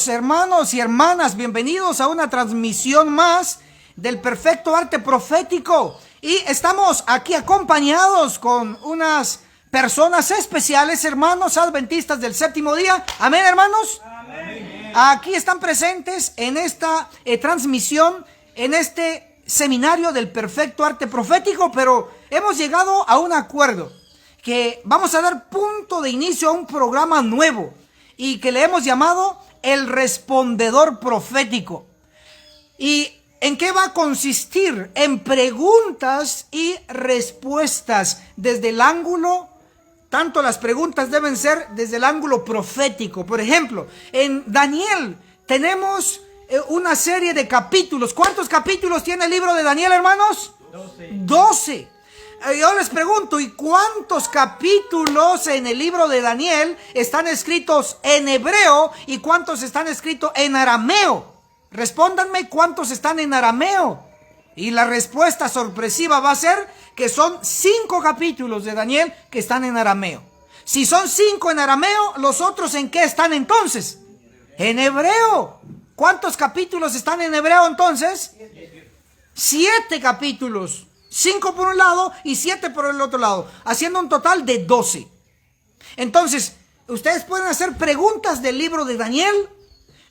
hermanos y hermanas, bienvenidos a una transmisión más del Perfecto Arte Profético. Y estamos aquí acompañados con unas personas especiales, hermanos adventistas del séptimo día. Amén, hermanos. Amén. Aquí están presentes en esta transmisión, en este seminario del Perfecto Arte Profético, pero hemos llegado a un acuerdo que vamos a dar punto de inicio a un programa nuevo y que le hemos llamado El Respondedor Profético. ¿Y en qué va a consistir? En preguntas y respuestas desde el ángulo, tanto las preguntas deben ser desde el ángulo profético. Por ejemplo, en Daniel tenemos una serie de capítulos. ¿Cuántos capítulos tiene el libro de Daniel, hermanos? 12. Yo les pregunto, ¿y cuántos capítulos en el libro de Daniel están escritos en hebreo y cuántos están escritos en arameo? Respóndanme, ¿cuántos están en arameo? Y la respuesta sorpresiva va a ser que son 5 capítulos de Daniel que están en arameo. Si son 5 en arameo, ¿los otros en qué están entonces? En hebreo. ¿Cuántos capítulos están en hebreo entonces? 7 capítulos. 5 por un lado y 7 por el otro lado, haciendo un total de 12. Entonces, ustedes pueden hacer preguntas del libro de Daniel,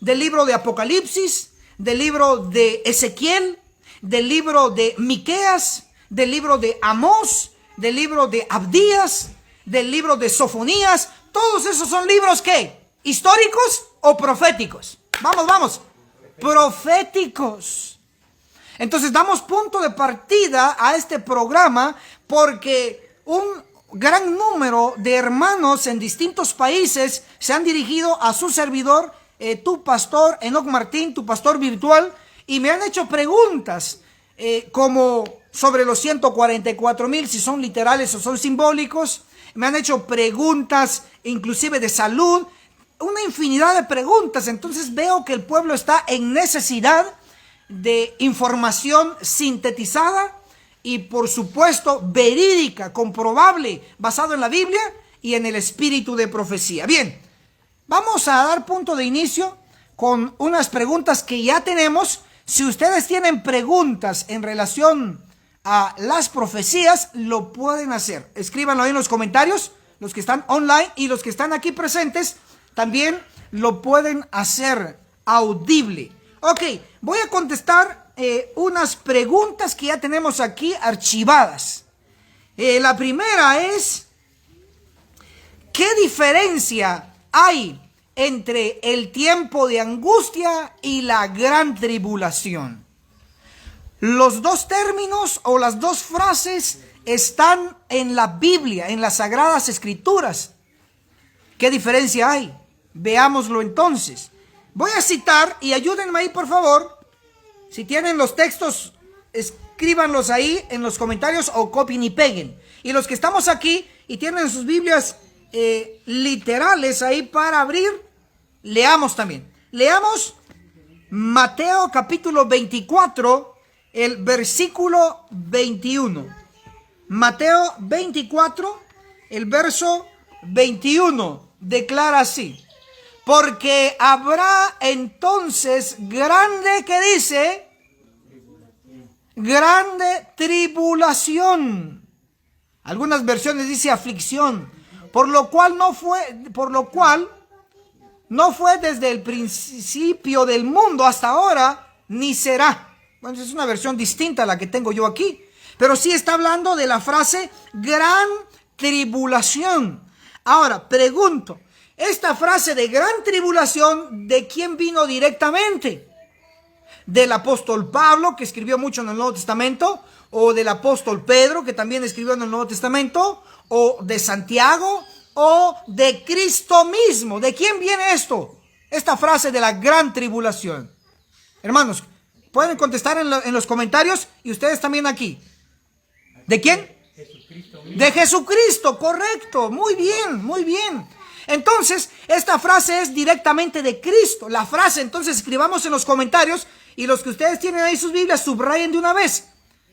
del libro de Apocalipsis, del libro de Ezequiel, del libro de Miqueas, del libro de Amós, del libro de Abdías, del libro de Sofonías. Todos esos son libros, ¿qué? ¿Históricos o proféticos? Vamos, proféticos. Entonces damos punto de partida a este programa porque un gran número de hermanos en distintos países se han dirigido a su servidor, tu pastor Enoc Martín, tu pastor virtual, y me han hecho preguntas como sobre los 144,000, si son literales o son simbólicos. Me han hecho preguntas inclusive de salud, una infinidad de preguntas. Entonces veo que el pueblo está en necesidad de información sintetizada y por supuesto verídica, comprobable, basado en la Biblia y en el espíritu de profecía. Bien, vamos a dar punto de inicio con unas preguntas que ya tenemos. Si ustedes tienen preguntas en relación a las profecías, lo pueden hacer. Escríbanlo ahí en los comentarios, los que están online y los que están aquí presentes también lo pueden hacer audible. Ok, voy a contestar unas preguntas que ya tenemos aquí archivadas. La primera es, ¿qué diferencia hay entre el tiempo de angustia y la gran tribulación? Los dos términos o las dos frases están en la Biblia, en las Sagradas Escrituras. ¿Qué diferencia hay? Veámoslo entonces. Voy a citar y ayúdenme ahí por favor. Si tienen los textos, escríbanlos ahí en los comentarios o copien y peguen. Y los que estamos aquí y tienen sus Biblias literales ahí para abrir, leamos también. Leamos Mateo capítulo 24, el versículo 21. Mateo 24, el verso 21, declara así: porque habrá entonces grande, ¿qué dice? Grande tribulación. Algunas versiones dice aflicción, por lo cual no fue desde el principio del mundo hasta ahora, ni será. Bueno, es una versión distinta a la que tengo yo aquí, pero sí está hablando de la frase gran tribulación. Ahora, pregunto, esta frase de gran tribulación, ¿de quién vino directamente? ¿Del apóstol Pablo, que escribió mucho en el Nuevo Testamento? ¿O del apóstol Pedro, que también escribió en el Nuevo Testamento? ¿O de Santiago? ¿O de Cristo mismo? ¿De quién viene esto? Esta frase de la gran tribulación. Hermanos, pueden contestar en los comentarios y ustedes también aquí. ¿De quién? Jesucristo mismo. De Jesucristo, correcto. Muy bien, muy bien. Entonces, esta frase es directamente de Cristo. La frase, entonces, escribamos en los comentarios y los que ustedes tienen ahí sus Biblias, subrayen de una vez.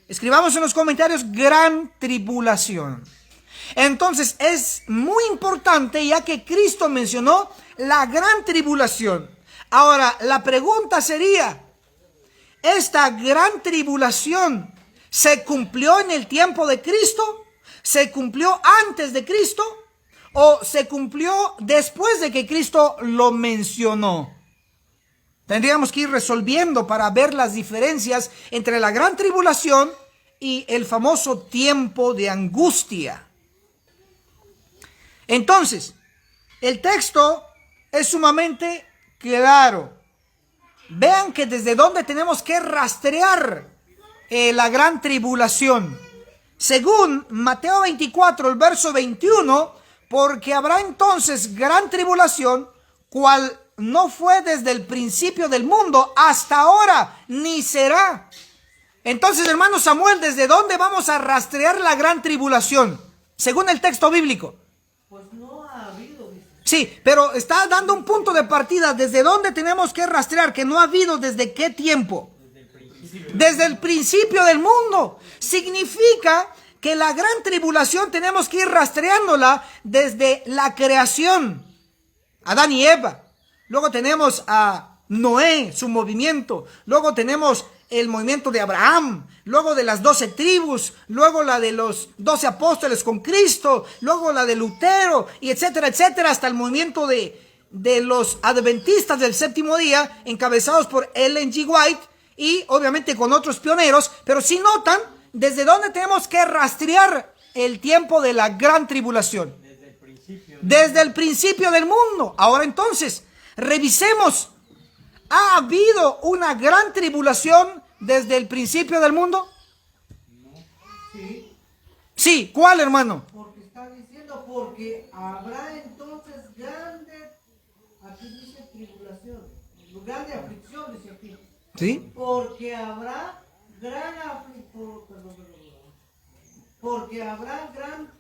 Escribamos en los comentarios gran tribulación. Entonces, es muy importante ya que Cristo mencionó la gran tribulación. Ahora, la pregunta sería, ¿esta gran tribulación se cumplió en el tiempo de Cristo? ¿Se cumplió antes de Cristo? ¿O se cumplió después de que Cristo lo mencionó? Tendríamos que ir resolviendo para ver las diferencias entre la gran tribulación y el famoso tiempo de angustia. Entonces, el texto es sumamente claro. Vean que desde dónde tenemos que rastrear la gran tribulación. Según Mateo 24, el verso 21, porque habrá entonces gran tribulación, cual no fue desde el principio del mundo hasta ahora, ni será. Entonces, hermano Samuel, ¿desde dónde vamos a rastrear la gran tribulación? Según el texto bíblico. Pues no ha habido. Sí, pero está dando un punto de partida. ¿Desde dónde tenemos que rastrear? Que no ha habido, ¿desde qué tiempo? Desde el principio del mundo. Significa que la gran tribulación tenemos que ir rastreándola desde la creación. Adán y Eva. Luego tenemos a Noé, su movimiento. Luego tenemos el movimiento de Abraham. Luego de las 12 tribus. Luego la de los 12 apóstoles con Cristo. Luego la de Lutero. Y etcétera, etcétera. Hasta el movimiento de los adventistas del séptimo día. Encabezados por Ellen G. White. Y obviamente con otros pioneros. Pero si notan, ¿desde dónde tenemos que rastrear el tiempo de la gran tribulación? Desde el principio del mundo. Ahora entonces, revisemos. ¿Ha habido una gran tribulación desde el principio del mundo? Sí. Sí, ¿cuál, hermano? Porque está diciendo, porque habrá entonces grande, aquí dice tribulación, grande aflicción, dice aquí. Sí. Porque habrá gran aflicción, porque habrá gran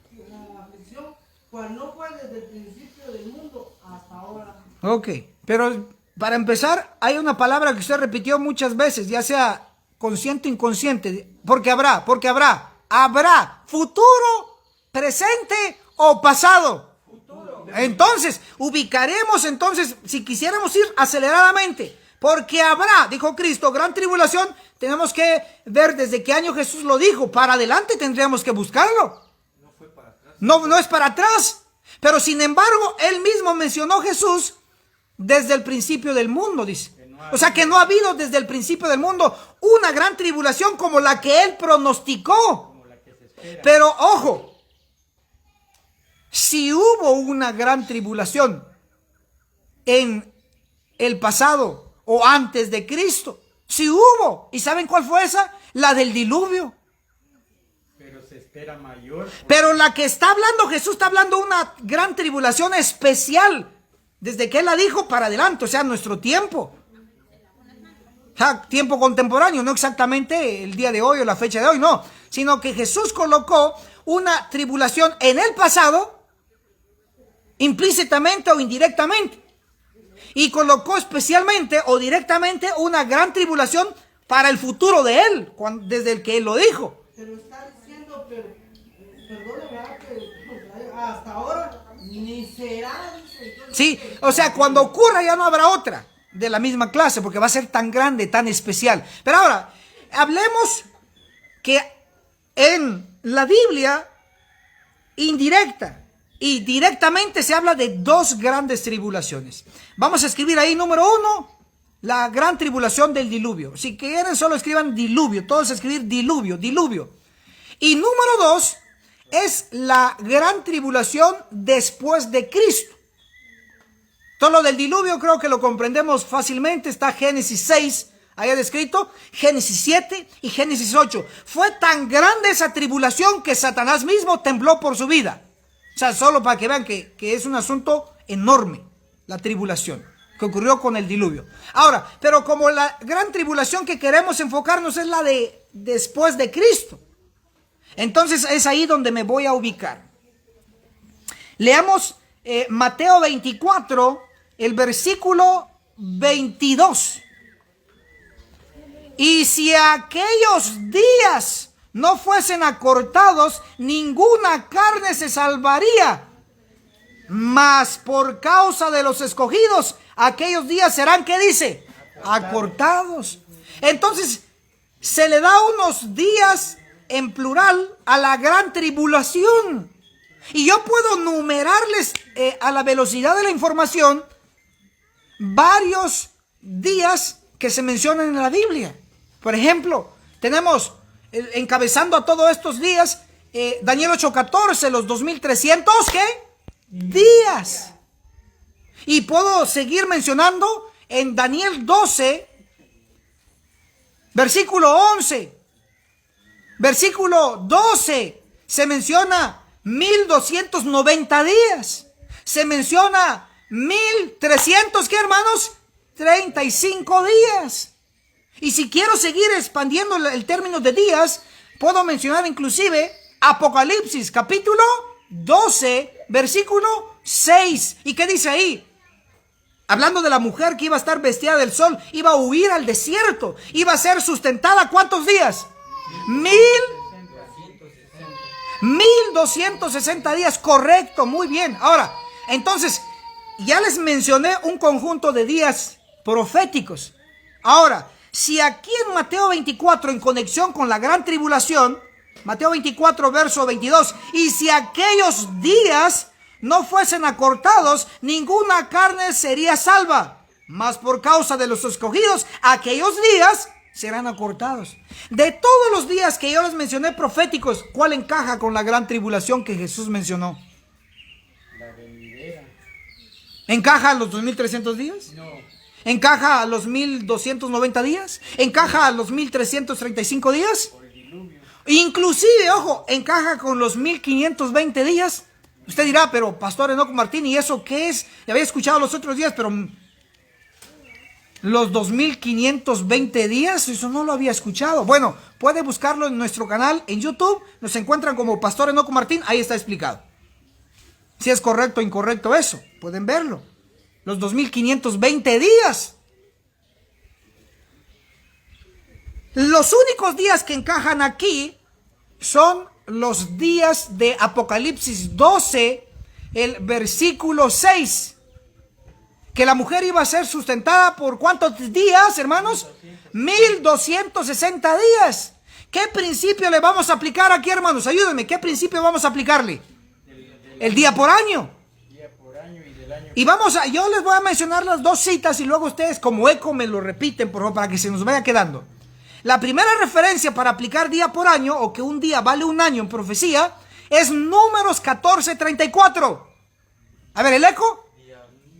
aflicción, cual no fue desde el principio del mundo hasta ahora. Ok, pero para empezar, hay una palabra que usted repitió muchas veces, ya sea consciente o inconsciente, porque habrá, futuro, presente o pasado. Futuro. Entonces, ubicaremos entonces, si quisiéramos ir aceleradamente, porque habrá, dijo Cristo, gran tribulación, tenemos que ver desde qué año Jesús lo dijo, para adelante tendríamos que buscarlo. No fue para atrás. No es para atrás, pero sin embargo, él mismo mencionó Jesús desde el principio del mundo, dice. O sea que no ha habido desde el principio del mundo una gran tribulación como la que él pronosticó. Pero ojo, si hubo una gran tribulación en el pasado o antes de Cristo, si hubo, ¿y saben cuál fue esa? La del diluvio. Pero se espera mayor. Pero la que está hablando Jesús está hablando de una gran tribulación especial. Desde que él la dijo para adelante, o sea, nuestro tiempo. O sea, tiempo contemporáneo, no exactamente el día de hoy o la fecha de hoy, no. Sino que Jesús colocó una tribulación en el pasado, implícitamente o indirectamente. Y colocó especialmente o directamente una gran tribulación para el futuro de él, desde el que él lo dijo. Pero está diciendo, perdóneme, que hasta ahora ni será. Sí, o sea, cuando ocurra ya no habrá otra de la misma clase, porque va a ser tan grande, tan especial. Pero ahora, hablemos que en la Biblia, indirecta y directamente se habla de dos grandes tribulaciones. Vamos a escribir ahí, número 1, la gran tribulación del diluvio. Si quieren, solo escriban diluvio, todos escribir diluvio, diluvio. Y número 2 es la gran tribulación después de Cristo. Todo lo del diluvio creo que lo comprendemos fácilmente. Está Génesis 6, ahí descrito, Génesis 7 y Génesis 8. Fue tan grande esa tribulación que Satanás mismo tembló por su vida. O sea, solo para que vean que es un asunto enorme, la tribulación que ocurrió con el diluvio. Ahora, pero como la gran tribulación que queremos enfocarnos es la de después de Cristo, entonces es ahí donde me voy a ubicar. Leamos Mateo 24, el versículo 22. Y si aquellos días no fuesen acortados, ninguna carne se salvaría. Mas por causa de los escogidos, aquellos días serán, ¿qué dice? Acortados. Entonces, se le da unos días en plural a la gran tribulación. Y yo puedo numerarles a la velocidad de la información varios días que se mencionan en la Biblia. Por ejemplo, tenemos encabezando a todos estos días Daniel 8:14, los 2300 ¿qué? Días. Y puedo seguir mencionando en Daniel 12, versículo 11, versículo 12, se menciona 1290 días. Se menciona 1300, ¿qué, hermanos? 35 días. Y si quiero seguir expandiendo el término de días, puedo mencionar inclusive Apocalipsis capítulo 12, versículo 6. ¿Y qué dice ahí? Hablando de la mujer que iba a estar vestida del sol, iba a huir al desierto, iba a ser sustentada, ¿cuántos días? 1260 días, correcto, muy bien. Ahora, entonces, ya les mencioné un conjunto de días proféticos. Ahora, si aquí en Mateo 24, en conexión con la gran tribulación, Mateo 24, verso 22, y si aquellos días no fuesen acortados, ninguna carne sería salva, mas por causa de los escogidos, aquellos días serán acortados. De todos los días que yo les mencioné proféticos, ¿cuál encaja con la gran tribulación que Jesús mencionó? La venidera. ¿Encaja a los 2300 días? No. ¿Encaja a los 1290 días? ¿Encaja a los 1335 días? Por el diluvio. Inclusive, ojo, encaja con los 1520 días. Usted dirá, pero Pastor Enoco Martín, ¿y eso qué es? Ya había escuchado los otros días, pero los 2520 días, eso no lo había escuchado. Bueno, puede buscarlo en nuestro canal en YouTube. Nos encuentran como Pastor Enoco Martín, ahí está explicado. Si es correcto o incorrecto eso, pueden verlo. Los 2520 días. Los únicos días que encajan aquí son los días de Apocalipsis 12, el versículo 6. Que la mujer iba a ser sustentada por ¿cuántos días, hermanos? 1260 días. ¿Qué principio le vamos a aplicar aquí, hermanos? Ayúdenme, ¿qué principio vamos a aplicarle? El día por año. Y yo les voy a mencionar las dos citas y luego ustedes como eco me lo repiten, por favor, para que se nos vaya quedando. La primera referencia para aplicar día por año, o que un día vale un año en profecía, es Números 14:34. A ver, ¿el eco?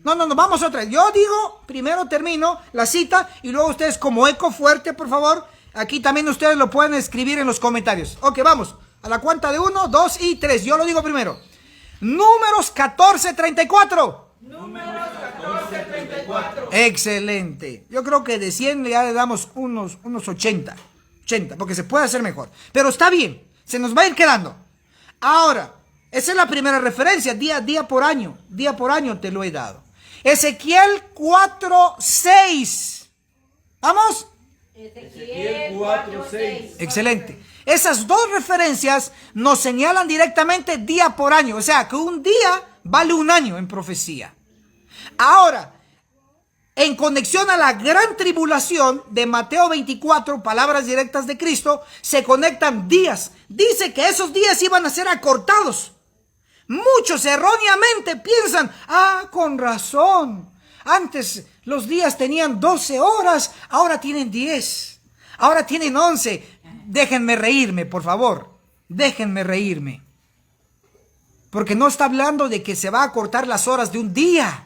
No, vamos otra vez. Yo digo, primero termino la cita y luego ustedes como eco fuerte, por favor. Aquí también ustedes lo pueden escribir en los comentarios. Ok, vamos. A la cuenta de 1, 2 y 3. Yo lo digo primero. Números 14:34. Números 14:34. Excelente. Yo creo que de 100 ya le damos unos 80. 80, porque se puede hacer mejor. Pero está bien. Se nos va a ir quedando. Ahora, esa es la primera referencia. Día por año. Día por año te lo he dado. Ezequiel 4:6. ¿Vamos? Ezequiel 4:6. Excelente. Esas dos referencias nos señalan directamente día por año. O sea, que un día vale un año en profecía. Ahora, en conexión a la gran tribulación de Mateo 24, palabras directas de Cristo, se conectan días. Dice que esos días iban a ser acortados. Muchos erróneamente piensan, con razón, antes los días tenían 12 horas, ahora tienen 10, ahora tienen 11. Déjenme reírme, por favor, déjenme reírme. Porque no está hablando de que se va a acortar las horas de un día,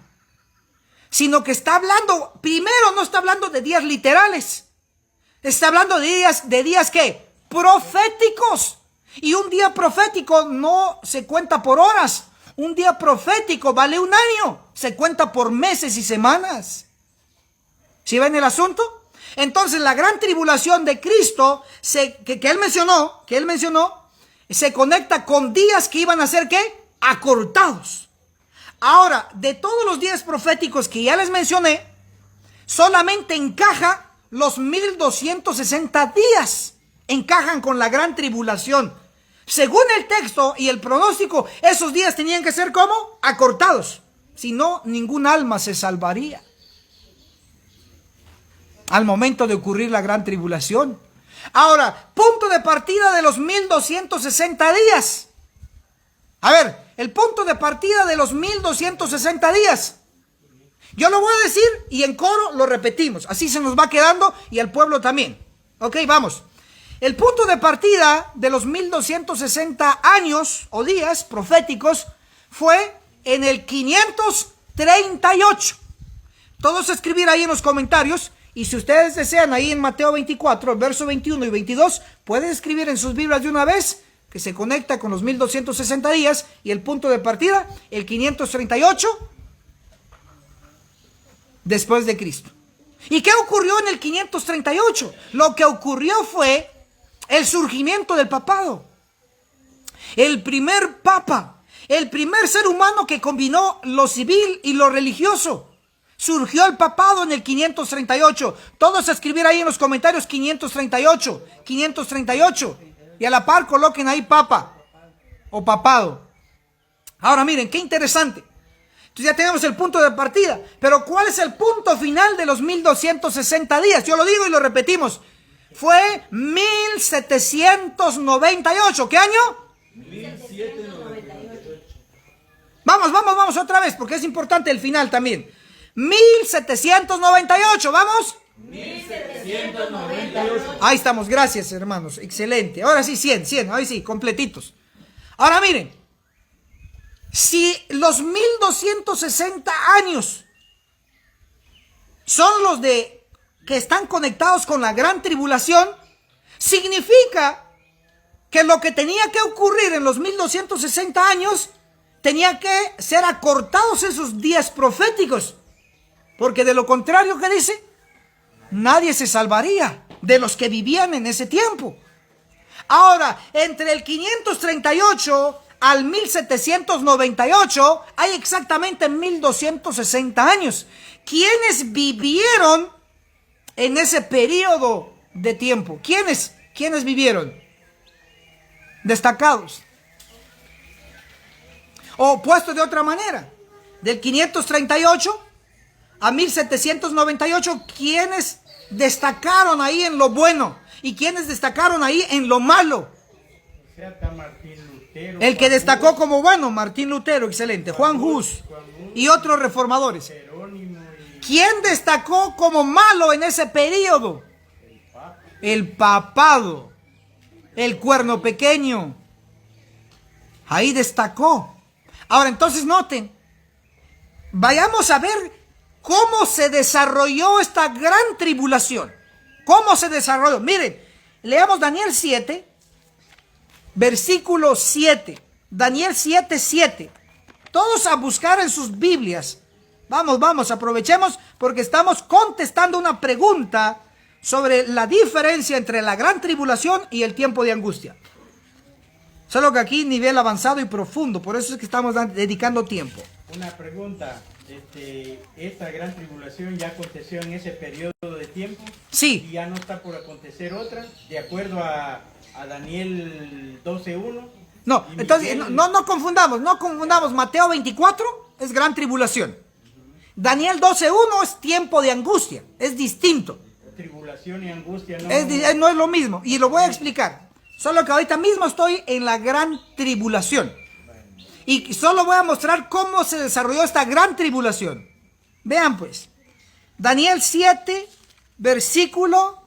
sino que está hablando, primero no está hablando de días literales, está hablando de días ¿qué? Proféticos. Y un día profético no se cuenta por horas. Un día profético vale un año. Se cuenta por meses y semanas. ¿Sí ven el asunto? Entonces la gran tribulación de Cristo que él mencionó, se conecta con días que iban a ser ¿qué? Acortados. Ahora, de todos los días proféticos que ya les mencioné, solamente encaja los 1260 días. Encajan con la gran tribulación. Según el texto y el pronóstico, esos días tenían que ser ¿cómo? Acortados. Si no, ningún alma se salvaría. al momento de ocurrir la gran tribulación. Ahora, punto de partida de los 1260 días. A ver, el punto de partida de los 1260 días. Yo lo voy a decir y en coro lo repetimos. Así se nos va quedando y el pueblo también. Ok, vamos. El punto de partida de los 1260 años o días proféticos fue en el 538. Todos escribir ahí en los comentarios. Y si ustedes desean, ahí en Mateo 24, verso 21 y 22, pueden escribir en sus Biblias de una vez, que se conecta con los 1260 días, y el punto de partida, el 538, después de Cristo. ¿Y qué ocurrió en el 538? Lo que ocurrió fue el surgimiento del papado. El primer papa, el primer ser humano que combinó lo civil y lo religioso. Surgió el papado en el 538. Todos a escribir ahí en los comentarios 538, 538. Y a la par coloquen ahí papa o papado. Ahora miren, qué interesante. Entonces ya tenemos el punto de partida. Pero ¿cuál es el punto final de los 1260 días? Yo lo digo y lo repetimos. Fue 1798. ¿Qué año? 1798. Vamos otra vez porque es importante el final también. 1798, ¿vamos? 1798. Ahí estamos, gracias hermanos, excelente. Ahora sí, 100, ahí sí, completitos. Ahora miren, si los 1260 años son los de que están conectados con la gran tribulación, significa que lo que tenía que ocurrir en los 1260 años tenía que ser acortados esos días proféticos. Porque de lo contrario, ¿qué dice? Nadie se salvaría de los que vivían en ese tiempo. Ahora, entre el 538 al 1798 hay exactamente 1260 años. ¿Quiénes vivieron en ese periodo de tiempo? ¿Quiénes vivieron? Destacados. O puesto de otra manera, del 538 a 1798, ¿quiénes destacaron ahí en lo bueno? ¿Y quiénes destacaron ahí en lo malo? O sea, está Martín Lutero. El que destacó como bueno, Martín Lutero, excelente. Juan Hus y otros reformadores. Jerónimo y ¿Quién destacó como malo en ese periodo? El papado. El cuerno pequeño. Ahí destacó. Ahora entonces noten. Vayamos a ver cómo se desarrolló esta gran tribulación. ¿Cómo se desarrolló? Miren, leamos Daniel 7, versículo 7. Daniel 7, 7. Todos a buscar en sus Biblias. Vamos, aprovechemos porque estamos contestando una pregunta sobre la diferencia entre la gran tribulación y el tiempo de angustia. Solo que aquí nivel avanzado y profundo, por eso es que estamos dedicando tiempo. una pregunta. Esta gran tribulación ya aconteció en ese periodo de tiempo. Sí. Y ya no está por acontecer otra, de acuerdo a Daniel 12:1. No, Y entonces Miguel- no confundamos. Mateo 24 es gran tribulación. Daniel 12:1 es tiempo de angustia, es distinto. Tribulación y angustia no. No es lo mismo, y lo voy a explicar. Solo que ahorita mismo estoy en la gran tribulación. Y solo voy a mostrar cómo se desarrolló esta gran tribulación. Vean pues. Daniel 7, versículo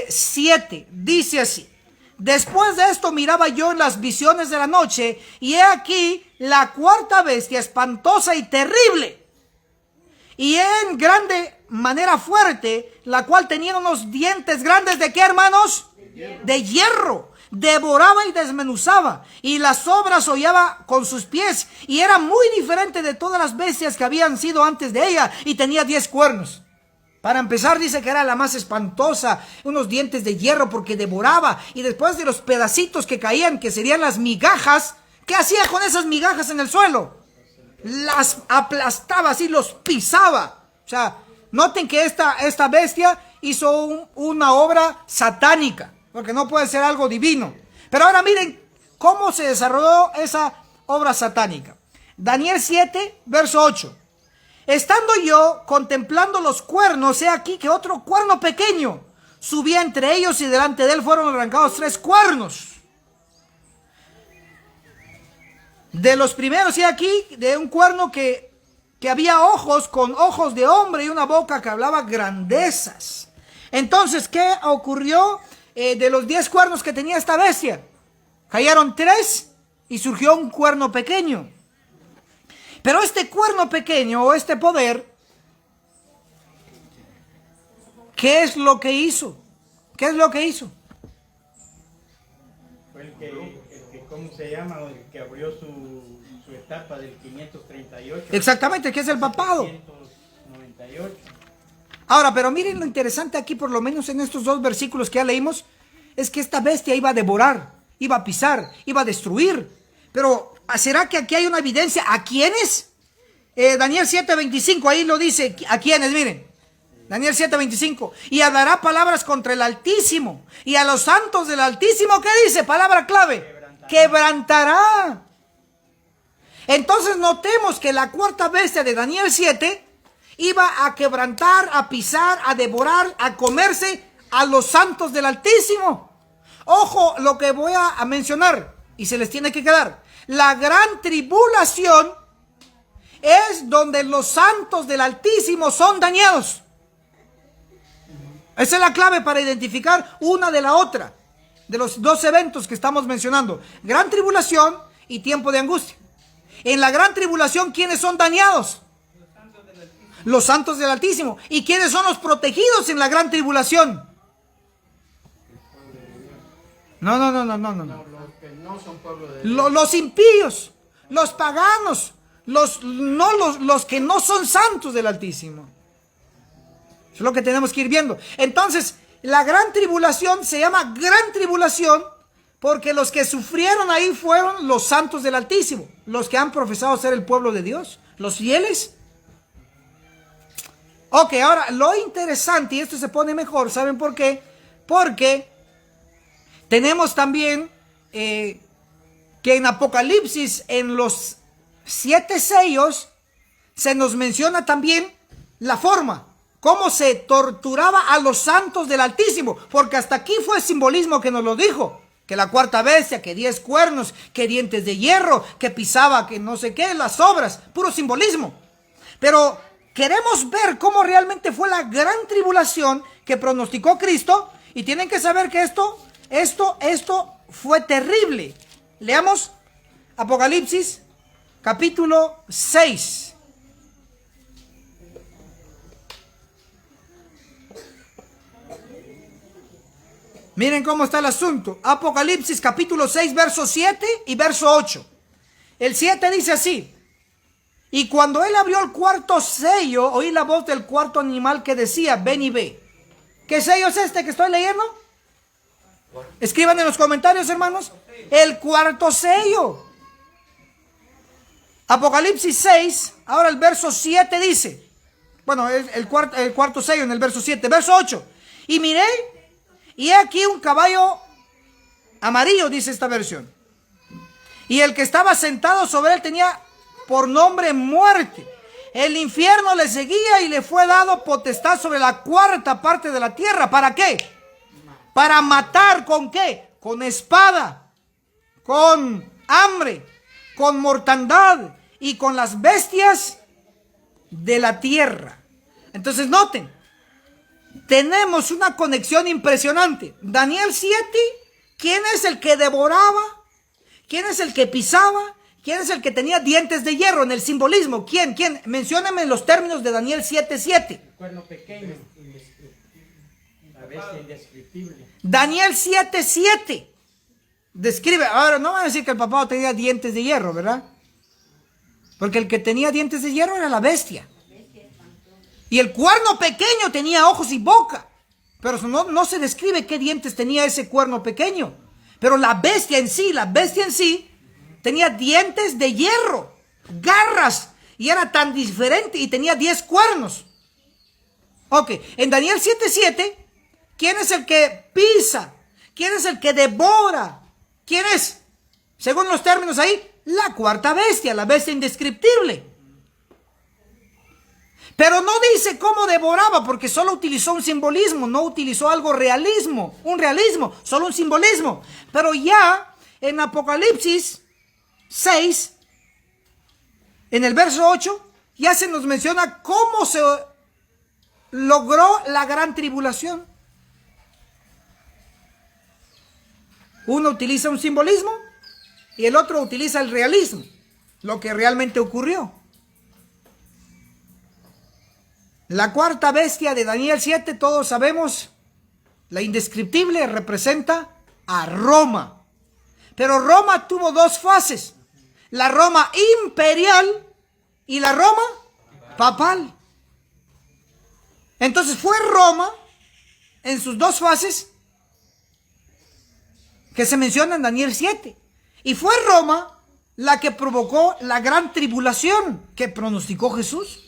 7. Dice así. Después de esto miraba yo en las visiones de la noche, y he aquí la cuarta bestia espantosa y terrible, y en grande manera fuerte, la cual tenía unos dientes grandes. ¿De qué, hermanos? De hierro. Devoraba y desmenuzaba, y las obras hollaba con sus pies, y era muy diferente de todas las bestias que habían sido antes de ella, y tenía 10 cuernos. Para empezar, dice que era la más espantosa, unos dientes de hierro porque devoraba, y después de los pedacitos que caían, que serían las migajas, ¿qué hacía con esas migajas en el suelo? Las aplastaba así, los pisaba. O sea, noten que esta bestia hizo una obra satánica, porque no puede ser algo divino. Pero ahora miren cómo se desarrolló esa obra satánica. Daniel 7, verso 8. estando yo contemplando los cuernos, he aquí que otro cuerno pequeño subía entre ellos y delante de él fueron arrancados 3 cuernos. De los primeros, y aquí, de un cuerno que había ojos con ojos de hombre y una boca que hablaba grandezas. Entonces, ¿qué ocurrió de los 10 cuernos que tenía esta bestia? Cayeron 3 y surgió un cuerno pequeño. Pero este cuerno pequeño o este poder, ¿qué es lo que hizo? ¿Qué es lo que hizo? Fue el que ¿cómo se llama? El que abrió su etapa del 538. Exactamente, que es el papado. 598. Ahora, pero miren lo interesante aquí, por lo menos en estos 2 versículos que ya leímos, es que esta bestia iba a devorar, iba a pisar, iba a destruir. Pero, ¿será que aquí hay una evidencia? ¿A quiénes? Daniel 7:25, ahí lo dice. ¿A quiénes? Miren. Daniel 7:25. Y hablará palabras contra el Altísimo. Y a los santos del Altísimo, ¿qué dice? Palabra clave. Quebrantará. Entonces notemos que la cuarta bestia de Daniel 7 iba a quebrantar, a pisar, a devorar, a comerse a los santos del Altísimo. Ojo lo que voy a mencionar y se les tiene que quedar. La gran tribulación es donde los santos del Altísimo son dañados. Esa es la clave para identificar una de la otra, de los 2 eventos que estamos mencionando. Gran tribulación y tiempo de angustia. En la gran tribulación, ¿quiénes son dañados? Los santos del Altísimo. ¿Y quiénes son los protegidos en la gran tribulación? No. Los que no son pueblo de Dios. Los impíos, los paganos, los que no son santos del Altísimo. Eso es lo que tenemos que ir viendo. Entonces, la gran tribulación se llama gran tribulación porque los que sufrieron ahí fueron los santos del Altísimo, los que han profesado ser el pueblo de Dios, los fieles. Ok, ahora lo interesante, y esto se pone mejor, ¿saben por qué? Porque tenemos también que en Apocalipsis, en los 7 sellos, se nos menciona también la forma, cómo se torturaba a los santos del Altísimo, porque hasta aquí fue simbolismo que nos lo dijo, que la cuarta bestia, que 10 cuernos, que dientes de hierro, que pisaba, que no sé qué, las obras, puro simbolismo. Pero queremos ver cómo realmente fue la gran tribulación que pronosticó Cristo, y tienen que saber que esto fue terrible. Leamos Apocalipsis capítulo 6. Miren cómo está el asunto. Apocalipsis capítulo 6, verso 7 y verso 8. El 7 dice así: y cuando él abrió el cuarto sello, oí la voz del cuarto animal que decía: ven y ve. ¿Qué sello es este que estoy leyendo? Escriban en los comentarios, hermanos. El cuarto sello. Apocalipsis 6, ahora el verso 7 dice, bueno, el cuarto sello en el verso 7, verso 8. Y miré, y he aquí un caballo amarillo, dice esta versión. Y el que estaba sentado sobre él tenía por nombre muerte. El infierno le seguía y le fue dado potestad sobre la cuarta parte de la tierra. ¿Para qué? Para matar, ¿con qué? Con espada, con hambre, con mortandad y con las bestias de la tierra. Entonces noten, tenemos una conexión impresionante. Daniel 7, ¿quién es el que devoraba? ¿Quién es el que pisaba? ¿Quién es el que tenía dientes de hierro en el simbolismo? ¿Quién? Menciónenme los términos de Daniel 7:7. El cuerno pequeño. La bestia indescriptible. Daniel 7:7 describe. Ahora no van a decir que el papá tenía dientes de hierro, ¿verdad? Porque el que tenía dientes de hierro era la bestia. Y el cuerno pequeño tenía ojos y boca. Pero no se describe qué dientes tenía ese cuerno pequeño. Pero la bestia en sí tenía dientes de hierro, garras, y era tan diferente y tenía 10 cuernos. Ok, en Daniel 7:7, ¿quién es el que pisa? ¿Quién es el que devora? ¿Quién es? Según los términos ahí, la cuarta bestia, la bestia indescriptible. Pero no dice cómo devoraba, porque solo utilizó un simbolismo, no utilizó algo un realismo, solo un simbolismo. Pero ya en Apocalipsis 6, en el verso 8, ya se nos menciona cómo se logró la gran tribulación. Uno utiliza un simbolismo y el otro utiliza el realismo, lo que realmente ocurrió. La cuarta bestia de Daniel 7, todos sabemos, la indescriptible, representa a Roma. Pero Roma tuvo dos fases, la Roma imperial y la Roma papal. Entonces fue Roma, en sus dos fases, que se menciona en Daniel 7. Y fue Roma la que provocó la gran tribulación que pronosticó Jesús.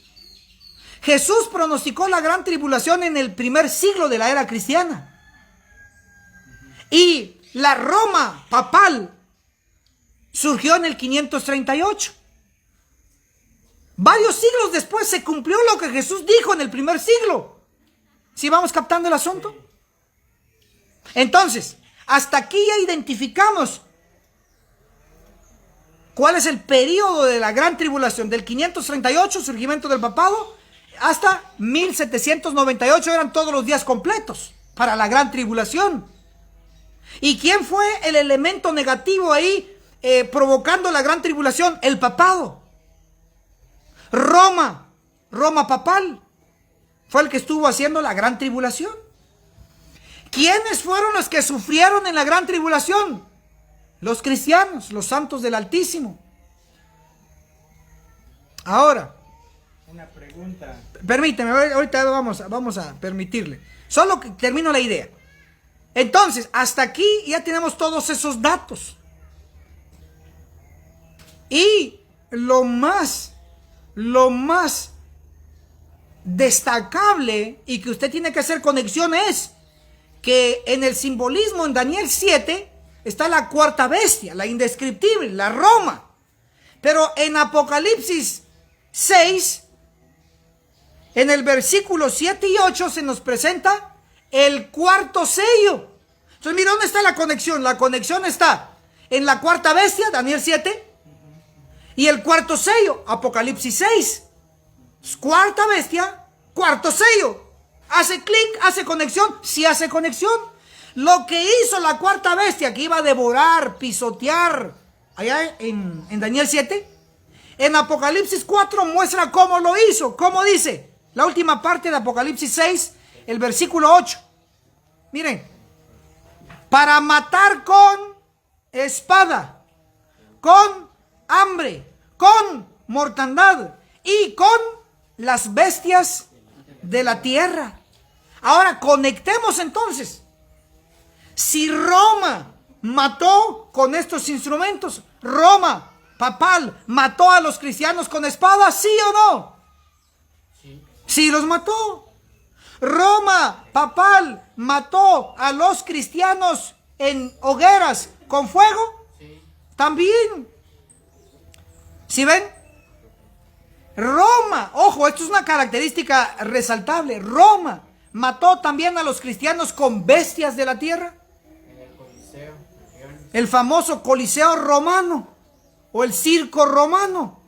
Jesús pronosticó la gran tribulación en el primer siglo de la era cristiana. Y la Roma papal surgió en el 538. Varios siglos después se cumplió lo que Jesús dijo en el primer siglo. ¿Sí vamos captando el asunto? Entonces, hasta aquí ya identificamos cuál es el periodo de la gran tribulación. Del 538, surgimiento del papado, hasta 1798 eran todos los días completos para la gran tribulación. ¿Y quién fue el elemento negativo ahí provocando la gran tribulación? El papado. Roma papal, fue el que estuvo haciendo la gran tribulación. ¿Quiénes fueron los que sufrieron en la gran tribulación? Los cristianos, los santos del Altísimo. Ahora, una pregunta. Permíteme, ahorita vamos a permitirle. Solo que termino la idea. Entonces, hasta aquí ya tenemos todos esos datos. Y lo más destacable y que usted tiene que hacer conexión es que en el simbolismo en Daniel 7 está la cuarta bestia, la indescriptible, la Roma. Pero en Apocalipsis 6, en el versículo 7 y 8 se nos presenta el cuarto sello. Entonces mira, ¿dónde está la conexión? La conexión está en la cuarta bestia, Daniel 7, y el cuarto sello, Apocalipsis 6. Cuarta bestia, cuarto sello. ¿Hace clic? ¿Hace conexión? Sí hace conexión. Lo que hizo la cuarta bestia, que iba a devorar, pisotear, allá en Daniel 7, en Apocalipsis 4 muestra cómo lo hizo. ¿Cómo dice? La última parte de Apocalipsis 6, el versículo 8. Miren. Para matar con espada, con hambre, con mortandad y con las bestias de la tierra. Ahora conectemos entonces. Si Roma mató con estos instrumentos, Roma papal mató a los cristianos con espada, ¿sí o no? Sí los mató. Roma papal mató a los cristianos en hogueras con fuego, también. ¿Sí ven? Roma, ojo, esto es una característica resaltable. Roma mató también a los cristianos con bestias de la tierra. El famoso Coliseo romano o el circo romano.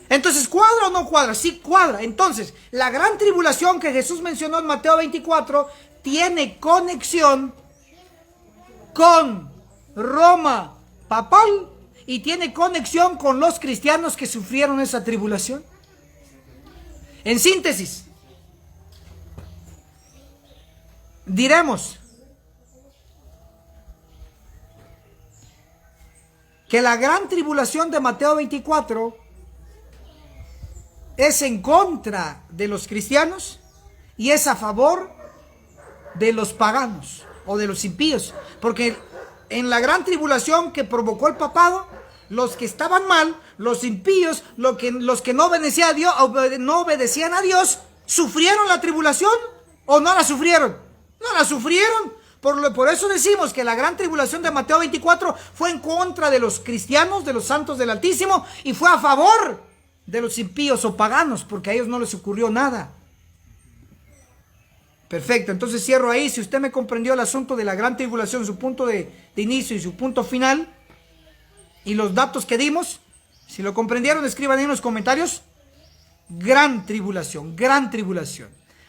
Entonces, ¿cuadra o no cuadra? Sí cuadra. Entonces, la gran tribulación que Jesús mencionó en Mateo 24 tiene conexión con Roma papal y tiene conexión con los cristianos que sufrieron esa tribulación. En síntesis, diremos que la gran tribulación de Mateo 24 es en contra de los cristianos y es a favor de los paganos o de los impíos, porque en la gran tribulación que provocó el papado, los que estaban mal, los impíos, los que no obedecían a Dios, ¿sufrieron la tribulación o no la sufrieron? No la sufrieron. Por eso decimos que la gran tribulación de Mateo 24 fue en contra de los cristianos, de los santos del Altísimo, y fue a favor de los impíos o paganos, porque a ellos no les ocurrió nada. Perfecto, entonces cierro ahí. Si usted me comprendió el asunto de la gran tribulación, su punto de inicio y su punto final, y los datos que dimos, si lo comprendieron, escriban ahí en los comentarios. Gran tribulación, gran tribulación.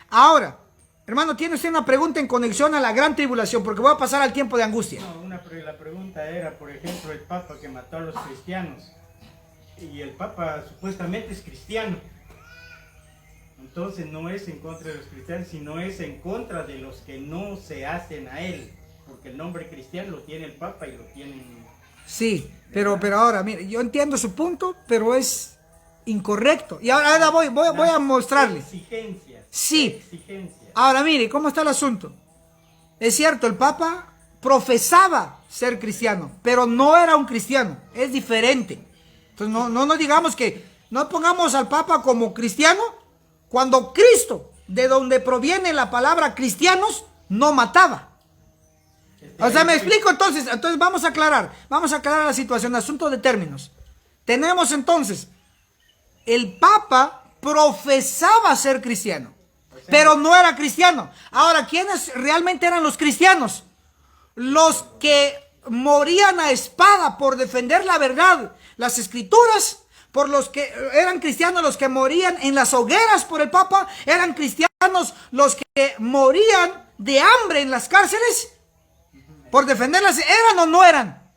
Ahora, hermano, ¿tiene usted una pregunta en conexión a la gran tribulación? Porque voy a pasar al tiempo de angustia. No, la pregunta era, por ejemplo, el Papa que mató a los cristianos. Y el Papa supuestamente es cristiano. Entonces no es en contra de los cristianos, sino es en contra de los que no se hacen a él. Porque el nombre cristiano lo tiene el Papa y lo tienen... Sí, pero ahora, mire, yo entiendo su punto, pero es incorrecto. Y ahora voy a mostrarle. Exigencias. Sí. Exigencias. Ahora mire, ¿cómo está el asunto? Es cierto, el Papa profesaba ser cristiano, pero no era un cristiano, es diferente. Entonces no digamos que, no pongamos al Papa como cristiano, cuando Cristo, de donde proviene la palabra cristianos, no mataba. O sea, me explico entonces vamos a aclarar la situación, asunto de términos. Tenemos entonces, el Papa profesaba ser cristiano, pero no era cristiano. Ahora, ¿quiénes realmente eran los cristianos? Los que morían a espada por defender la verdad, las escrituras, por los que eran cristianos, los que morían en las hogueras por el Papa, eran cristianos los que morían de hambre en las cárceles por defenderlas. ¿Eran o no eran?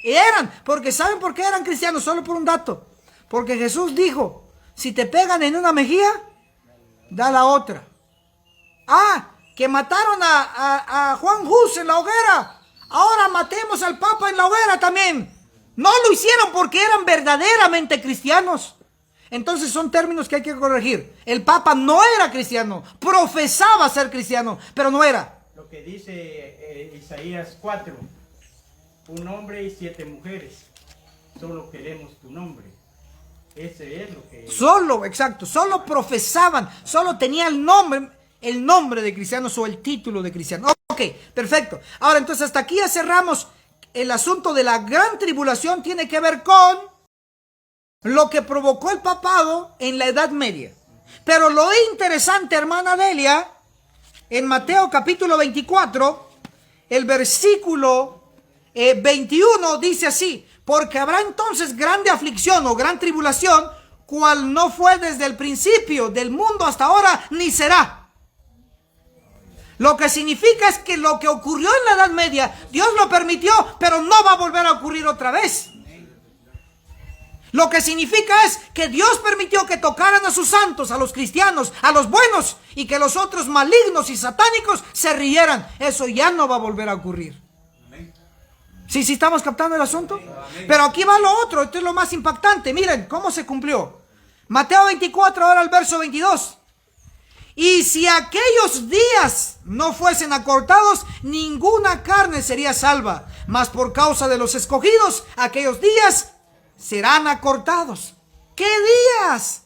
Eran, porque ¿saben por qué eran cristianos? Solo por un dato. Porque Jesús dijo, si te pegan en una mejilla, da la otra. Ah, que mataron a Juan Hus en la hoguera. Ahora matemos al Papa en la hoguera también. No lo hicieron porque eran verdaderamente cristianos. Entonces son términos que hay que corregir. El Papa no era cristiano, profesaba ser cristiano, pero no era. Lo que dice Isaías 4, un hombre y 7 mujeres, solo queremos tu nombre. Ese es lo que... Solo profesaban, solo tenía el nombre de cristianos o el título de cristiano. Ok, perfecto. Ahora entonces hasta aquí ya cerramos. El asunto de la gran tribulación tiene que ver con lo que provocó el papado en la Edad Media. Pero lo interesante, hermana Delia, en Mateo capítulo 24, el versículo 21 dice así: porque habrá entonces grande aflicción o gran tribulación, cual no fue desde el principio del mundo hasta ahora, ni será. Lo que significa es que lo que ocurrió en la Edad Media, Dios lo permitió, pero no va a volver a ocurrir otra vez. Lo que significa es que Dios permitió que tocaran a sus santos, a los cristianos, a los buenos, y que los otros malignos y satánicos se rieran. Eso ya no va a volver a ocurrir. ¿Sí estamos captando el asunto? Pero aquí va lo otro, esto es lo más impactante. Miren cómo se cumplió. Mateo 24, ahora el verso 22. Y si aquellos días no fuesen acortados, ninguna carne sería salva. Mas por causa de los escogidos, aquellos días serán acortados. ¿Qué días?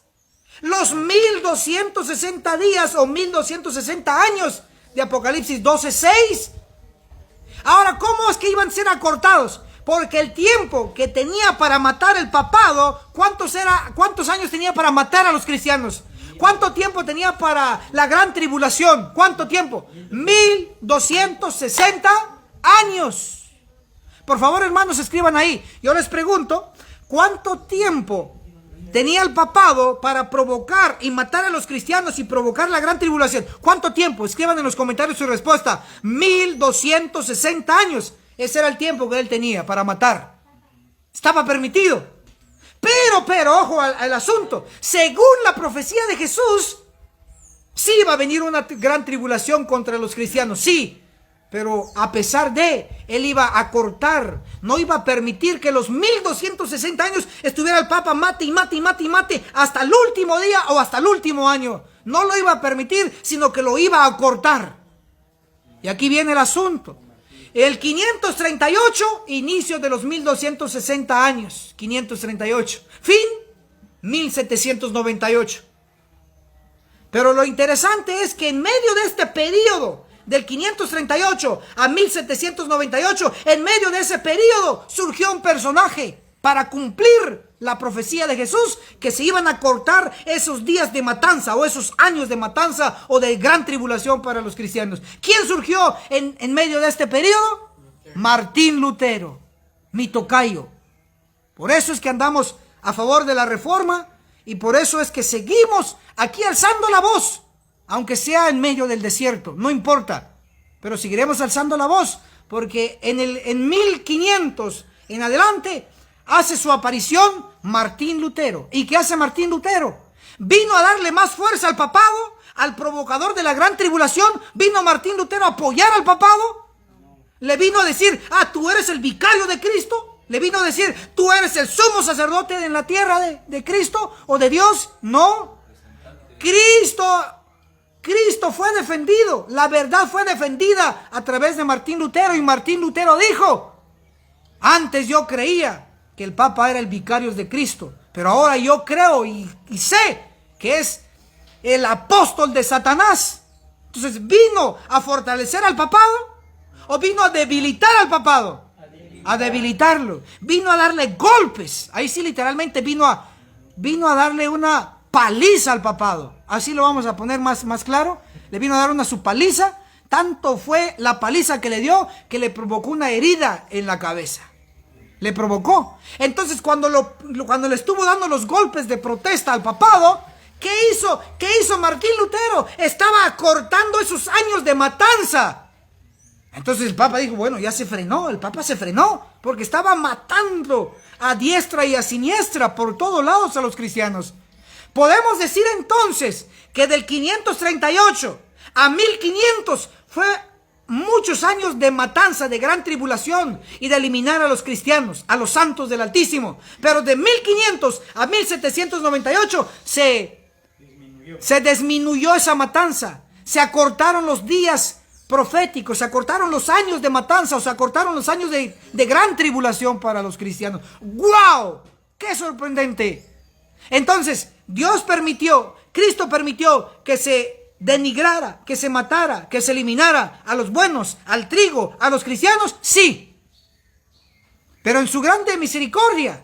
Los 1260 días o 1260 años de Apocalipsis 12:6. Ahora, ¿cómo es que iban a ser acortados? Porque el tiempo que tenía para matar el papado, ¿cuántos años tenía para matar a los cristianos? ¿Cuánto tiempo tenía para la gran tribulación? ¿Cuánto tiempo? 1260 años. Por favor, hermanos, escriban ahí. Yo les pregunto, ¿cuánto tiempo tenía el papado para provocar y matar a los cristianos y provocar la gran tribulación? ¿Cuánto tiempo? Escriban en los comentarios su respuesta. 1260 años. Ese era el tiempo que él tenía para matar. Estaba permitido. Pero, ojo al asunto. Según la profecía de Jesús, sí iba a venir una gran tribulación contra los cristianos, sí. Pero a pesar de, él iba a cortar, no iba a permitir que los 1260 años estuviera el Papa mate y mate y mate y mate hasta el último día o hasta el último año. No lo iba a permitir, sino que lo iba a cortar. Y aquí viene el asunto. El 538, inicio de los 1260 años. 538. Fin, 1798. Pero lo interesante es que en medio de este periodo, del 538 a 1798, en medio de ese periodo surgió un personaje para cumplir la profecía de Jesús, que se iban a cortar esos días de matanza o esos años de matanza o de gran tribulación para los cristianos. ¿Quién surgió en medio de este periodo? Martín Lutero, mi tocayo. Por eso es que andamos a favor de la reforma y por eso es que seguimos aquí alzando la voz, aunque sea en medio del desierto, no importa, pero seguiremos alzando la voz, porque en 1500 en adelante hace su aparición Martín Lutero. ¿Y qué hace Martín Lutero? Vino a darle más fuerza al papado, al provocador de la gran tribulación. Vino Martín Lutero a apoyar al papado. Le vino a decir, tú eres el vicario de Cristo. Le vino a decir, tú eres el sumo sacerdote en la tierra de Cristo o de Dios. No. Cristo fue defendido. La verdad fue defendida a través de Martín Lutero. Y Martín Lutero dijo, antes yo creía que el Papa era el vicario de Cristo, pero ahora yo creo y sé que es el apóstol de Satanás. Entonces, ¿vino a fortalecer al papado o vino a debilitar al papado? A debilitarlo. Vino a darle golpes. Ahí sí, literalmente vino a darle una paliza al papado. Así lo vamos a poner más claro. Le vino a dar su paliza. Tanto fue la paliza que le dio que le provocó una herida en la cabeza. Le provocó. Entonces, cuando le estuvo dando los golpes de protesta al papado, ¿qué hizo? ¿Qué hizo Martín Lutero? Estaba acortando esos años de matanza. Entonces el Papa dijo, bueno, ya se frenó. El Papa se frenó porque estaba matando a diestra y a siniestra por todos lados a los cristianos. Podemos decir entonces que del 538 a 1500 fue muchos años de matanza, de gran tribulación y de eliminar a los cristianos, a los santos del Altísimo. Pero de 1500 a 1798 se disminuyó esa matanza. Se acortaron los días proféticos, se acortaron los años de matanza, o se acortaron los años de gran tribulación para los cristianos. ¡Guau! ¡Qué sorprendente! Entonces, Cristo permitió que se denigrara, que se matara, que se eliminara a los buenos, al trigo, a los cristianos, sí. Pero en su grande misericordia,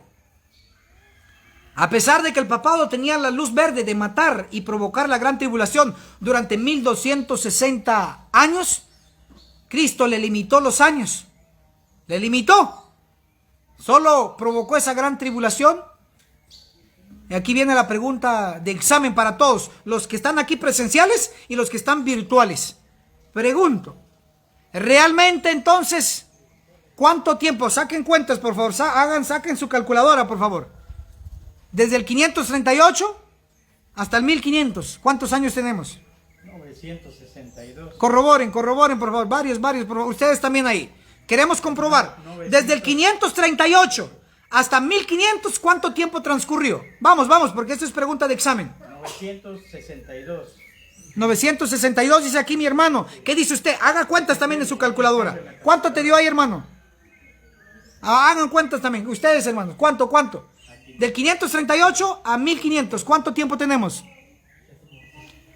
a pesar de que el papado tenía la luz verde de matar y provocar la gran tribulación durante 1260 años, Cristo le limitó los años. Le limitó. Solo provocó esa gran tribulación. Y aquí viene la pregunta de examen para todos, los que están aquí presenciales y los que están virtuales. Pregunto, ¿realmente entonces cuánto tiempo? Saquen cuentas, por favor, saquen su calculadora, por favor. Desde el 538 hasta el 1500, ¿cuántos años tenemos? 962. Corroboren, por favor, varios, por favor. Ustedes también ahí. Queremos comprobar. Desde el 538 hasta 1500, ¿cuánto tiempo transcurrió? Vamos, porque esto es pregunta de examen. 962. 962 dice aquí mi hermano. ¿Qué dice usted? Haga cuentas también en su calculadora. ¿Cuánto te dio ahí, hermano? Hagan cuentas también. Ustedes, hermanos. ¿Cuánto? Del 538 a 1500, ¿cuánto tiempo tenemos?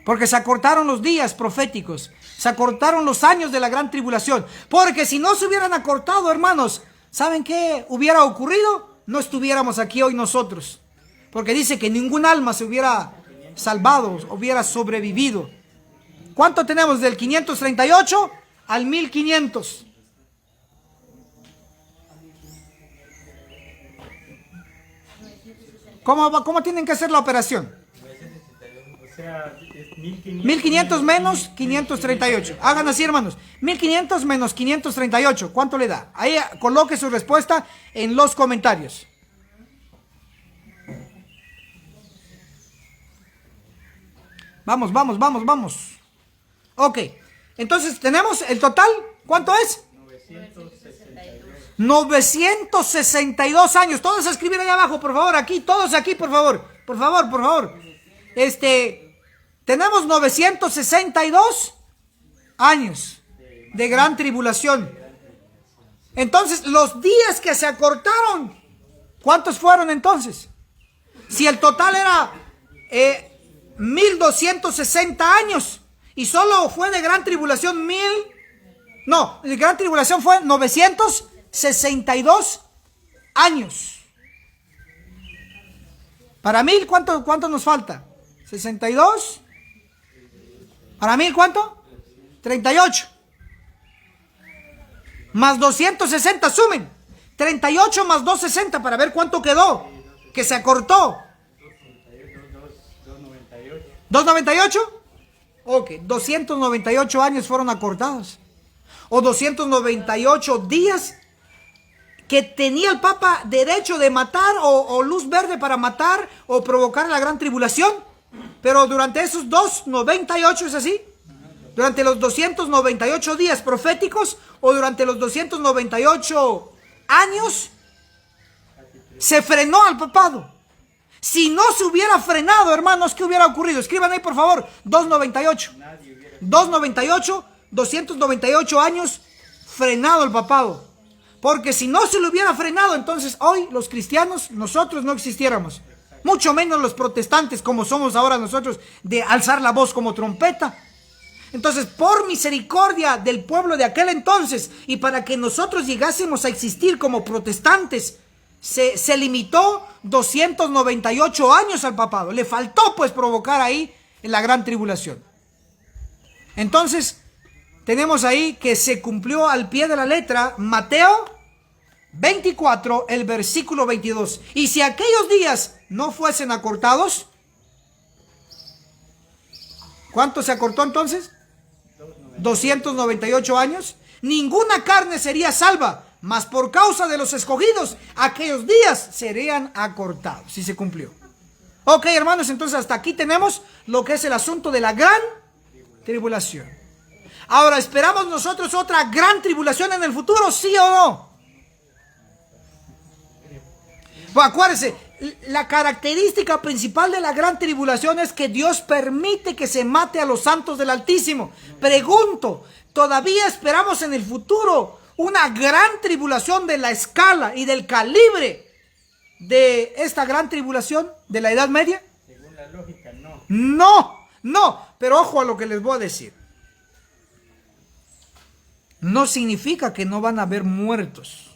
Porque se acortaron los días proféticos. Se acortaron los años de la gran tribulación. Porque si no se hubieran acortado, hermanos, ¿saben qué hubiera ocurrido? No estuviéramos aquí hoy nosotros. Porque dice que ningún alma se hubiera salvado, hubiera sobrevivido. ¿Cuánto tenemos del 538 al 1500? ¿Cómo tienen que hacer la operación? O sea, 1500 menos 538. Hagan así, hermanos. 1500 menos 538. ¿Cuánto le da? Ahí coloque su respuesta en los comentarios. Vamos. Ok. Entonces, tenemos el total. ¿Cuánto es? 962 años. Todos a escribir ahí abajo, por favor. Aquí, todos aquí, por favor. Por favor. Tenemos 962 años de gran tribulación. Entonces, los días que se acortaron, ¿cuántos fueron entonces? Si el total era 1260 años y solo fue de gran tribulación de gran tribulación fue 962 años. Para 1000, ¿cuánto nos falta? 62. Para 1000, ¿cuánto? 38. Más 260, sumen. 38 más 260 para ver cuánto quedó. Que se acortó. 298. Ok, 298 años fueron acortados. O 298 días que tenía el Papa derecho de matar o luz verde para matar o provocar la gran tribulación. Pero durante esos 298, ¿es así? Durante los 298 días proféticos o durante los 298 años se frenó al papado. Si no se hubiera frenado, hermanos, ¿qué hubiera ocurrido? Escriban ahí, por favor, 298. 298, 298 años frenado el papado. Porque si no se lo hubiera frenado, entonces hoy los cristianos, nosotros no existiéramos. Mucho menos los protestantes como somos ahora nosotros, de alzar la voz como trompeta. Entonces, por misericordia del pueblo de aquel entonces y para que nosotros llegásemos a existir como protestantes, se limitó 298 años al papado. Le faltó pues provocar ahí la gran tribulación. Entonces, tenemos ahí que se cumplió al pie de la letra Mateo 24, el versículo 22. Y si aquellos días no fuesen acortados, ¿cuánto se acortó entonces? 298 años. Ninguna carne sería salva, mas por causa de los escogidos, aquellos días serían acortados. Si se cumplió. Ok, hermanos, entonces hasta aquí tenemos lo que es el asunto de la gran tribulación. Ahora, ¿esperamos nosotros otra gran tribulación en el futuro? ¿Sí o no? Pues acuérdense, la característica principal de la gran tribulación es que Dios permite que se mate a los santos del Altísimo. Pregunto, ¿todavía esperamos en el futuro una gran tribulación de la escala y del calibre de esta gran tribulación de la Edad Media? Según la lógica, no. No, pero ojo a lo que les voy a decir. No significa que no van a haber muertos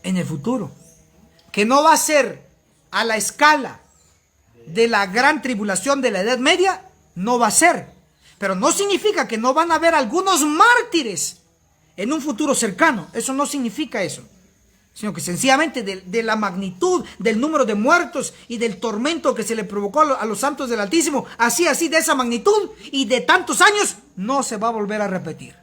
en el futuro. Que no va a ser a la escala de la gran tribulación de la Edad Media, no va a ser. Pero no significa que no van a haber algunos mártires en un futuro cercano. Eso no significa eso. Sino que sencillamente de la magnitud, del número de muertos y del tormento que se le provocó a los santos del Altísimo, así de esa magnitud y de tantos años, no se va a volver a repetir.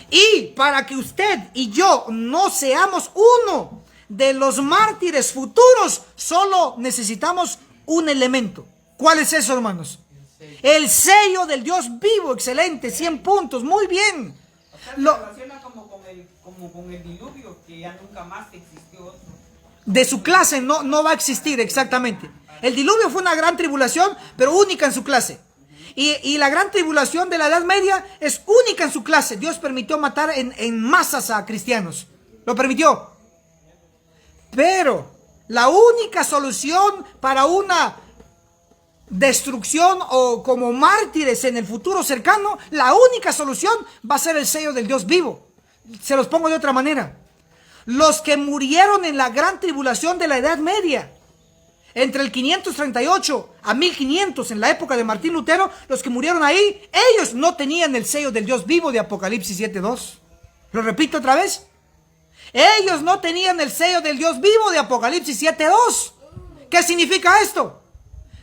Y para que usted y yo no seamos uno de los mártires futuros, solo necesitamos un elemento. ¿Cuál es eso, hermanos? El sello del Dios vivo. Excelente, 100 puntos, muy bien. Se relaciona como con el diluvio, que ya nunca más existió otro. De su clase no va a existir, exactamente. El diluvio fue una gran tribulación, pero única en su clase. Y la gran tribulación de la Edad Media es única en su clase. Dios permitió matar en masas a cristianos. Lo permitió. Pero la única solución para una destrucción o como mártires en el futuro cercano, la única solución va a ser el sello del Dios vivo. Se los pongo de otra manera. Los que murieron en la gran tribulación de la Edad Media, entre el 538 a 1500, en la época de Martín Lutero, los que murieron ahí, ellos no tenían el sello del Dios vivo de Apocalipsis 7:2. Lo repito otra vez. Ellos no tenían el sello del Dios vivo de Apocalipsis 7:2. ¿Qué significa esto?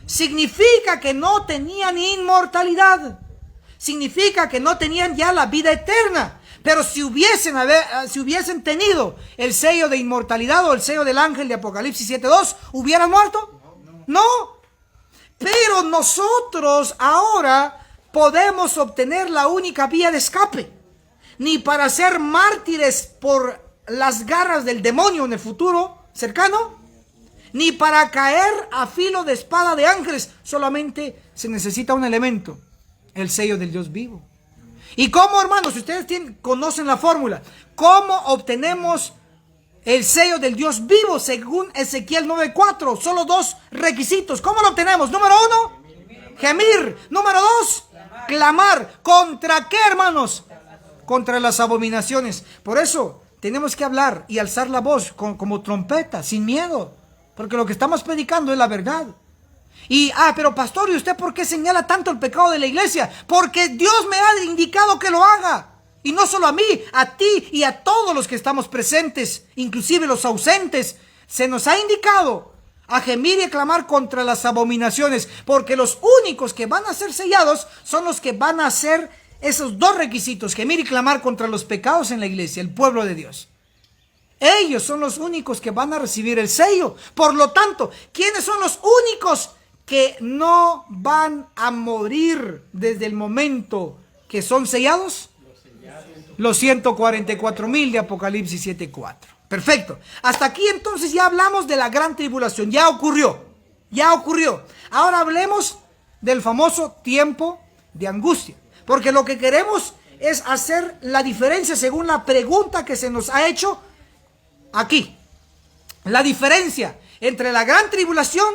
Significa que no tenían inmortalidad. Significa que no tenían ya la vida eterna. Pero si hubiesen tenido el sello de inmortalidad o el sello del ángel de Apocalipsis 7:2, ¿hubieran muerto? No. Pero nosotros ahora podemos obtener la única vía de escape. Ni para ser mártires por las garras del demonio en el futuro cercano, ni para caer a filo de espada de ángeles. Solamente se necesita un elemento: el sello del Dios vivo. ¿Y cómo, hermanos? Ustedes conocen la fórmula. ¿Cómo obtenemos el sello del Dios vivo según Ezequiel 9:4? Solo dos requisitos. ¿Cómo lo obtenemos? Número 1, gemir. Número 2, clamar. ¿Contra qué, hermanos? Contra las abominaciones. Por eso tenemos que hablar y alzar la voz como trompeta, sin miedo, porque lo que estamos predicando es la verdad. Y, pero pastor, ¿y usted por qué señala tanto el pecado de la iglesia? Porque Dios me ha indicado que lo haga. Y no solo a mí, a ti y a todos los que estamos presentes, inclusive los ausentes. Se nos ha indicado a gemir y a clamar contra las abominaciones, porque los únicos que van a ser sellados son los que van a hacer esos dos requisitos: gemir y clamar contra los pecados en la iglesia, el pueblo de Dios. Ellos son los únicos que van a recibir el sello. Por lo tanto, ¿quiénes son los únicos que no van a morir desde el momento que son sellados? Los 144,000 de Apocalipsis 7:4. Perfecto. Hasta aquí entonces ya hablamos de la gran tribulación. Ya ocurrió. Ya ocurrió. Ahora hablemos del famoso tiempo de angustia. Porque lo que queremos es hacer la diferencia según la pregunta que se nos ha hecho aquí. La diferencia entre la gran tribulación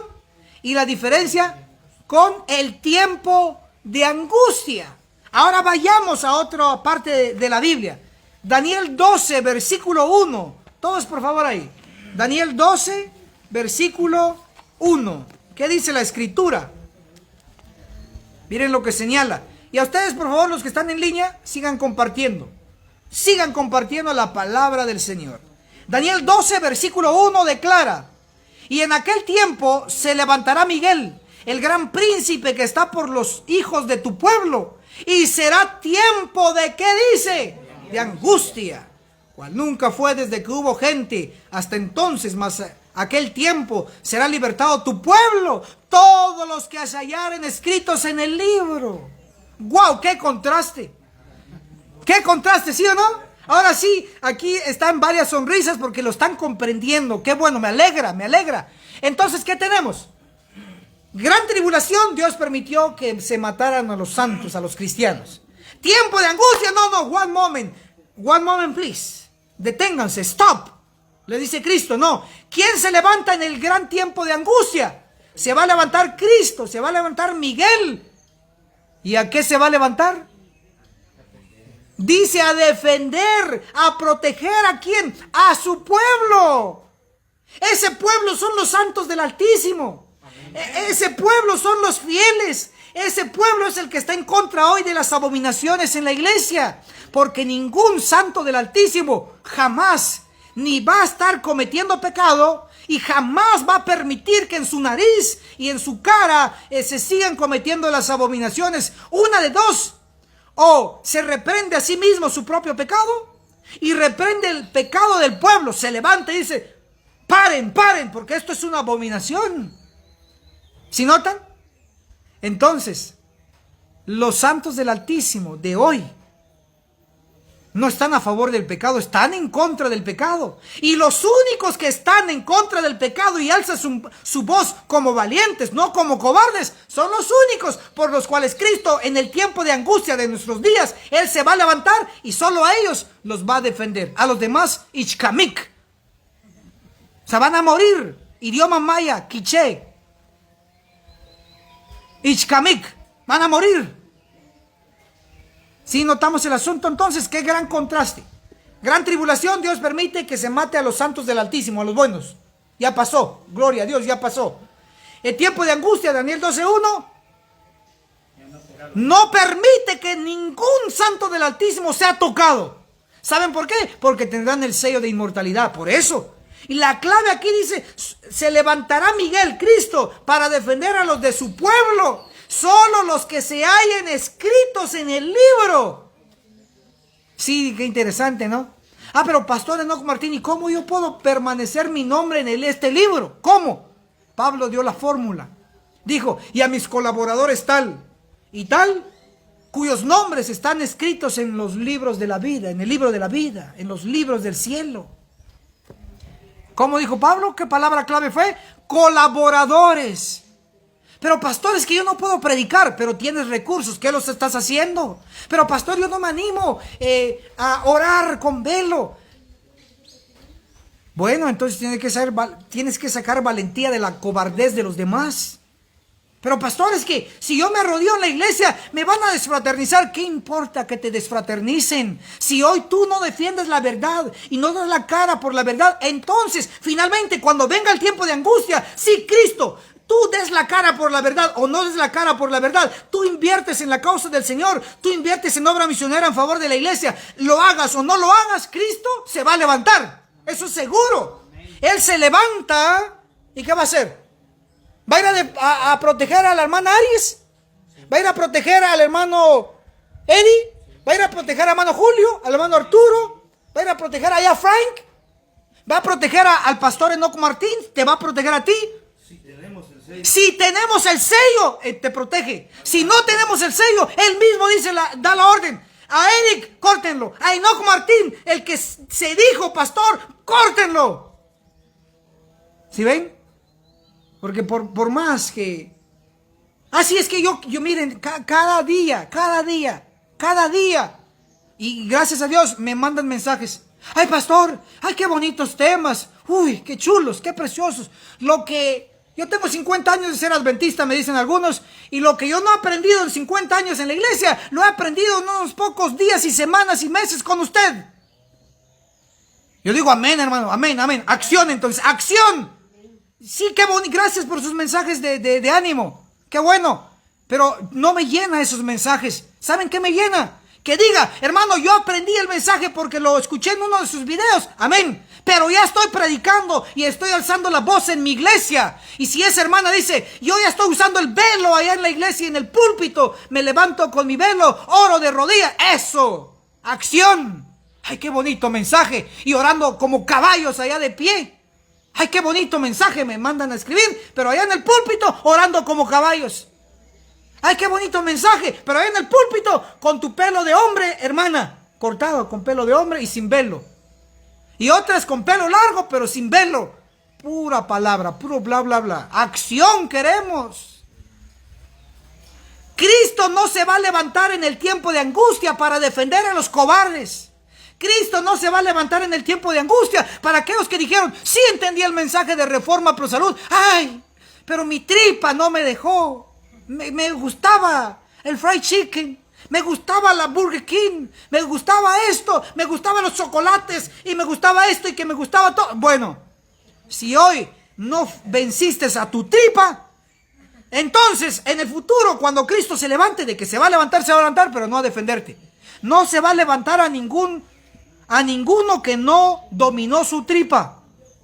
y la diferencia con el tiempo de angustia. Ahora vayamos a otra parte de la Biblia. Daniel 12, versículo 1. Todos por favor ahí. Daniel 12, versículo 1. ¿Qué dice la escritura? Miren lo que señala. Y a ustedes por favor, los que están en línea, sigan compartiendo. Sigan compartiendo la palabra del Señor. Daniel 12, versículo 1 declara: y en aquel tiempo se levantará Miguel, el gran príncipe que está por los hijos de tu pueblo, y será tiempo de, ¿qué dice? De angustia, cual nunca fue desde que hubo gente hasta entonces, mas aquel tiempo será libertado tu pueblo, todos los que se hallaren escritos en el libro. ¡Wow! ¡Qué contraste! ¡Qué contraste! ¿Sí o no? Ahora sí, aquí están varias sonrisas porque lo están comprendiendo. ¡Qué bueno! Me alegra, me alegra. Entonces, ¿qué tenemos? Gran tribulación, Dios permitió que se mataran a los santos, a los cristianos. Tiempo de angustia, no, one moment please. Deténganse, stop. Le dice Cristo, no. ¿Quién se levanta en el gran tiempo de angustia? Se va a levantar Cristo, se va a levantar Miguel. ¿Y a qué se va a levantar? Dice a defender, a proteger ¿a quién? A su pueblo. Ese pueblo son los santos del Altísimo. Ese pueblo son los fieles. Ese pueblo es el que está en contra hoy de las abominaciones en la iglesia. Porque ningún santo del Altísimo jamás ni va a estar cometiendo pecado y jamás va a permitir que en su nariz y en su cara se sigan cometiendo las abominaciones. Una de dos: o se reprende a sí mismo su propio pecado y reprende el pecado del pueblo. Se levanta y dice: paren, porque esto es una abominación. ¿Sí notan? Entonces, los santos del Altísimo de hoy no están a favor del pecado, están en contra del pecado. Y los únicos que están en contra del pecado y alzan su voz como valientes, no como cobardes, son los únicos por los cuales Cristo, en el tiempo de angustia de nuestros días, Él se va a levantar y solo a ellos los va a defender. A los demás, ichkamik. Se van a morir. Idioma maya, quiché. Ichkamik. Van a morir. Si notamos el asunto, entonces, qué gran contraste. Gran tribulación, Dios permite que se mate a los santos del Altísimo, a los buenos. Ya pasó, gloria a Dios, ya pasó. El tiempo de angustia, Daniel 12:1, no permite que ningún santo del Altísimo sea tocado. ¿Saben por qué? Porque tendrán el sello de inmortalidad, por eso. Y la clave aquí dice: se levantará Miguel, Cristo, para defender a los de su pueblo. Solo los que se hallen escritos en el libro. Sí, qué interesante, ¿no? Pero Pastor Enoch Martini, ¿cómo yo puedo permanecer mi nombre en este libro? ¿Cómo? Pablo dio la fórmula. Dijo: y a mis colaboradores tal y tal, cuyos nombres están escritos en los libros de la vida, en el libro de la vida, en los libros del cielo. ¿Cómo dijo Pablo? ¿Qué palabra clave fue? Colaboradores. Pero pastor, es que yo no puedo predicar, pero tienes recursos, ¿qué los estás haciendo? Pero pastor, yo no me animo a orar con velo. Bueno, entonces tienes que sacar valentía de la cobardez de los demás. Pero pastor, es que si yo me arrodillo en la iglesia, me van a desfraternizar. ¿Qué importa que te desfraternicen? Si hoy tú no defiendes la verdad y no das la cara por la verdad, entonces, finalmente, cuando venga el tiempo de angustia, si Cristo, tú des la cara por la verdad o no des la cara por la verdad, tú inviertes en la causa del Señor, tú inviertes en obra misionera en favor de la iglesia, lo hagas o no lo hagas, Cristo se va a levantar. Eso es seguro. Él se levanta y ¿qué va a hacer? ¿Va a ir a proteger a la hermana Aries? ¿Va a ir a proteger al hermano Eddie? ¿Va a ir a proteger al hermano Julio? ¿Al hermano Arturo? ¿Va a ir a proteger allá a Frank? ¿Va a proteger al pastor Enoch Martín? ¿Te va a proteger a ti? Si tenemos el sello, te protege. Si no tenemos el sello, él mismo dice, da la orden. A Eric, córtenlo. A Enoch Martín, el que se dijo pastor, córtenlo. ¿Sí ven? Porque por más que... Así es que yo miren, cada día. Y gracias a Dios me mandan mensajes. Ay, pastor, ay, qué bonitos temas. Uy, qué chulos, qué preciosos. Yo tengo 50 años de ser adventista, me dicen algunos, y lo que yo no he aprendido en 50 años en la iglesia, lo he aprendido en unos pocos días y semanas y meses con usted. Yo digo amén, hermano, amén. Acción entonces, acción. Sí, qué bonito, gracias por sus mensajes de ánimo, qué bueno, pero no me llena esos mensajes. ¿Saben qué me llena? Que diga, hermano, yo aprendí el mensaje porque lo escuché en uno de sus videos, amén. Pero ya estoy predicando y estoy alzando la voz en mi iglesia. Y si esa hermana dice, yo ya estoy usando el velo allá en la iglesia y en el púlpito, me levanto con mi velo, oro de rodillas, eso, acción. Ay, qué bonito mensaje. Y orando como caballos allá de pie. Ay, qué bonito mensaje me mandan a escribir, pero allá en el púlpito orando como caballos. Ay, qué bonito mensaje, pero allá en el púlpito con tu pelo de hombre, hermana, cortado con pelo de hombre y sin velo. Y otras con pelo largo, pero sin velo. Pura palabra, puro bla, bla, bla. Acción queremos. Cristo no se va a levantar en el tiempo de angustia para defender a los cobardes. Cristo no se va a levantar en el tiempo de angustia para aquellos que dijeron, sí entendí el mensaje de Reforma Pro Salud. Ay, pero mi tripa no me dejó. Me gustaba el fried chicken. Me gustaba la Burger King, me gustaba esto, me gustaban los chocolates y me gustaba esto y que me gustaba todo. Bueno, si hoy no venciste a tu tripa, entonces en el futuro cuando Cristo se levante, de que se va a levantar, pero no a defenderte. No se va a levantar a ninguno que no dominó su tripa.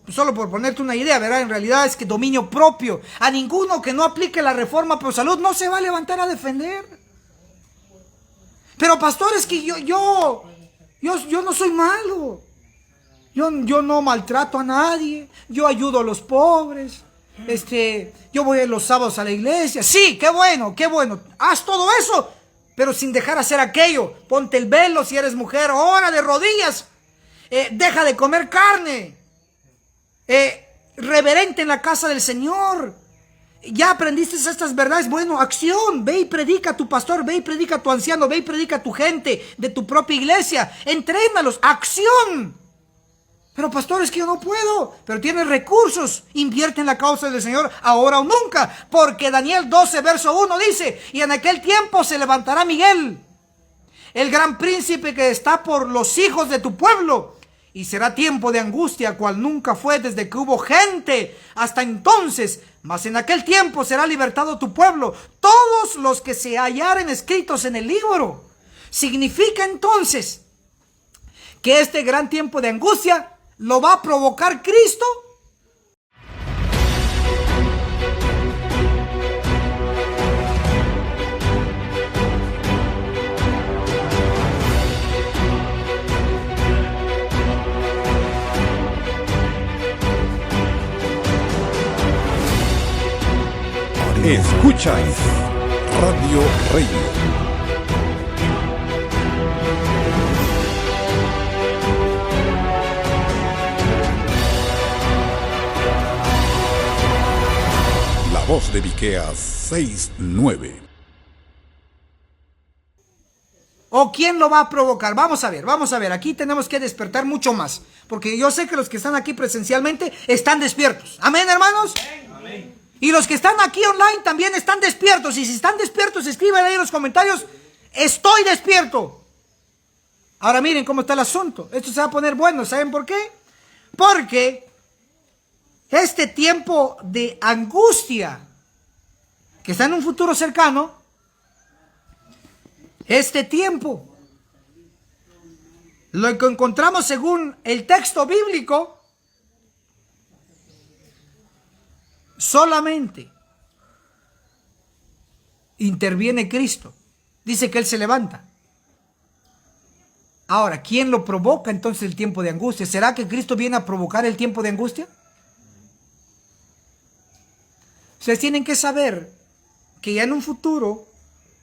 Solo por ponerte una idea, ¿verdad? En realidad es que dominio propio. A ninguno que no aplique la Reforma Pro Salud no se va a levantar a defender. Pero pastor, es que yo no soy malo. Yo no maltrato a nadie. Yo ayudo a los pobres. Yo voy los sábados a la iglesia. Sí, qué bueno. Haz todo eso, pero sin dejar hacer aquello. Ponte el velo si eres mujer. Ora de rodillas. Deja de comer carne. Reverente en la casa del Señor. Ya aprendiste estas verdades, bueno, acción, ve y predica a tu pastor, ve y predica a tu anciano, ve y predica a tu gente de tu propia iglesia, entrénalos, acción. Pero pastor, es que yo no puedo, pero tienes recursos, invierte en la causa del Señor ahora o nunca, porque Daniel 12 verso 1 dice, y en aquel tiempo se levantará Miguel, el gran príncipe que está por los hijos de tu pueblo, y será tiempo de angustia cual nunca fue desde que hubo gente hasta entonces. Mas en aquel tiempo será libertado tu pueblo, todos los que se hallaren escritos en el libro. Significa entonces que este gran tiempo de angustia lo va a provocar Cristo. Escuchas Radio Reino. La voz de Miqueas 6:9. ¿O quién lo va a provocar? Vamos a ver, aquí tenemos que despertar mucho más, porque yo sé que los que están aquí presencialmente están despiertos. Amén, hermanos. Amén. Y los que están aquí online también están despiertos. Y si están despiertos, escriban ahí en los comentarios: estoy despierto. Ahora miren cómo está el asunto. Esto se va a poner bueno. ¿Saben por qué? Porque este tiempo de angustia que está en un futuro cercano, este tiempo, lo que encontramos según el texto bíblico, solamente interviene Cristo. Dice que Él se levanta. Ahora, ¿quién lo provoca entonces el tiempo de angustia? ¿Será que Cristo viene a provocar el tiempo de angustia? Ustedes tienen que saber que ya en un futuro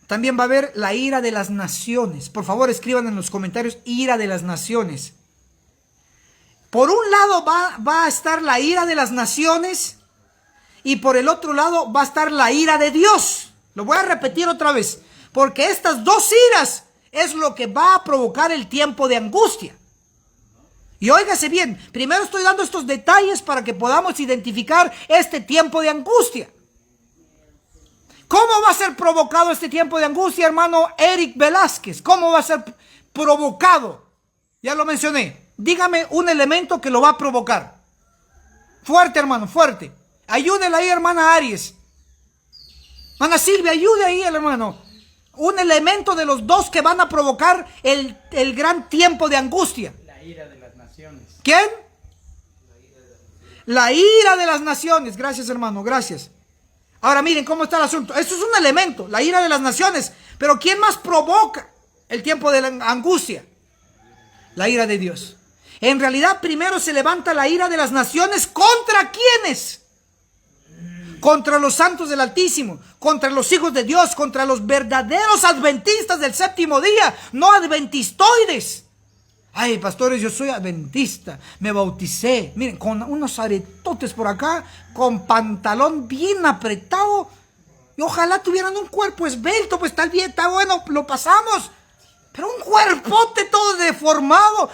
también va a haber la ira de las naciones. Por favor, escriban en los comentarios: ira de las naciones. Por un lado va a estar la ira de las naciones, y por el otro lado va a estar la ira de Dios. Lo voy a repetir otra vez, porque estas dos iras es lo que va a provocar el tiempo de angustia. Y óigase bien, primero estoy dando estos detalles para que podamos identificar este tiempo de angustia. ¿Cómo va a ser provocado este tiempo de angustia, hermano Eric Velázquez? ¿Cómo va a ser provocado? Ya lo mencioné. Dígame un elemento que lo va a provocar. Fuerte, hermano, fuerte. Ayúdele ahí, hermana Aries. Hermana Silvia, ayude ahí al hermano. Un elemento de los dos que van a provocar el gran tiempo de angustia. La ira de las naciones. ¿Quién? La ira de las naciones. Gracias, hermano, gracias. Ahora miren cómo está el asunto. Esto es un elemento, la ira de las naciones. Pero ¿quién más provoca el tiempo de la angustia? La ira de Dios. En realidad, primero se levanta la ira de las naciones. ¿Contra quiénes? Contra los santos del Altísimo, contra los hijos de Dios, contra los verdaderos adventistas del séptimo día, no adventistoides. Ay, pastores, yo soy adventista, me bauticé, miren, con unos aretotes por acá, con pantalón bien apretado, y ojalá tuvieran un cuerpo esbelto, pues está bien, está bueno, lo pasamos, pero un cuerpote todo deformado,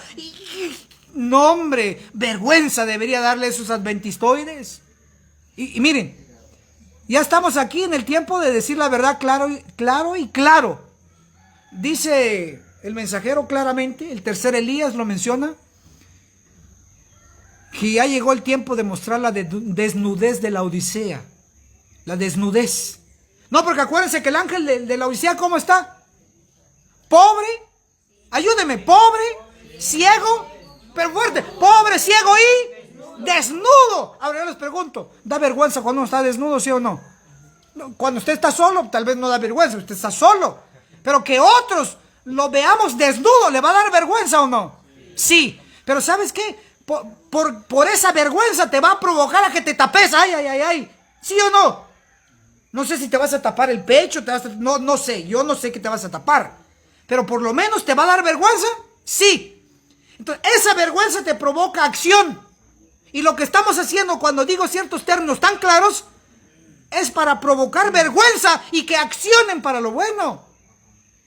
no hombre, vergüenza debería darle a esos adventistoides. Y miren, ya estamos aquí en el tiempo de decir la verdad claro. Dice el mensajero claramente, el tercer Elías lo menciona, que ya llegó el tiempo de mostrar la desnudez de la Odisea. La desnudez. No, porque acuérdense que el ángel de la Odisea, ¿cómo está? Pobre, ayúdeme, pobre, ciego, pero fuerte, pobre, ciego y desnudo. Ahora yo les pregunto, ¿da vergüenza cuando uno está desnudo, sí o no? Cuando usted está solo, tal vez no da vergüenza, usted está solo. Pero que otros lo veamos desnudo, ¿le va a dar vergüenza o no? Sí, pero ¿sabes qué? Por esa vergüenza te va a provocar a que te tapes, ay, ¿sí o no? No sé si te vas a tapar el pecho, no sé, yo no sé qué te vas a tapar. Pero por lo menos te va a dar vergüenza, sí. Entonces, esa vergüenza te provoca acción. Y lo que estamos haciendo cuando digo ciertos términos tan claros es para provocar vergüenza y que accionen para lo bueno.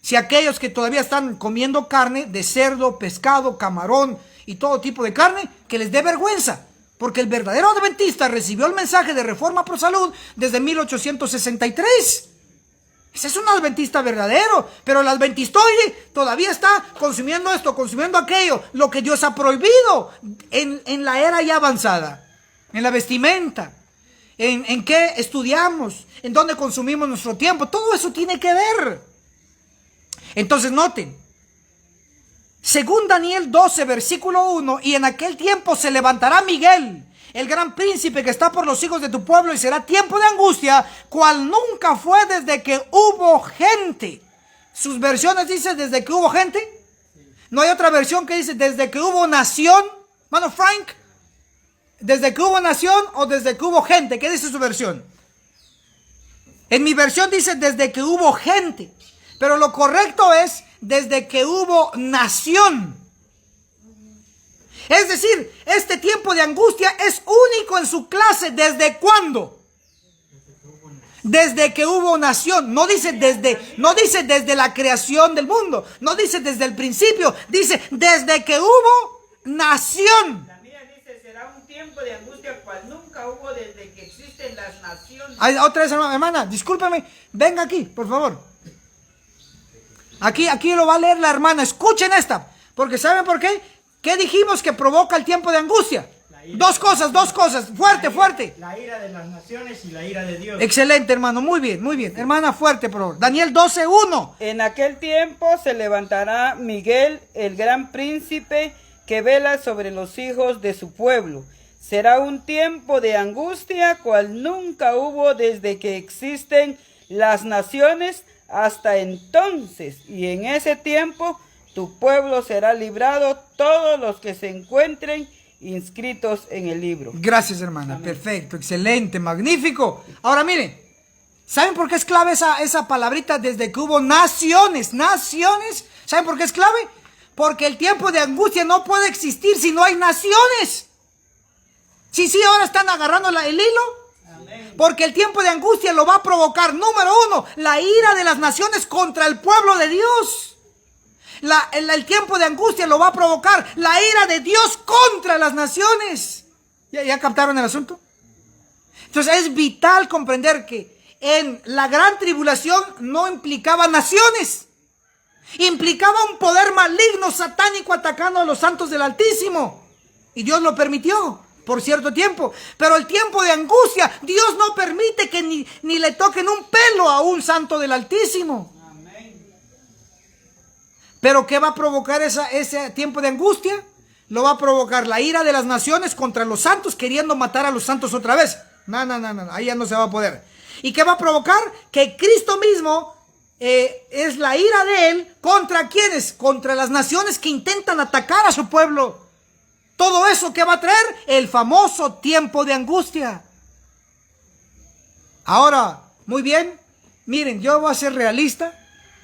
Si aquellos que todavía están comiendo carne de cerdo, pescado, camarón y todo tipo de carne, que les dé vergüenza. Porque el verdadero adventista recibió el mensaje de Reforma Pro Salud desde 1863. Ese es un adventista verdadero, pero el adventistoide todavía está consumiendo esto, consumiendo aquello, lo que Dios ha prohibido en la era ya avanzada, en la vestimenta, en qué estudiamos, en dónde consumimos nuestro tiempo, todo eso tiene que ver. Entonces noten, según Daniel 12, versículo 1, y en aquel tiempo se levantará Miguel, el gran príncipe que está por los hijos de tu pueblo, y será tiempo de angustia, cual nunca fue desde que hubo gente. Sus versiones dicen desde que hubo gente. No hay otra versión que dice desde que hubo nación. Mano Frank, desde que hubo nación o desde que hubo gente. ¿Qué dice su versión? En mi versión dice desde que hubo gente, pero lo correcto es desde que hubo nación. Es decir, este tiempo de angustia es único en su clase. ¿Desde cuándo? Desde que hubo nación. No dice desde la creación del mundo. No dice desde el principio. Dice desde que hubo nación. La mía dice, será un tiempo de angustia cual nunca hubo desde que existen las naciones. Ay, otra vez, hermana, discúlpeme, venga aquí, por favor. Aquí lo va a leer la hermana, escuchen esta, porque ¿saben por qué? ¿Qué dijimos que provoca el tiempo de angustia? Dos cosas, fuerte. La ira de las naciones y la ira de Dios. Excelente, hermano, muy bien, hermana, fuerte, por favor. Daniel 12:1. En aquel tiempo se levantará Miguel, el gran príncipe, que vela sobre los hijos de su pueblo. Será un tiempo de angustia, cual nunca hubo desde que existen las naciones hasta entonces. Y en ese tiempo tu pueblo será librado, todos los que se encuentren inscritos en el libro. Gracias, hermana. Amén. Perfecto, excelente, magnífico. Ahora miren, ¿saben por qué es clave esa palabrita desde que hubo naciones? Naciones. ¿Saben por qué es clave? Porque el tiempo de angustia no puede existir si no hay naciones. Sí, ahora están agarrando el hilo. Amén. Porque el tiempo de angustia lo va a provocar, número 1, la ira de las naciones contra el pueblo de Dios. El tiempo de angustia lo va a provocar la ira de Dios contra las naciones. ¿Ya captaron el asunto? Entonces es vital comprender que en la gran tribulación no implicaba naciones. Implicaba un poder maligno, satánico, atacando a los santos del Altísimo. Y Dios lo permitió por cierto tiempo. Pero el tiempo de angustia, Dios no permite que ni le toquen un pelo a un santo del Altísimo. Pero ¿qué va a provocar ese tiempo de angustia? Lo va a provocar la ira de las naciones contra los santos, queriendo matar a los santos otra vez. No, ahí ya no se va a poder. ¿Y qué va a provocar? Que Cristo mismo es la ira de Él contra ¿quiénes? Contra las naciones que intentan atacar a su pueblo. Todo eso, ¿qué va a traer? El famoso tiempo de angustia. Ahora, muy bien, miren, yo voy a ser realista.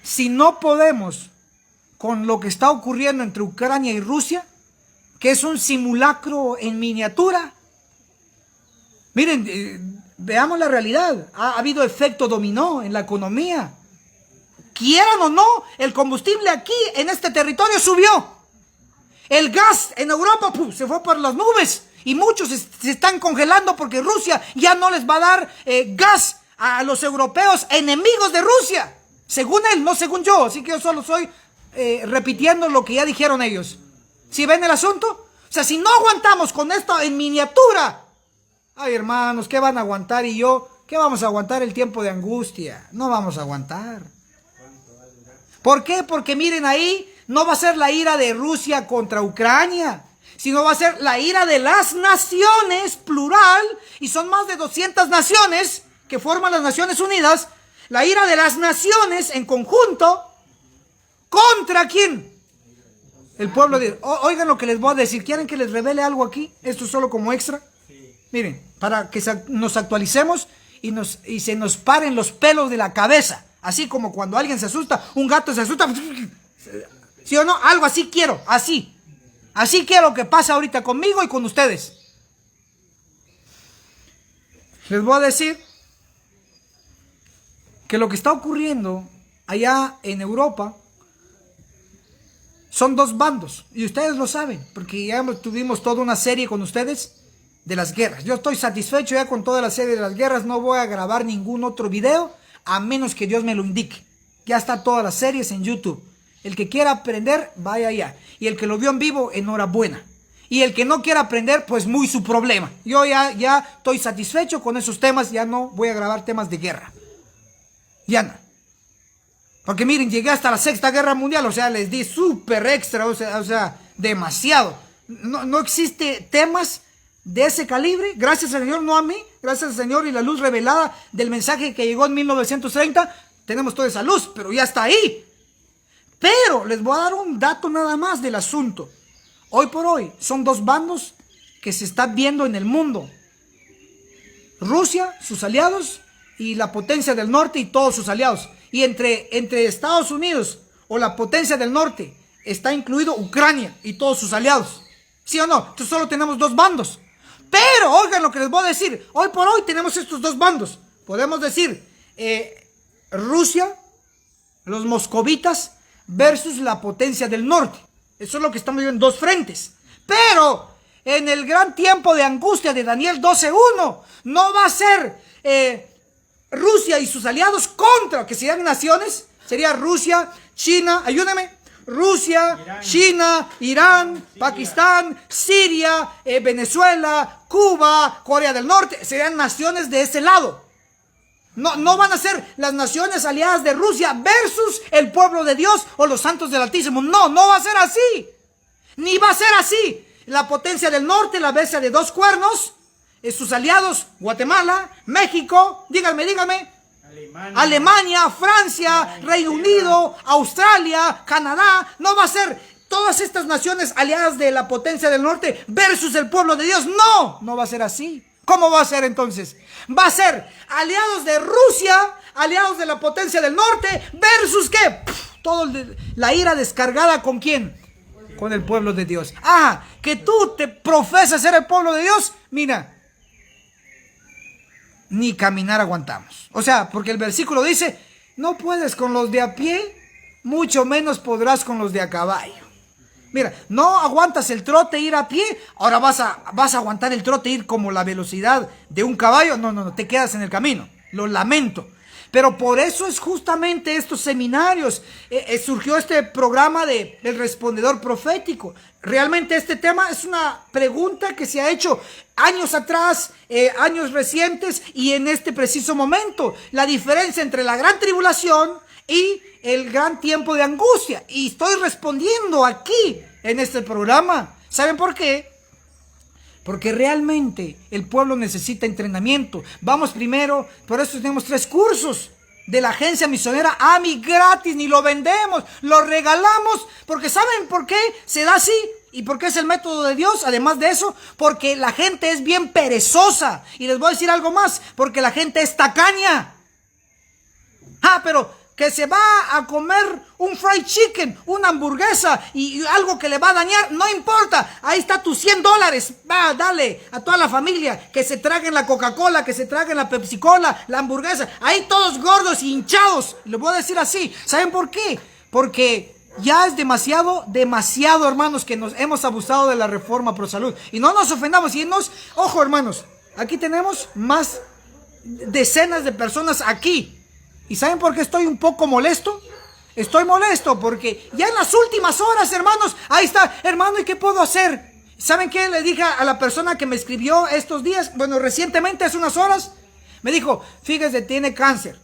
Si no podemos con lo que está ocurriendo entre Ucrania y Rusia, que es un simulacro en miniatura. Miren, veamos la realidad. Ha habido efecto dominó en la economía. Quieran o no, el combustible aquí en este territorio subió. El gas en Europa se fue por las nubes. Y muchos se están congelando porque Rusia ya no les va a dar gas a los europeos enemigos de Rusia. Según él, no según yo. Así que yo solo soy repitiendo lo que ya dijeron ellos. ¿Sí ven el asunto? O sea, si no aguantamos con esto en miniatura, ay hermanos, ¿qué van a aguantar? Y yo, ¿qué vamos a aguantar el tiempo de angustia? No vamos a aguantar. ¿Por qué? Porque miren ahí, no va a ser la ira de Rusia contra Ucrania, sino va a ser la ira de las naciones, plural, y son más de 200 naciones que forman las Naciones Unidas, la ira de las naciones en conjunto, ¿contra quién? El pueblo de Dios. Oigan lo que les voy a decir. ¿Quieren que les revele algo aquí? Esto es solo como extra. Sí. Miren, para que nos actualicemos y se nos paren los pelos de la cabeza. Así como cuando alguien se asusta, un gato se asusta. ¿Sí o no? Algo así quiero, así. Así quiero que pase ahorita conmigo y con ustedes. Les voy a decir que lo que está ocurriendo allá en Europa son dos bandos, y ustedes lo saben, porque ya tuvimos toda una serie con ustedes de las guerras. Yo estoy satisfecho ya con toda la serie de las guerras, no voy a grabar ningún otro video, a menos que Dios me lo indique. Ya está todas las series en YouTube. El que quiera aprender, vaya allá. Y el que lo vio en vivo, enhorabuena. Y el que no quiera aprender, pues muy su problema. Yo ya estoy satisfecho con esos temas, ya no voy a grabar temas de guerra. Ya no. Porque miren, llegué hasta la Sexta Guerra Mundial, o sea, les di súper extra, o sea, demasiado. No existe temas de ese calibre, gracias al Señor, no a mí, gracias al Señor y la luz revelada del mensaje que llegó en 1930, tenemos toda esa luz, pero ya está ahí. Pero les voy a dar un dato nada más del asunto. Hoy por hoy son dos bandos que se están viendo en el mundo. Rusia, sus aliados, y la potencia del norte y todos sus aliados. Y entre Estados Unidos o la potencia del norte está incluido Ucrania y todos sus aliados. ¿Sí o no? Entonces solo tenemos dos bandos. Pero oigan lo que les voy a decir. Hoy por hoy tenemos estos dos bandos. Podemos decir Rusia, los moscovitas versus la potencia del norte. Eso es lo que estamos viendo en dos frentes. Pero en el gran tiempo de angustia de Daniel 12:1, no va a ser Rusia y sus aliados contra, que serían naciones, sería Rusia, China, ayúdeme, Rusia, Irán, China, Irán, Siria, Pakistán, Siria, Venezuela, Cuba, Corea del Norte, serían naciones de ese lado. No van a ser las naciones aliadas de Rusia versus el pueblo de Dios o los santos del Altísimo. No va a ser así. Ni va a ser así. La potencia del norte, la bestia de dos cuernos, sus aliados, Guatemala, México, díganme, Alemania, Francia, Reino Unido, Australia, Canadá, no va a ser todas estas naciones aliadas de la potencia del norte versus el pueblo de Dios. No va a ser así. ¿Cómo va a ser entonces? Va a ser aliados de Rusia, aliados de la potencia del norte, versus ¿qué? La ira descargada ¿con quién? Con el pueblo de Dios. Que tú te profesas ser el pueblo de Dios, mira, ni caminar aguantamos. O sea, porque el versículo dice, no puedes con los de a pie, mucho menos podrás con los de a caballo. Mira, no aguantas el trote ir a pie, ahora vas a aguantar el trote ir como la velocidad de un caballo. No, te quedas en el camino. Lo lamento. Pero por eso es justamente estos seminarios, surgió este programa de El Respondedor Profético. Realmente este tema es una pregunta que se ha hecho años atrás, años recientes y en este preciso momento. La diferencia entre la gran tribulación y el gran tiempo de angustia. Y estoy respondiendo aquí en este programa. ¿Saben por qué? Porque realmente el pueblo necesita entrenamiento. Vamos primero, por eso tenemos 3 cursos de la agencia misionera AMI gratis, ni lo vendemos, lo regalamos, porque ¿saben por qué se da así? ¿Y por qué es el método de Dios? Además de eso, porque la gente es bien perezosa. Y les voy a decir algo más, porque la gente es tacaña. Pero que se va a comer un fried chicken, una hamburguesa y algo que le va a dañar, no importa, ahí está tus $100, va, dale a toda la familia, que se traguen la Coca-Cola, que se traguen la Pepsi-Cola, la hamburguesa, ahí todos gordos y hinchados, les voy a decir así. ¿Saben por qué? Porque ya es demasiado, hermanos, que nos hemos abusado de la reforma pro salud, y no nos ofendamos, ojo hermanos, aquí tenemos más decenas de personas aquí. ¿Y saben por qué estoy un poco molesto? Estoy molesto porque ya en las últimas horas, hermanos, ahí está, hermano, ¿y qué puedo hacer? ¿Saben qué le dije a la persona que me escribió estos días? Bueno, recientemente, hace unas horas, me dijo, fíjese, tiene cáncer,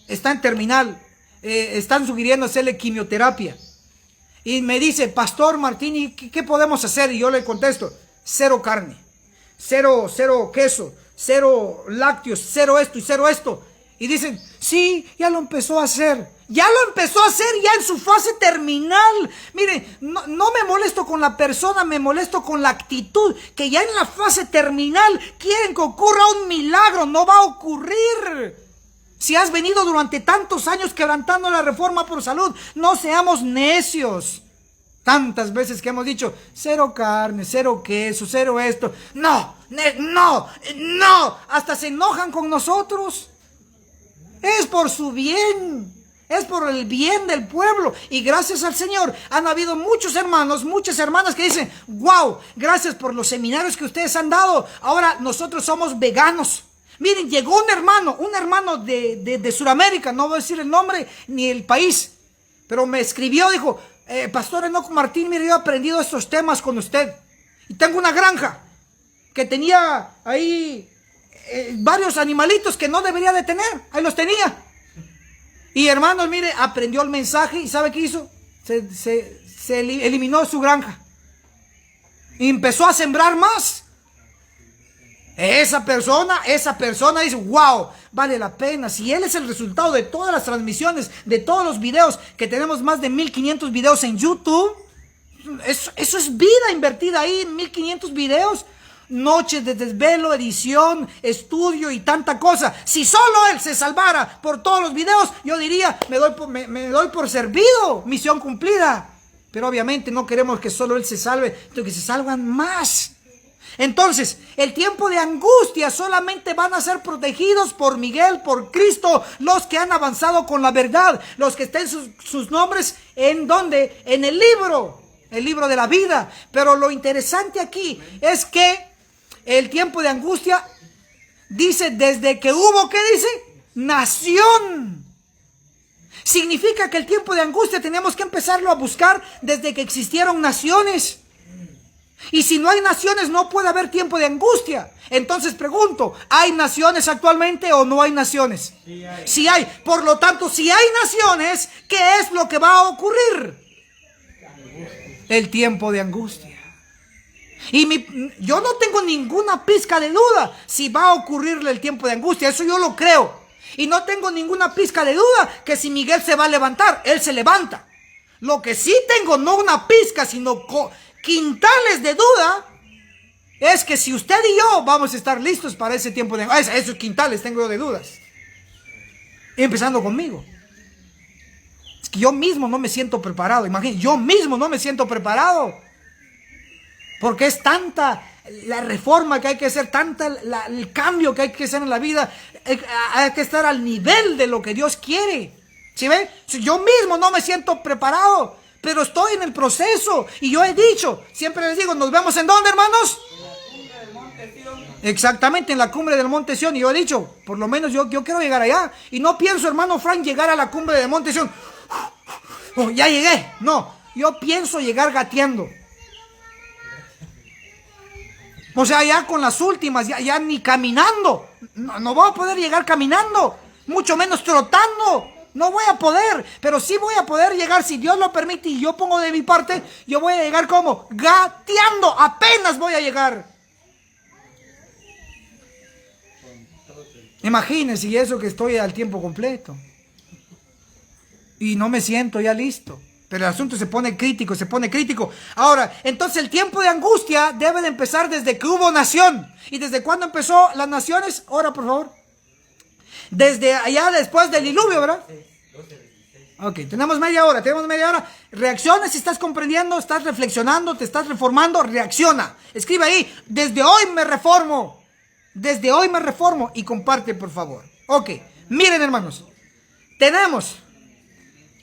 está en terminal, están sugiriendo hacerle quimioterapia. Y me dice, Pastor Martín, ¿qué podemos hacer? Y yo le contesto, 0 carne, 0 queso, 0 lácteos, 0 esto y 0 esto. Y dicen, sí, ya lo empezó a hacer. Ya en su fase terminal. Miren, no me molesto con la persona, me molesto con la actitud. Que ya en la fase terminal quieren que ocurra un milagro. No va a ocurrir. Si has venido durante tantos años quebrantando la reforma por salud, no seamos necios. Tantas veces que hemos dicho, 0 carne, 0 queso, 0 esto. No. Hasta se enojan con nosotros. Es por su bien, es por el bien del pueblo. Y gracias al Señor han habido muchos hermanos, muchas hermanas que dicen, wow, gracias por los seminarios que ustedes han dado. Ahora nosotros somos veganos. Miren, llegó un hermano de Sudamérica, no voy a decir el nombre ni el país, pero me escribió, dijo, Pastor Enoch Martín, mire, yo he aprendido estos temas con usted. Y tengo una granja que tenía ahí varios animalitos que no debería de tener, ahí los tenía. Y hermanos, mire, aprendió el mensaje y ¿sabe qué hizo? Se eliminó su granja y empezó a sembrar más. Esa persona dice, wow, vale la pena. Si él es el resultado de todas las transmisiones, de todos los videos, que tenemos más de 1500 videos en YouTube, eso es vida invertida ahí, 1500 videos. Noches de desvelo, edición, estudio y tanta cosa. Si solo él se salvara por todos los videos, yo diría, me doy por servido, misión cumplida. Pero obviamente no queremos que solo él se salve, sino que se salvan más. Entonces, el tiempo de angustia solamente van a ser protegidos por Miguel, por Cristo, los que han avanzado con la verdad, los que estén sus nombres, ¿en dónde? En el el libro de la vida. Pero lo interesante aquí es que el tiempo de angustia dice desde que hubo, ¿qué dice? Nación. Significa que el tiempo de angustia tenemos que empezarlo a buscar desde que existieron naciones. Y si no hay naciones, no puede haber tiempo de angustia. Entonces pregunto, ¿hay naciones actualmente o no hay naciones? Sí hay. Sí hay. Por lo tanto, si hay naciones, ¿qué es lo que va a ocurrir? El tiempo de angustia. Y yo no tengo ninguna pizca de duda si va a ocurrirle el tiempo de angustia. Eso yo lo creo. Y no tengo ninguna pizca de duda que si Miguel se va a levantar, él se levanta. Lo que sí tengo, no una pizca, sino quintales de duda, es que si usted y yo vamos a estar listos para ese tiempo de angustia. Esos quintales tengo yo de dudas. Empezando conmigo. Es que yo mismo no me siento preparado. Imagínense, yo mismo no me siento preparado. Porque es tanta la reforma que hay que hacer, tanta el cambio que hay que hacer en la vida. Hay que estar al nivel de lo que Dios quiere. ¿Sí ven? Yo mismo no me siento preparado, pero estoy en el proceso. Y yo he dicho, siempre les digo, ¿nos vemos en dónde, hermanos? Exactamente, en la cumbre del Monte Sión. Y yo he dicho, por lo menos yo quiero llegar allá. Y no pienso, hermano Frank, llegar a la cumbre del Monte Sión. Oh, ya llegué. No, yo pienso llegar gateando. O sea, ya con las últimas, ya ni caminando. No voy a poder llegar caminando, mucho menos trotando. No voy a poder, pero sí voy a poder llegar, si Dios lo permite y yo pongo de mi parte, yo voy a llegar como gateando, apenas voy a llegar. Imagínense, y eso que estoy al tiempo completo. Y no me siento ya listo. Pero el asunto se pone crítico, se pone crítico. Ahora, entonces el tiempo de angustia debe de empezar desde que hubo nación. ¿Y desde cuándo empezó las naciones? Ahora, por favor. Desde allá después del diluvio, ¿verdad? Ok, tenemos media hora. Reacciona si estás comprendiendo, estás reflexionando, te estás reformando, reacciona. Escribe ahí, desde hoy me reformo. Desde hoy me reformo y comparte, por favor. Ok, miren, hermanos. Tenemos...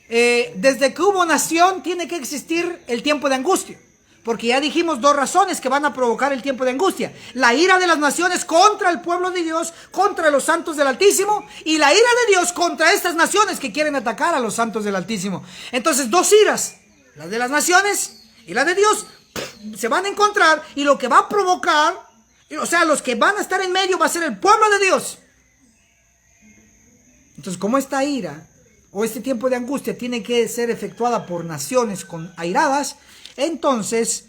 desde que hubo nación tiene que existir el tiempo de angustia, porque ya dijimos dos razones que van a provocar el tiempo de angustia: la ira de las naciones contra el pueblo de Dios, contra los santos del Altísimo, y la ira de Dios contra estas naciones que quieren atacar a los santos del Altísimo. Entonces, dos iras, la de las naciones y la de Dios, se van a encontrar, y lo que va a provocar, o sea, los que van a estar en medio va a ser el pueblo de Dios. Entonces, como esta ira o este tiempo de angustia tiene que ser efectuada por naciones airadas, entonces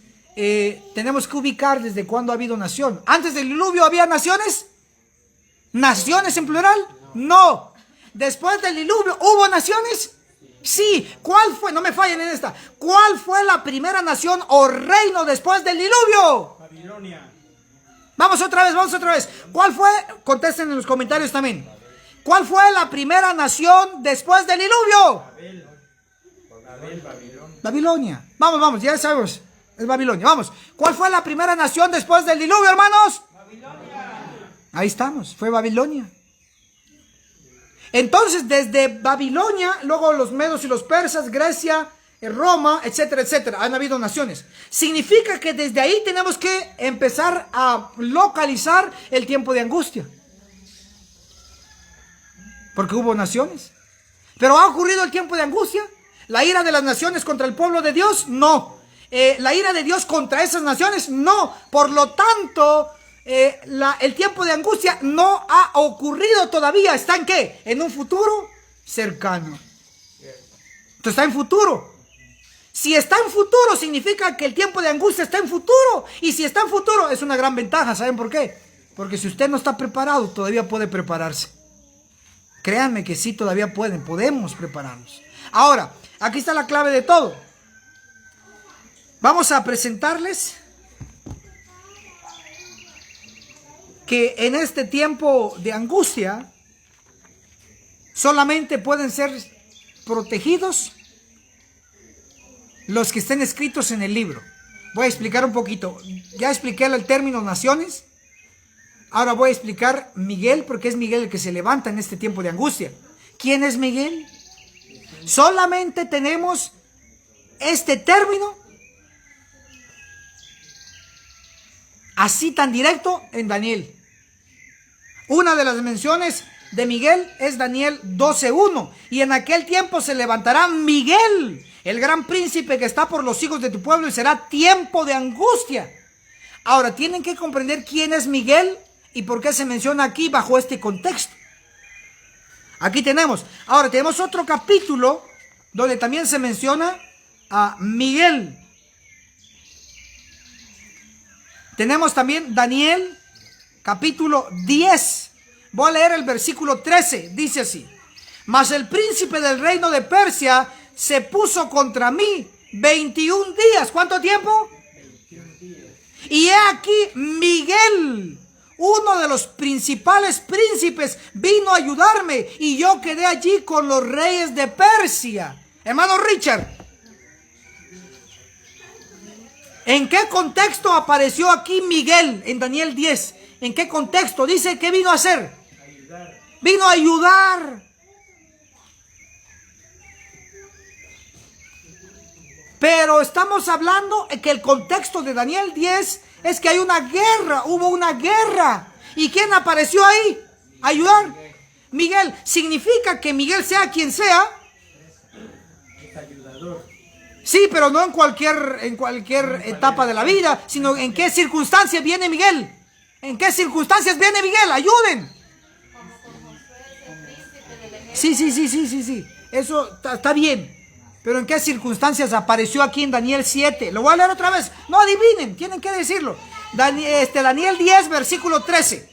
tenemos que ubicar desde cuándo ha habido nación. ¿Antes del diluvio había naciones? ¿Naciones en plural? No. ¿Después del diluvio hubo naciones? Sí. ¿Cuál fue? No me fallen en esta. ¿Cuál fue la primera nación o reino después del diluvio? Babilonia. Vamos otra vez. ¿Cuál fue? Contesten en los comentarios también. ¿Cuál fue la primera nación después del diluvio? Babilonia. Vamos, ya sabemos. Es Babilonia. Vamos. ¿Cuál fue la primera nación después del diluvio, hermanos? Babilonia. Ahí estamos. Fue Babilonia. Entonces, desde Babilonia, luego los medos y los persas, Grecia, Roma, etcétera, etcétera. Han habido naciones. Significa que desde ahí tenemos que empezar a localizar el tiempo de angustia. Porque hubo naciones. ¿Pero ha ocurrido el tiempo de angustia? ¿La ira de las naciones contra el pueblo de Dios? No. ¿La ira de Dios contra esas naciones? No. Por lo tanto, el tiempo de angustia no ha ocurrido todavía. ¿Está en qué? En un futuro cercano. Entonces está en futuro. Si está en futuro, significa que el tiempo de angustia está en futuro. Y si está en futuro, es una gran ventaja. ¿Saben por qué? Porque si usted no está preparado, todavía puede prepararse. Créanme que sí, todavía podemos prepararnos. Ahora, aquí está la clave de todo. Vamos a presentarles que en este tiempo de angustia solamente pueden ser protegidos los que estén escritos en el libro. Voy a explicar un poquito. Ya expliqué el término naciones. Ahora voy a explicar Miguel, porque es Miguel el que se levanta en este tiempo de angustia. ¿Quién es Miguel? Solamente tenemos este término así tan directo en Daniel. Una de las menciones de Miguel es Daniel 12:1. Y en aquel tiempo se levantará Miguel, el gran príncipe que está por los hijos de tu pueblo, y será tiempo de angustia. Ahora, tienen que comprender quién es Miguel y por qué se menciona aquí bajo este contexto. Aquí tenemos. Ahora, tenemos otro capítulo donde también se menciona a Miguel. Tenemos también Daniel, capítulo 10. Voy a leer el versículo 13. Dice así: mas el príncipe del reino de Persia se puso contra mí 21 días. ¿Cuánto tiempo? 21 días. Y he aquí Miguel, uno de los principales príncipes, vino a ayudarme, y yo quedé allí con los reyes de Persia. Hermano Richard, ¿en qué contexto apareció aquí Miguel en Daniel 10? ¿En qué contexto? Dice que vino a hacer. Ayudar. Vino a ayudar. Pero estamos hablando que el contexto de Daniel 10 es que hay una guerra, hubo una guerra. ¿Y quién apareció ahí? A ayudar. Miguel. ¿Significa que Miguel sea quien sea? Es ayudador. Sí, pero no en cualquier etapa de la vida, sino en qué circunstancias viene Miguel. ¿En qué circunstancias viene Miguel? Ayuden. Sí. Eso está bien. Pero ¿en qué circunstancias apareció aquí en Daniel 7? Lo voy a leer otra vez. No adivinen, tienen que decirlo. Daniel 10, versículo 13.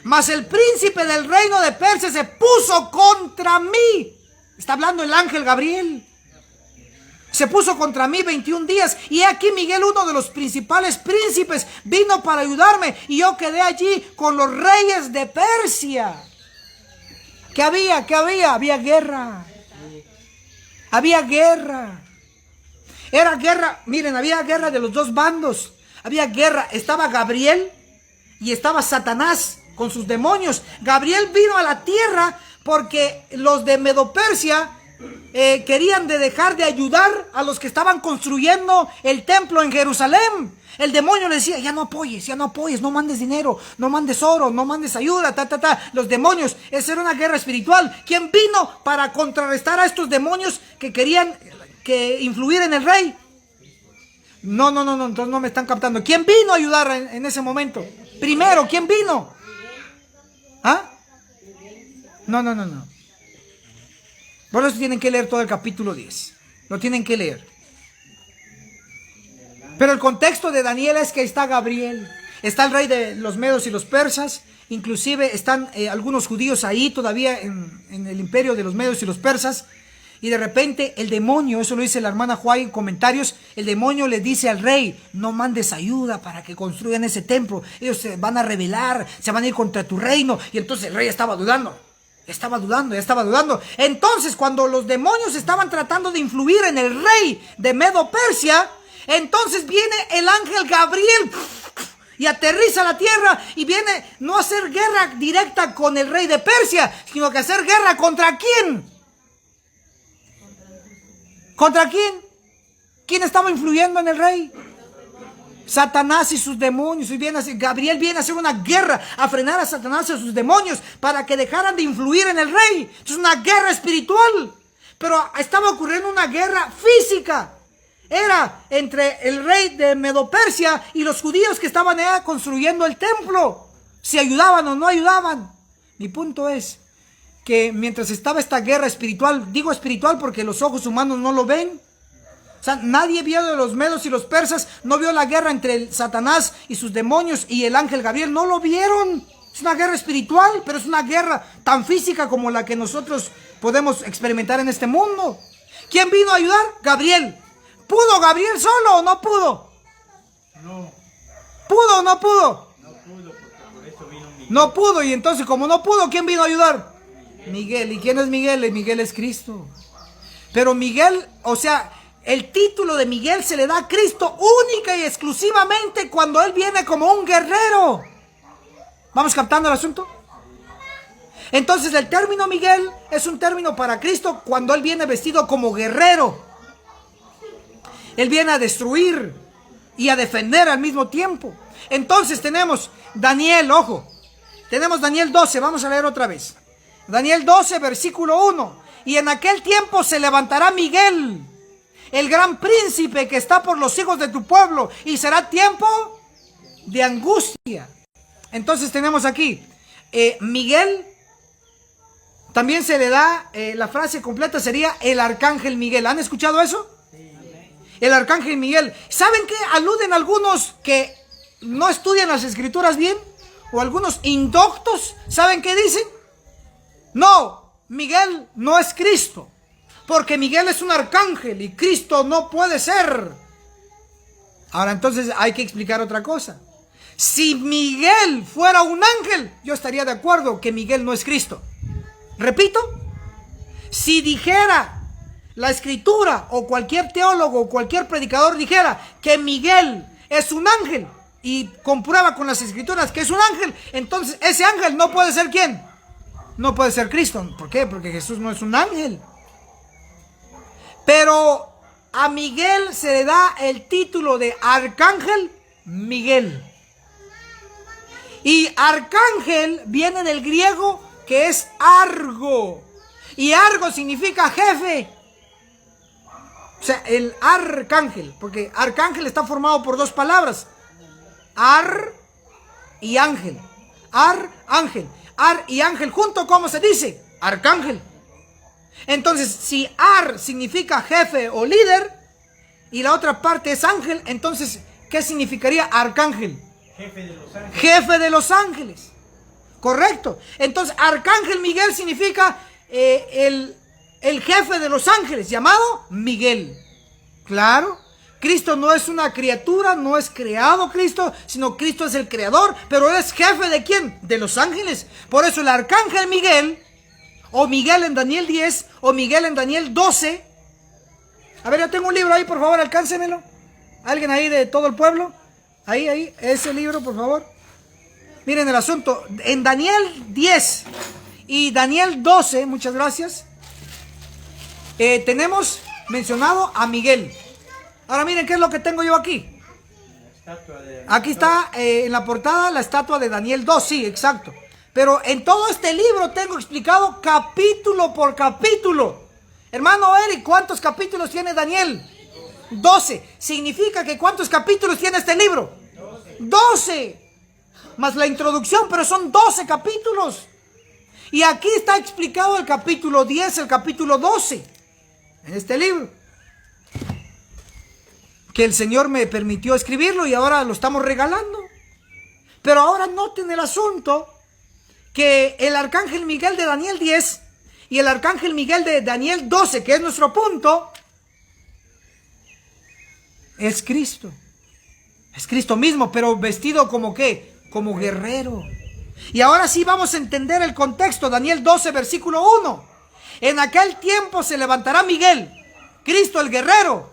Mas el príncipe del reino de Persia se puso contra mí. Está hablando el ángel Gabriel. Se puso contra mí 21 días. Y aquí Miguel, uno de los principales príncipes, vino para ayudarme. Y yo quedé allí con los reyes de Persia. ¿Qué había? ¿Qué había? Había guerra. Había guerra. Era guerra. Miren, había guerra de los dos bandos. Había guerra. Estaba Gabriel y estaba Satanás con sus demonios. Gabriel vino a la tierra porque los de Medo-Persia querían dejar de ayudar a los que estaban construyendo el templo en Jerusalén. El demonio le decía: ya no apoyes, no mandes dinero, no mandes oro, no mandes ayuda, Los demonios, esa era una guerra espiritual. ¿Quién vino para contrarrestar a estos demonios que querían influir en el rey? No, entonces no me están captando. ¿Quién vino a ayudar en ese momento? Primero, ¿quién vino? ¿Ah? No. Por eso tienen que leer todo el capítulo 10. Lo tienen que leer. Pero el contexto de Daniel es que está Gabriel, está el rey de los medos y los persas, inclusive están algunos judíos ahí todavía en el imperio de los medos y los persas, y de repente el demonio, eso lo dice la hermana Juárez en comentarios, el demonio le dice al rey: no mandes ayuda para que construyan ese templo, ellos se van a rebelar, se van a ir contra tu reino. Y entonces el rey estaba dudando. Entonces, cuando los demonios estaban tratando de influir en el rey de Medo-Persia, entonces viene el ángel Gabriel y aterriza a la tierra y viene no a hacer guerra directa con el rey de Persia, sino que a hacer guerra ¿contra quién? ¿Contra quién? ¿Quién estaba influyendo en el rey? Satanás y sus demonios. Y Gabriel viene a hacer una guerra, a frenar a Satanás y a sus demonios para que dejaran de influir en el rey. Es una guerra espiritual. Pero estaba ocurriendo una guerra física. Era entre el rey de Medo-Persia y los judíos que estaban allá construyendo el templo. Si ayudaban o no ayudaban. Mi punto es que mientras estaba esta guerra espiritual, digo espiritual porque los ojos humanos no lo ven. O sea, nadie vio de los medos y los persas, no vio la guerra entre el Satanás y sus demonios y el ángel Gabriel, no lo vieron. Es una guerra espiritual, pero es una guerra tan física como la que nosotros podemos experimentar en este mundo. ¿Quién vino a ayudar? Gabriel. ¿Pudo Gabriel solo o no pudo? No. ¿Pudo o no pudo? No pudo, porque por eso vino Miguel. No pudo, y entonces como no pudo, ¿quién vino a ayudar? Miguel. ¿Y quién es Miguel? Miguel es Cristo. Pero Miguel, o sea, el título de Miguel se le da a Cristo única y exclusivamente cuando Él viene como un guerrero. ¿Vamos captando el asunto? Entonces el término Miguel es un término para Cristo cuando Él viene vestido como guerrero. Él viene a destruir y a defender al mismo tiempo. Entonces tenemos Daniel, ojo, tenemos Daniel 12, vamos a leer otra vez. Daniel 12, versículo 1. Y en aquel tiempo se levantará Miguel, el gran príncipe que está por los hijos de tu pueblo, y será tiempo de angustia. Entonces tenemos aquí, Miguel, también se le da, la frase completa sería el arcángel Miguel. ¿Han escuchado eso? El arcángel Miguel. ¿Saben qué? Aluden algunos que no estudian las escrituras bien, o algunos indoctos. ¿Saben qué dicen? No, Miguel no es Cristo, porque Miguel es un arcángel y Cristo no puede ser. Ahora entonces hay que explicar otra cosa. Si Miguel fuera un ángel, yo estaría de acuerdo que Miguel no es Cristo. Repito, si dijera la escritura, o cualquier teólogo o cualquier predicador dijera que Miguel es un ángel y comprueba con las escrituras que es un ángel, entonces ese ángel no puede ser ¿quién? No puede ser Cristo. ¿Por qué? Porque Jesús no es un ángel. Pero a Miguel se le da el título de arcángel Miguel. Y arcángel viene del griego que es argo. Y argo significa jefe. O sea, el arcángel, porque arcángel está formado por dos palabras. Ar y ángel. Ángel. Ar y ángel junto, ¿cómo se dice? Arcángel. Entonces, si ar significa jefe o líder, y la otra parte es ángel, entonces, ¿qué significaría arcángel? Jefe de los ángeles. Jefe de los ángeles. Correcto. Entonces, arcángel Miguel significa el jefe de los ángeles, llamado Miguel. Claro. Cristo no es una criatura, no es creado Cristo, sino Cristo es el creador, pero Él es jefe ¿de quién? De los ángeles. Por eso el arcángel Miguel, o Miguel en Daniel 10, o Miguel en Daniel 12. A ver, yo tengo un libro ahí, por favor, alcáncemelo. ¿Alguien ahí de todo el pueblo? Ahí, ese libro, por favor. Miren el asunto. En Daniel 10 y Daniel 12, muchas gracias, tenemos mencionado a Miguel. Ahora miren qué es lo que tengo yo aquí. Aquí está en la portada la estatua de Daniel 2, sí, exacto. Pero en todo este libro tengo explicado capítulo por capítulo. Hermano Eric, ¿cuántos capítulos tiene Daniel? 12. Significa que ¿cuántos capítulos tiene este libro? 12. Más la introducción, pero son 12 capítulos. Y aquí está explicado el capítulo 10, el capítulo 12. En este libro. Que el Señor me permitió escribirlo y ahora lo estamos regalando. Pero ahora noten el asunto, que el arcángel Miguel de Daniel 10 y el arcángel Miguel de Daniel 12, que es nuestro punto, es Cristo. Es Cristo mismo, pero vestido como ¿qué? Como guerrero. Y ahora sí vamos a entender el contexto. Daniel 12, versículo 1. En aquel tiempo se levantará Miguel, Cristo el guerrero,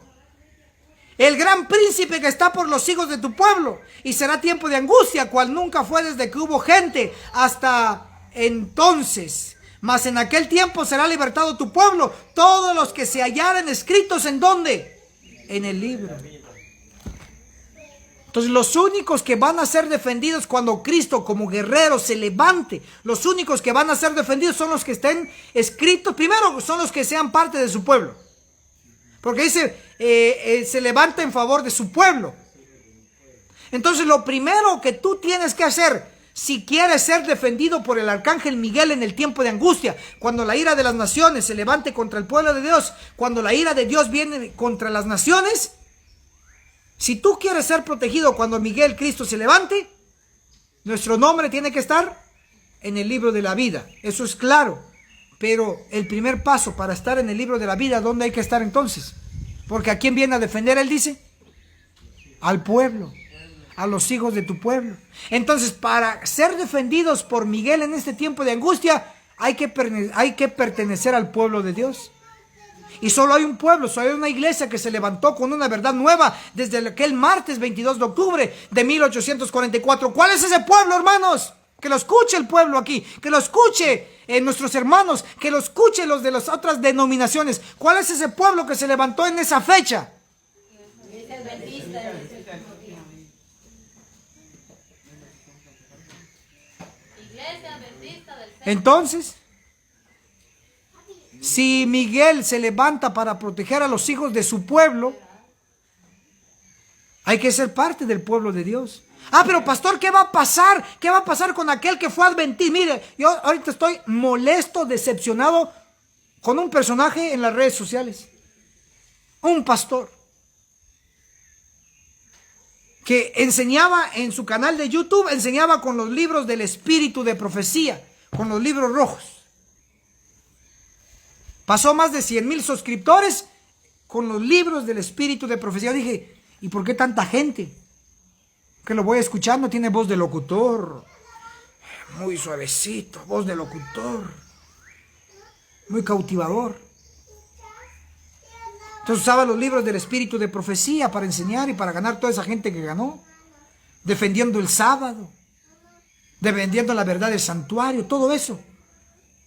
el gran príncipe que está por los hijos de tu pueblo, y será tiempo de angustia, cual nunca fue desde que hubo gente hasta entonces. Mas en aquel tiempo será libertado tu pueblo, todos los que se hallaren escritos ¿en dónde? En el libro. Entonces los únicos que van a ser defendidos cuando Cristo como guerrero se levante, los únicos que van a ser defendidos son los que estén escritos. Primero son los que sean parte de su pueblo, porque dice se levanta en favor de su pueblo. Entonces lo primero que tú tienes que hacer, si quieres ser defendido por el arcángel Miguel en el tiempo de angustia, cuando la ira de las naciones se levante contra el pueblo de Dios, cuando la ira de Dios viene contra las naciones, si tú quieres ser protegido cuando Miguel Cristo se levante, nuestro nombre tiene que estar en el libro de la vida. Eso es claro. Pero el primer paso para estar en el libro de la vida, ¿dónde hay que estar entonces? Porque ¿a quién viene a defender? Él dice, al pueblo, a los hijos de tu pueblo. Entonces, para ser defendidos por Miguel en este tiempo de angustia, hay que pertenecer al pueblo de Dios. Y solo hay un pueblo, solo hay una iglesia que se levantó con una verdad nueva desde aquel martes 22 de octubre de 1844. ¿Cuál es ese pueblo, hermanos? Que lo escuche el pueblo aquí, que lo escuche nuestros hermanos, que lo escuche los de las otras denominaciones. ¿Cuál es ese pueblo que se levantó en esa fecha? Entonces, si Miguel se levanta para proteger a los hijos de su pueblo, hay que ser parte del pueblo de Dios. Ah, pero pastor, ¿qué va a pasar? ¿Qué va a pasar con aquel que fue adventista? Mire, yo ahorita estoy molesto, decepcionado con un personaje en las redes sociales. Un pastor que enseñaba en su canal de YouTube, enseñaba con los libros del espíritu de profecía, con los libros rojos. Pasó más de 100,000 suscriptores con los libros del espíritu de profecía. Yo dije, ¿y por qué tanta gente? Que lo voy escuchando, tiene voz de locutor, muy suavecito, voz de locutor, muy cautivador. Entonces usaba los libros del espíritu de profecía para enseñar y para ganar toda esa gente que ganó, defendiendo el sábado, defendiendo la verdad del santuario, todo eso.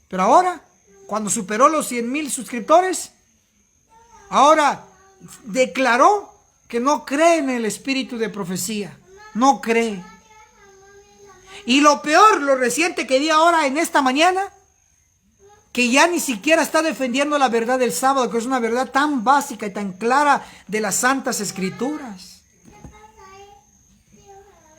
Pero ahora, cuando superó los 100,000 suscriptores, ahora declaró que no cree en el espíritu de profecía. No cree. Y lo peor, lo reciente que di ahora en esta mañana, que ya ni siquiera está defendiendo la verdad del sábado, que es una verdad tan básica y tan clara de las santas escrituras.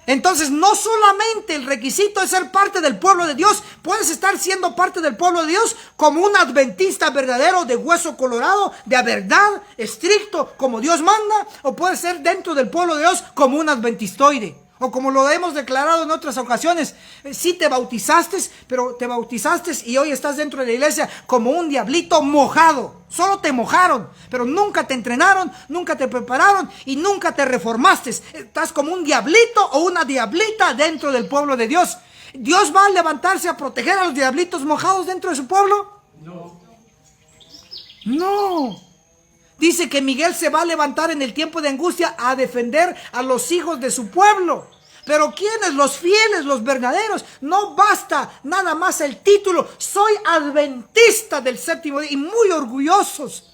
Entonces, no solamente el requisito es ser parte del pueblo de Dios, puedes estar siendo parte del pueblo de Dios como un adventista verdadero de hueso colorado, de verdad, estricto, como Dios manda, o puedes ser dentro del pueblo de Dios como un adventistoide, o como lo hemos declarado en otras ocasiones, sí te bautizaste, pero te bautizaste y hoy estás dentro de la iglesia como un diablito mojado. Solo te mojaron, pero nunca te entrenaron, nunca te prepararon y nunca te reformaste. Estás como un diablito o una diablita dentro del pueblo de Dios. ¿Dios va a levantarse a proteger a los diablitos mojados dentro de su pueblo? No. No. Dice que Miguel se va a levantar en el tiempo de angustia a defender a los hijos de su pueblo. Pero ¿quiénes? Los fieles, los verdaderos. No basta nada más el título. Soy adventista del séptimo día y muy orgullosos.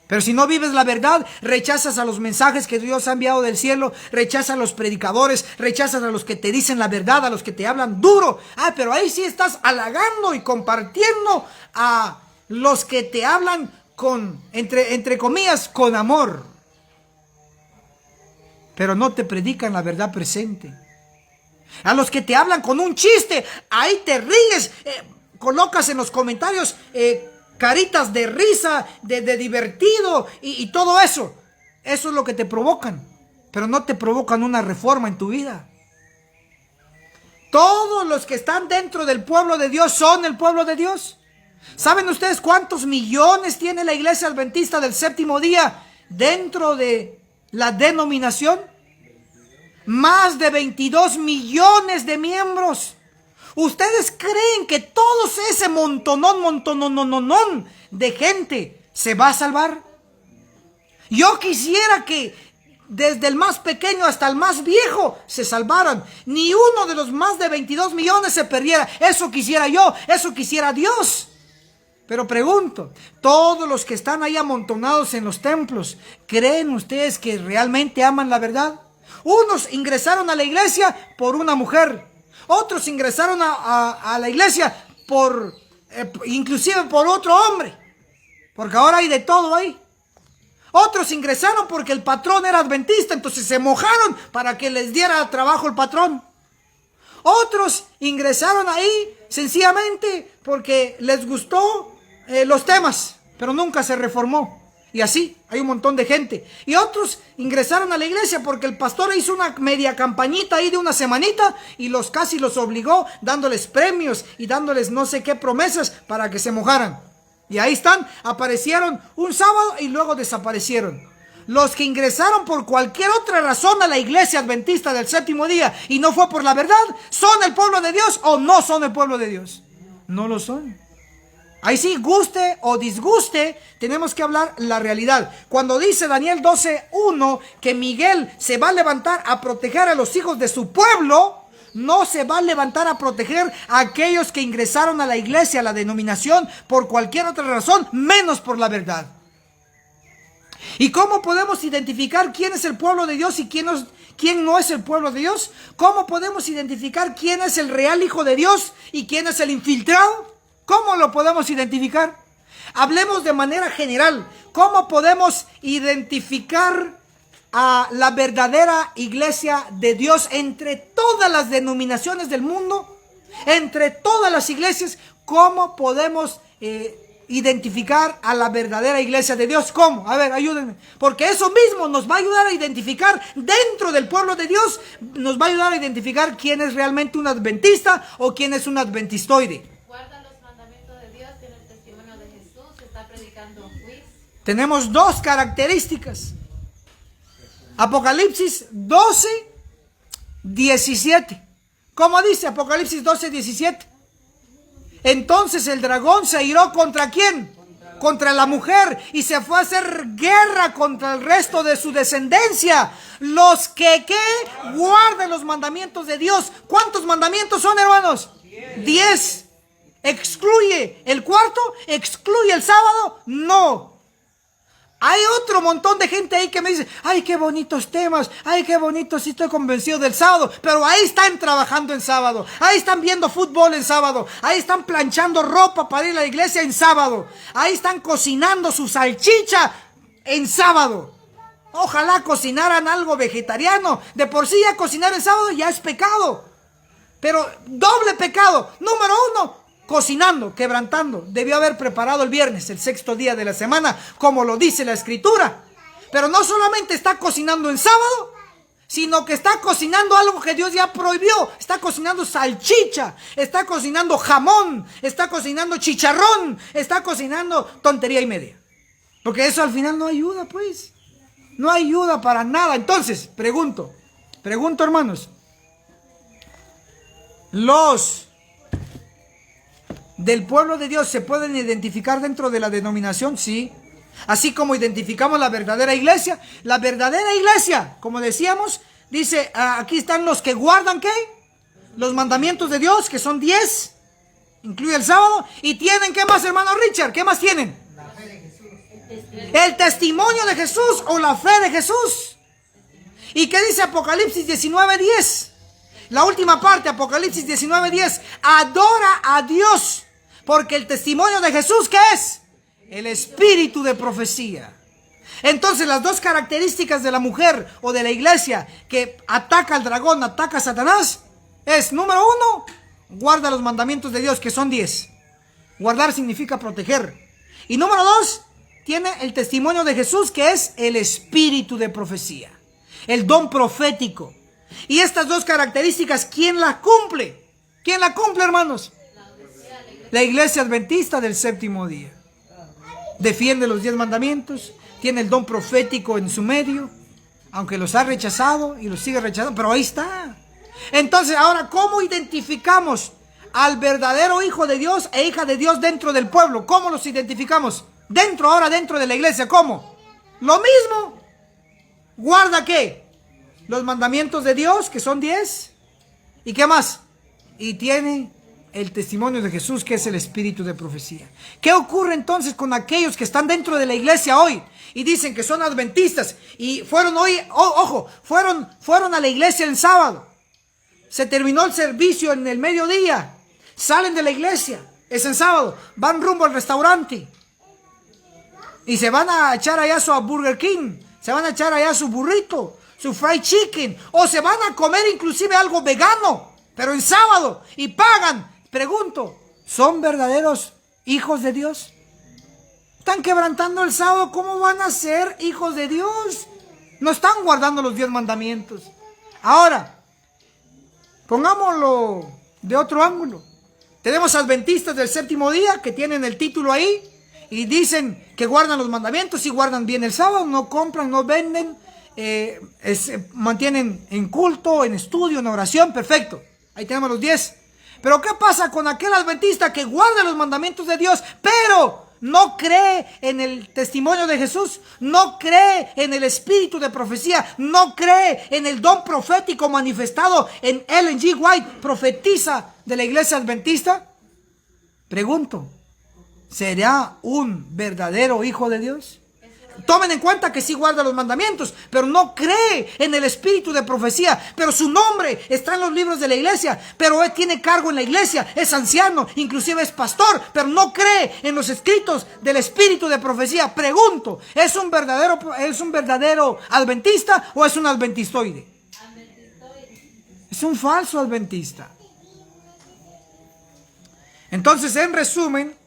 Pero si no vives la verdad, rechazas a los mensajes que Dios ha enviado del cielo, rechazas a los predicadores, rechazas a los que te dicen la verdad, a los que te hablan duro. Ah, pero ahí sí estás halagando y compartiendo a los que te hablan con, entre comillas, con amor. Pero no te predican la verdad presente. A los que te hablan con un chiste, ahí te ríes, colocas en los comentarios caritas de risa, de divertido y todo eso. Eso es lo que te provocan, pero no te provocan una reforma en tu vida. Todos los que están dentro del pueblo de Dios son el pueblo de Dios. ¿Saben ustedes cuántos millones tiene la iglesia adventista del séptimo día dentro de la denominación? Más de 22 millones de miembros. ¿Ustedes creen que todo ese montonón de gente se va a salvar? Yo quisiera que desde el más pequeño hasta el más viejo se salvaran. Ni uno de los más de 22 millones se perdiera. Eso quisiera yo, eso quisiera Dios. Pero pregunto, todos los que están ahí amontonados en los templos, ¿creen ustedes que realmente aman la verdad? Unos ingresaron a la iglesia por una mujer, otros ingresaron a la iglesia por inclusive por otro hombre, porque ahora hay de todo ahí. Otros ingresaron porque el patrón era adventista, entonces se mojaron para que les diera trabajo el patrón. Otros ingresaron ahí sencillamente porque les gustó los temas, pero nunca se reformó. Y así, hay un montón de gente. Y otros ingresaron a la iglesia porque el pastor hizo una media campañita ahí de una semanita y casi los obligó, dándoles premios y dándoles no sé qué promesas para que se mojaran. Y ahí están, aparecieron un sábado y luego desaparecieron. Los que ingresaron por cualquier otra razón a la iglesia adventista del séptimo día y no fue por la verdad, ¿son el pueblo de Dios o no son el pueblo de Dios? No lo son. Ahí sí, guste o disguste, tenemos que hablar la realidad. Cuando dice Daniel 12:1 que Miguel se va a levantar a proteger a los hijos de su pueblo, no se va a levantar a proteger a aquellos que ingresaron a la iglesia, a la denominación, por cualquier otra razón, menos por la verdad. ¿Y cómo podemos identificar quién es el pueblo de Dios y quién quién no es el pueblo de Dios? ¿Cómo podemos identificar quién es el real hijo de Dios y quién es el infiltrado? ¿Cómo lo podemos identificar? Hablemos de manera general. ¿Cómo podemos identificar a la verdadera iglesia de Dios entre todas las denominaciones del mundo? Entre todas las iglesias, ¿cómo podemos identificar a la verdadera iglesia de Dios? ¿Cómo? A ver, ayúdenme. Porque eso mismo nos va a ayudar a identificar dentro del pueblo de Dios, nos va a ayudar a identificar quién es realmente un adventista o quién es un adventistoide. Guarda los mandamientos de Dios, tiene el testimonio de Jesús, está predicando juicio. Tenemos dos características. Apocalipsis 12, 17. ¿Cómo dice Apocalipsis 12, 17? Entonces el dragón se iró ¿contra quién? Contra la mujer, y se fue a hacer guerra contra el resto de su descendencia. Los que guarden los mandamientos de Dios. ¿Cuántos mandamientos son, hermanos? 10. ¿Excluye el cuarto? ¿Excluye el sábado? No. Hay otro montón de gente ahí que me dice, ay, qué bonitos temas, ay, qué bonito, sí estoy convencido del sábado, pero ahí están trabajando en sábado, ahí están viendo fútbol en sábado, ahí están planchando ropa para ir a la iglesia en sábado, ahí están cocinando su salchicha en sábado. Ojalá cocinaran algo vegetariano. De por sí ya cocinar en sábado ya es pecado, pero doble pecado. Número 1, cocinando, quebrantando. Debió haber preparado el viernes, el 6º día de la semana, como lo dice la escritura. Pero no solamente está cocinando en sábado, sino que está cocinando algo que Dios ya prohibió. Está cocinando salchicha, está cocinando jamón, está cocinando chicharrón, está cocinando tontería y media. Porque eso al final no ayuda, pues. No ayuda para nada. Entonces, pregunto hermanos, los del pueblo de Dios se pueden identificar dentro de la denominación, sí. Así como identificamos la verdadera iglesia. La verdadera iglesia, como decíamos, dice, aquí están los que guardan, ¿qué? Los mandamientos de Dios, que son 10, incluye el sábado. Y tienen, ¿qué más, hermano Richard? ¿Qué más tienen? La fe de Jesús. El testimonio de Jesús o la fe de Jesús. ¿Y qué dice Apocalipsis 19:10? La última parte, Apocalipsis 19:10. Adora a Dios, porque el testimonio de Jesús, ¿qué es? El espíritu de profecía. Entonces, las dos características de la mujer o de la iglesia que ataca al dragón, ataca a Satanás, es, número 1, guarda los mandamientos de Dios, que son 10. Guardar significa proteger. Y número 2, tiene el testimonio de Jesús, que es el espíritu de profecía, el don profético. Y estas dos características, ¿quién las cumple? ¿Quién la cumple, hermanos? La iglesia adventista del séptimo día. Defiende los 10 mandamientos, tiene el don profético en su medio, aunque los ha rechazado y los sigue rechazando, pero ahí está. Entonces, ahora, ¿cómo identificamos al verdadero hijo de Dios e hija de Dios dentro del pueblo? ¿Cómo los identificamos? Ahora dentro de la iglesia, ¿cómo? Lo mismo. ¿Guarda qué? Los mandamientos de Dios, que son 10. ¿Y qué más? Y tiene el testimonio de Jesús, que es el espíritu de profecía. ¿Qué ocurre entonces con aquellos que están dentro de la iglesia hoy y dicen que son adventistas y fueron hoy, fueron a la iglesia el sábado, se terminó el servicio en el mediodía, salen de la iglesia, es el sábado, van rumbo al restaurante y se van a echar allá su Burger King, se van a echar allá su burrito, su fried chicken, o se van a comer inclusive algo vegano, pero en sábado, y pagan. Pregunto, ¿son verdaderos hijos de Dios? Están quebrantando el sábado, ¿cómo van a ser hijos de Dios? No están guardando los 10 mandamientos. Ahora, pongámoslo de otro ángulo. Tenemos adventistas del séptimo día que tienen el título ahí y dicen que guardan los mandamientos y guardan bien el sábado, no compran, no venden, mantienen en culto, en estudio, en oración, perfecto. Ahí tenemos los 10. Pero ¿qué pasa con aquel adventista que guarda los mandamientos de Dios, pero no cree en el testimonio de Jesús, no cree en el espíritu de profecía, no cree en el don profético manifestado en Ellen G. White, profetisa de la iglesia adventista? Pregunto, ¿será un verdadero hijo de Dios? tomen en cuenta que sí guarda los mandamientos, pero no cree en el espíritu de profecía. Pero su nombre está en los libros de la iglesia, pero él tiene cargo en la iglesia, es anciano, inclusive es pastor, pero no cree en los escritos del espíritu de profecía. Pregunto, ¿es un verdadero adventista o es un adventistoide? Es un falso adventista. Entonces, en resumen,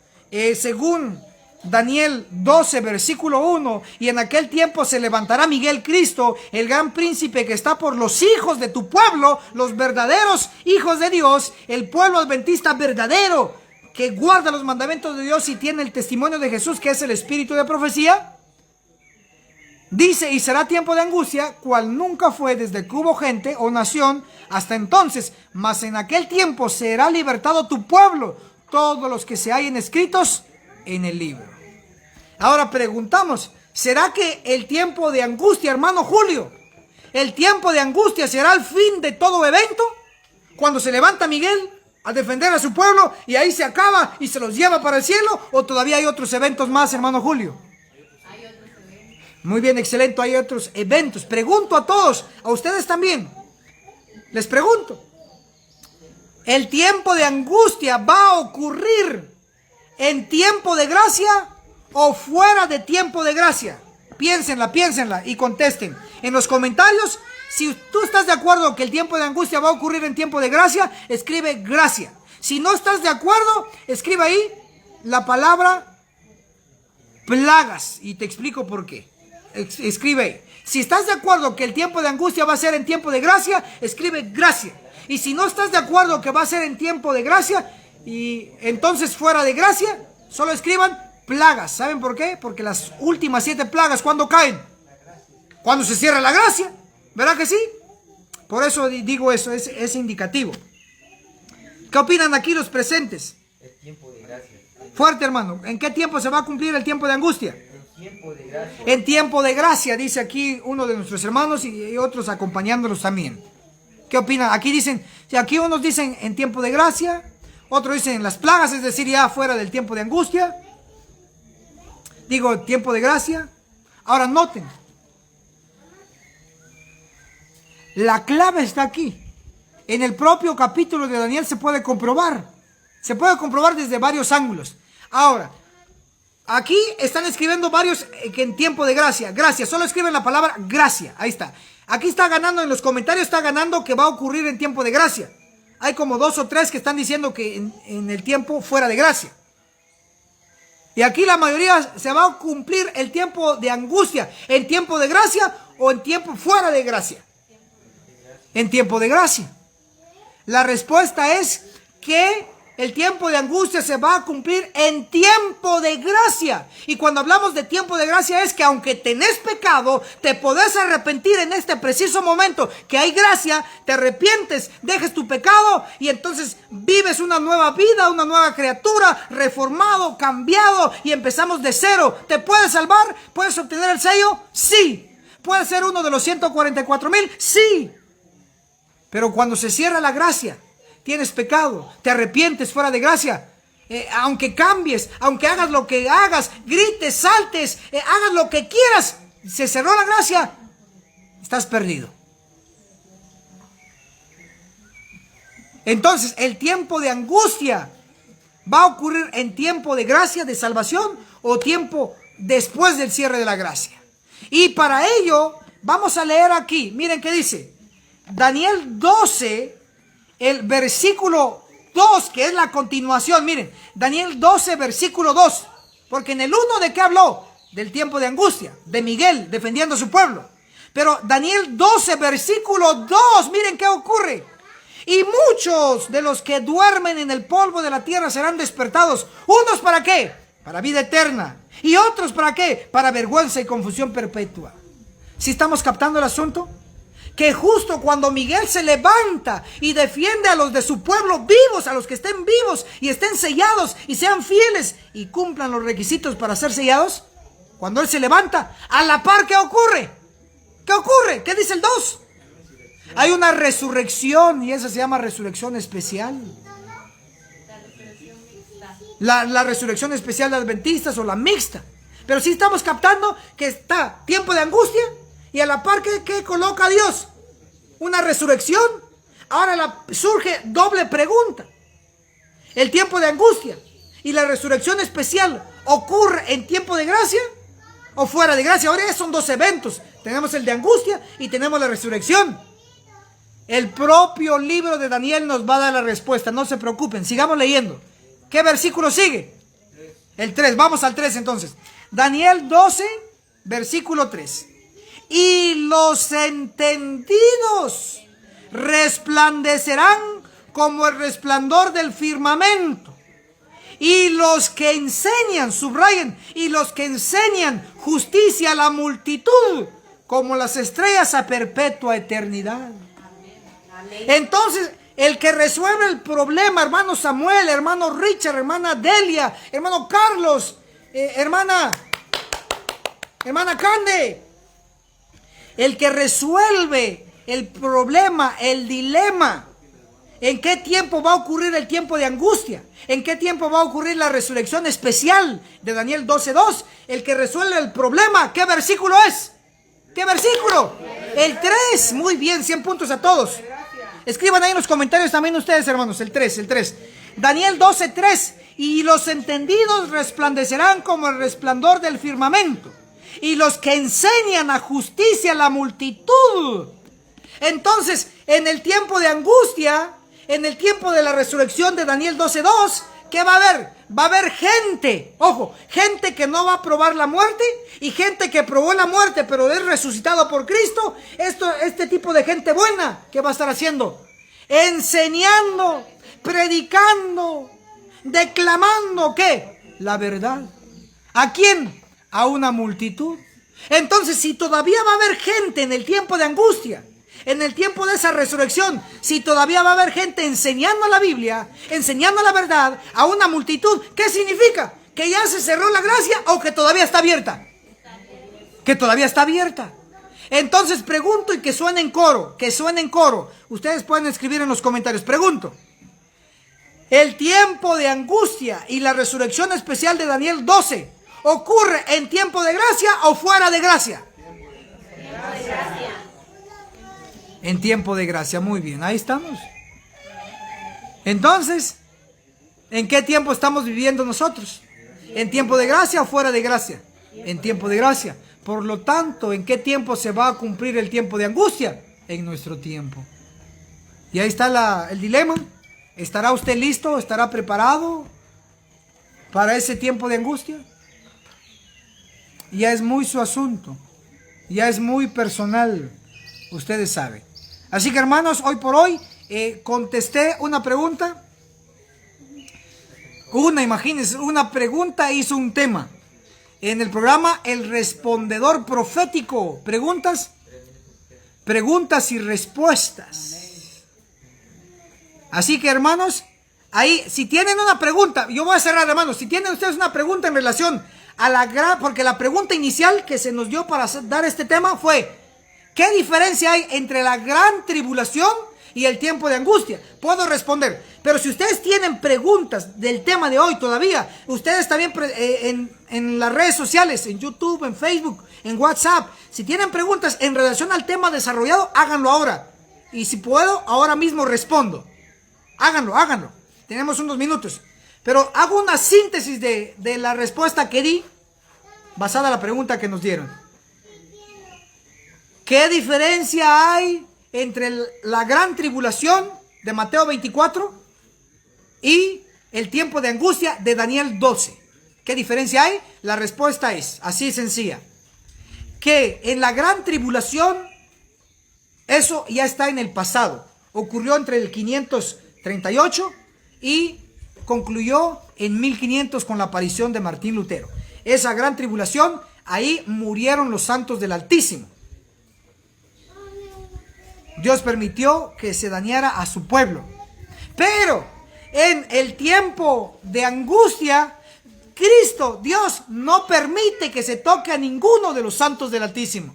según Daniel 12, versículo 1, y en aquel tiempo se levantará Miguel Cristo, el gran príncipe que está por los hijos de tu pueblo, los verdaderos hijos de Dios, el pueblo adventista verdadero, que guarda los mandamientos de Dios y tiene el testimonio de Jesús, que es el espíritu de profecía. Dice, y será tiempo de angustia, cual nunca fue desde que hubo gente o nación hasta entonces, mas en aquel tiempo será libertado tu pueblo, todos los que se hallen escritos en el libro. Ahora preguntamos, ¿será que el tiempo de angustia, hermano Julio, el tiempo de angustia será el fin de todo evento? Cuando se levanta Miguel a defender a su pueblo y ahí se acaba y se los lleva para el cielo, ¿o todavía hay otros eventos más, hermano Julio? Muy bien, excelente, hay otros eventos. Pregunto a todos, a ustedes también, les pregunto, ¿el tiempo de angustia va a ocurrir en tiempo de gracia o fuera de tiempo de gracia? Piénsenla y contesten en los comentarios. Si tú estás de acuerdo que el tiempo de angustia va a ocurrir en tiempo de gracia, escribe gracia. Si no estás de acuerdo, escribe ahí la palabra plagas y te explico por qué. Escribe ahí. Si estás de acuerdo que el tiempo de angustia va a ser en tiempo de gracia, escribe gracia. Y si no estás de acuerdo que va a ser en tiempo de gracia y entonces fuera de gracia, solo escriban plagas. ¿Saben por qué? Porque las últimas 7 plagas, ¿cuándo caen? Cuando se cierra la gracia. ¿Verdad que sí? Por eso digo eso, es indicativo. ¿Qué opinan aquí los presentes? El tiempo de gracia. Fuerte, hermano. ¿En qué tiempo se va a cumplir el tiempo de angustia? Tiempo de gracia. En tiempo de gracia, dice aquí uno de nuestros hermanos y otros acompañándolos también. ¿Qué opinan? Aquí dicen, aquí unos dicen en tiempo de gracia, otros dicen en las plagas, es decir, ya fuera del tiempo de angustia. Digo, tiempo de gracia. Ahora noten, la clave está aquí. En el propio capítulo de Daniel se puede comprobar. Se puede comprobar desde varios ángulos. Ahora, aquí están escribiendo varios que en tiempo de gracia. Gracia, solo escriben la palabra gracia. Ahí está. Aquí está ganando, en los comentarios está ganando que va a ocurrir en tiempo de gracia. Hay como 2 o 3 que están diciendo que en el tiempo fuera de gracia. Y aquí la mayoría se va a cumplir el tiempo de angustia. ¿En tiempo de gracia o en tiempo fuera de gracia? En tiempo de gracia. La respuesta es que el tiempo de angustia se va a cumplir en tiempo de gracia. Y cuando hablamos de tiempo de gracia es que aunque tenés pecado, te podés arrepentir en este preciso momento que hay gracia, te arrepientes, dejes tu pecado y entonces vives una nueva vida, una nueva criatura, reformado, cambiado y empezamos de cero. ¿Te puedes salvar? ¿Puedes obtener el sello? Sí. ¿Puedes ser uno de los 144,000? Sí. Pero cuando se cierra la gracia, tienes pecado, te arrepientes fuera de gracia, aunque cambies, aunque hagas lo que hagas, grites, saltes, hagas lo que quieras, se cerró la gracia, estás perdido. Entonces, el tiempo de angustia va a ocurrir en tiempo de gracia, de salvación, o tiempo después del cierre de la gracia. Y para ello, vamos a leer aquí, miren qué dice, Daniel 12, el versículo 2, que es la continuación. Miren, Daniel 12, versículo 2. Porque en el 1, ¿de qué habló? Del tiempo de angustia, de Miguel defendiendo a su pueblo. Pero Daniel 12, versículo 2, miren qué ocurre. Y muchos de los que duermen en el polvo de la tierra serán despertados. ¿Unos para qué? Para vida eterna. ¿Y otros para qué? Para vergüenza y confusión perpetua. ¿Sí estamos captando el asunto? Que justo cuando Miguel se levanta y defiende a los de su pueblo vivos, a los que estén vivos y estén sellados y sean fieles y cumplan los requisitos para ser sellados, cuando él se levanta, a la par, ¿qué ocurre? ¿Qué ocurre? ¿Qué dice el 2? Hay una resurrección y esa se llama resurrección especial. La resurrección especial de adventistas o la mixta. Pero sí estamos captando que está tiempo de angustia y a la par que coloca Dios una resurrección. Ahora surge doble pregunta. ¿El tiempo de angustia y la resurrección especial ocurre en tiempo de gracia o fuera de gracia? Ahora son dos eventos. Tenemos el de angustia y tenemos la resurrección. El propio libro de Daniel nos va a dar la respuesta. No se preocupen, sigamos leyendo. ¿Qué versículo sigue? El 3, vamos al 3 entonces. Daniel 12, versículo 3. Y los entendidos resplandecerán como el resplandor del firmamento. Y los que enseñan, subrayen, y los que enseñan justicia a la multitud, como las estrellas a perpetua eternidad. Entonces, el que resuelve el problema, hermano Samuel, hermano Richard, hermana Delia, hermano Carlos, hermana Cande, el que resuelve el problema, el dilema, ¿en qué tiempo va a ocurrir el tiempo de angustia? ¿En qué tiempo va a ocurrir la resurrección especial de Daniel 12:2? El que resuelve el problema, ¿qué versículo es? ¿Qué versículo? El 3. Muy bien, 100 puntos a todos. Escriban ahí en los comentarios también ustedes, hermanos, el 3. Daniel 12:3. Y los entendidos resplandecerán como el resplandor del firmamento, y los que enseñan a justicia a la multitud. Entonces, en el tiempo de angustia, en el tiempo de la resurrección de Daniel 12:2, ¿qué va a haber? Va a haber gente, ojo, gente que no va a probar la muerte y gente que probó la muerte pero es resucitado por Cristo. Este tipo de gente buena, ¿qué va a estar haciendo? Enseñando, predicando, declamando, ¿qué? La verdad. ¿A quién? A una multitud. Entonces, si todavía va a haber gente en el tiempo de angustia, en el tiempo de esa resurrección, si todavía va a haber gente enseñando la Biblia, enseñando la verdad a una multitud, ¿qué significa? ¿Que ya se cerró la gracia o que todavía está abierta? Que todavía está abierta. Entonces pregunto y que suene en coro, Ustedes pueden escribir en los comentarios. Pregunto, ¿el tiempo de angustia y la resurrección especial de Daniel 12 ocurre en tiempo de gracia o fuera de gracia? En tiempo de gracia, muy bien, ahí estamos. Entonces, ¿en qué tiempo estamos viviendo nosotros? ¿En tiempo de gracia o fuera de gracia? En tiempo de gracia. Por lo tanto, ¿en qué tiempo se va a cumplir el tiempo de angustia? En nuestro tiempo. Y ahí está el dilema. ¿Estará usted listo? ¿Estará preparado para ese tiempo de angustia? Ya es muy su asunto. Ya es muy personal. Ustedes saben. Así que, hermanos, hoy por hoy contesté una pregunta. Imagínense, una pregunta hizo un tema. En el programa El Respondedor Profético. Preguntas y respuestas. Así que, hermanos, ahí, si tienen una pregunta, yo voy a cerrar, hermanos. Si tienen ustedes una pregunta en relación a porque la pregunta inicial que se nos dio para dar este tema fue: ¿qué diferencia hay entre la gran tribulación y el tiempo de angustia? Puedo responder, pero si ustedes tienen preguntas del tema de hoy todavía, ustedes también en las redes sociales, en YouTube, en Facebook, en WhatsApp, si tienen preguntas en relación al tema desarrollado, háganlo ahora. Y si puedo, ahora mismo respondo. Háganlo. Tenemos unos minutos. Pero hago una síntesis de la respuesta que di basada en la pregunta que nos dieron. ¿Qué diferencia hay entre la gran tribulación de Mateo 24 y el tiempo de angustia de Daniel 12? ¿Qué diferencia hay? La respuesta es así sencilla. Que en la gran tribulación, eso ya está en el pasado. Ocurrió entre el 538 y concluyó en 1500 con la aparición de Martín Lutero. Esa gran tribulación, ahí murieron los santos del Altísimo. Dios permitió que se dañara a su pueblo. Pero en el tiempo de angustia, Cristo, Dios, no permite que se toque a ninguno de los santos del Altísimo.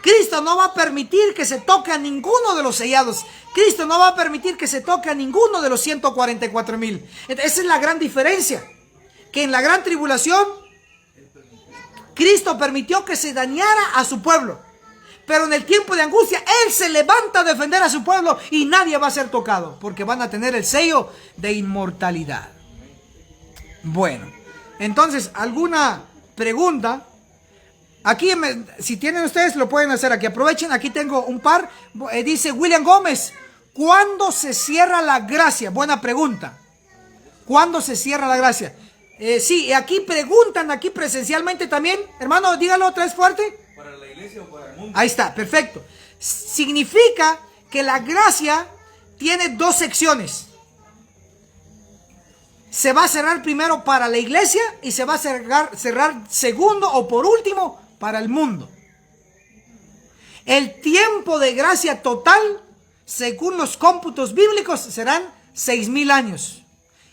Cristo no va a permitir que se toque a ninguno de los sellados. Cristo no va a permitir que se toque a ninguno de los 144,000. Esa es la gran diferencia. Que en la gran tribulación, Cristo permitió que se dañara a su pueblo. Pero en el tiempo de angustia, Él se levanta a defender a su pueblo y nadie va a ser tocado, porque van a tener el sello de inmortalidad. Bueno, entonces, ¿alguna pregunta? Aquí, si tienen ustedes, lo pueden hacer aquí. Aprovechen, aquí tengo un par. Dice William Gómez, ¿cuándo se cierra la gracia? Buena pregunta. ¿Cuándo se cierra la gracia? Sí, aquí preguntan, aquí presencialmente también. Hermano, dígalo otra vez fuerte. ¿Para la iglesia o para el mundo? Ahí está, perfecto. Significa que la gracia tiene dos secciones. Se va a cerrar primero para la iglesia y se va a cerrar segundo o por último para el mundo. El tiempo de gracia total, según los cómputos bíblicos, serán 6,000 años.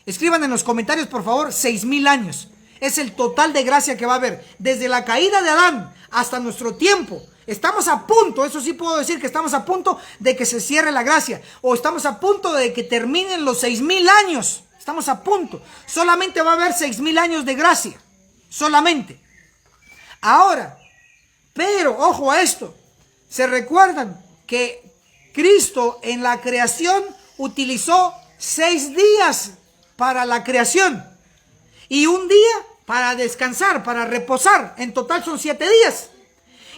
Escriban en los comentarios, por favor, 6,000 años. Es el total de gracia que va a haber. Desde la caída de Adán hasta nuestro tiempo. Estamos a punto, eso sí puedo decir que estamos a punto de que se cierre la gracia. O estamos a punto de que terminen los 6,000 años. Estamos a punto. Solamente va a haber 6,000 años de gracia. Solamente. Ahora, pero, ojo a esto. ¿Se recuerdan que Cristo en la creación utilizó 6 días para la creación? Y un día para descansar, para reposar. En total son 7 días.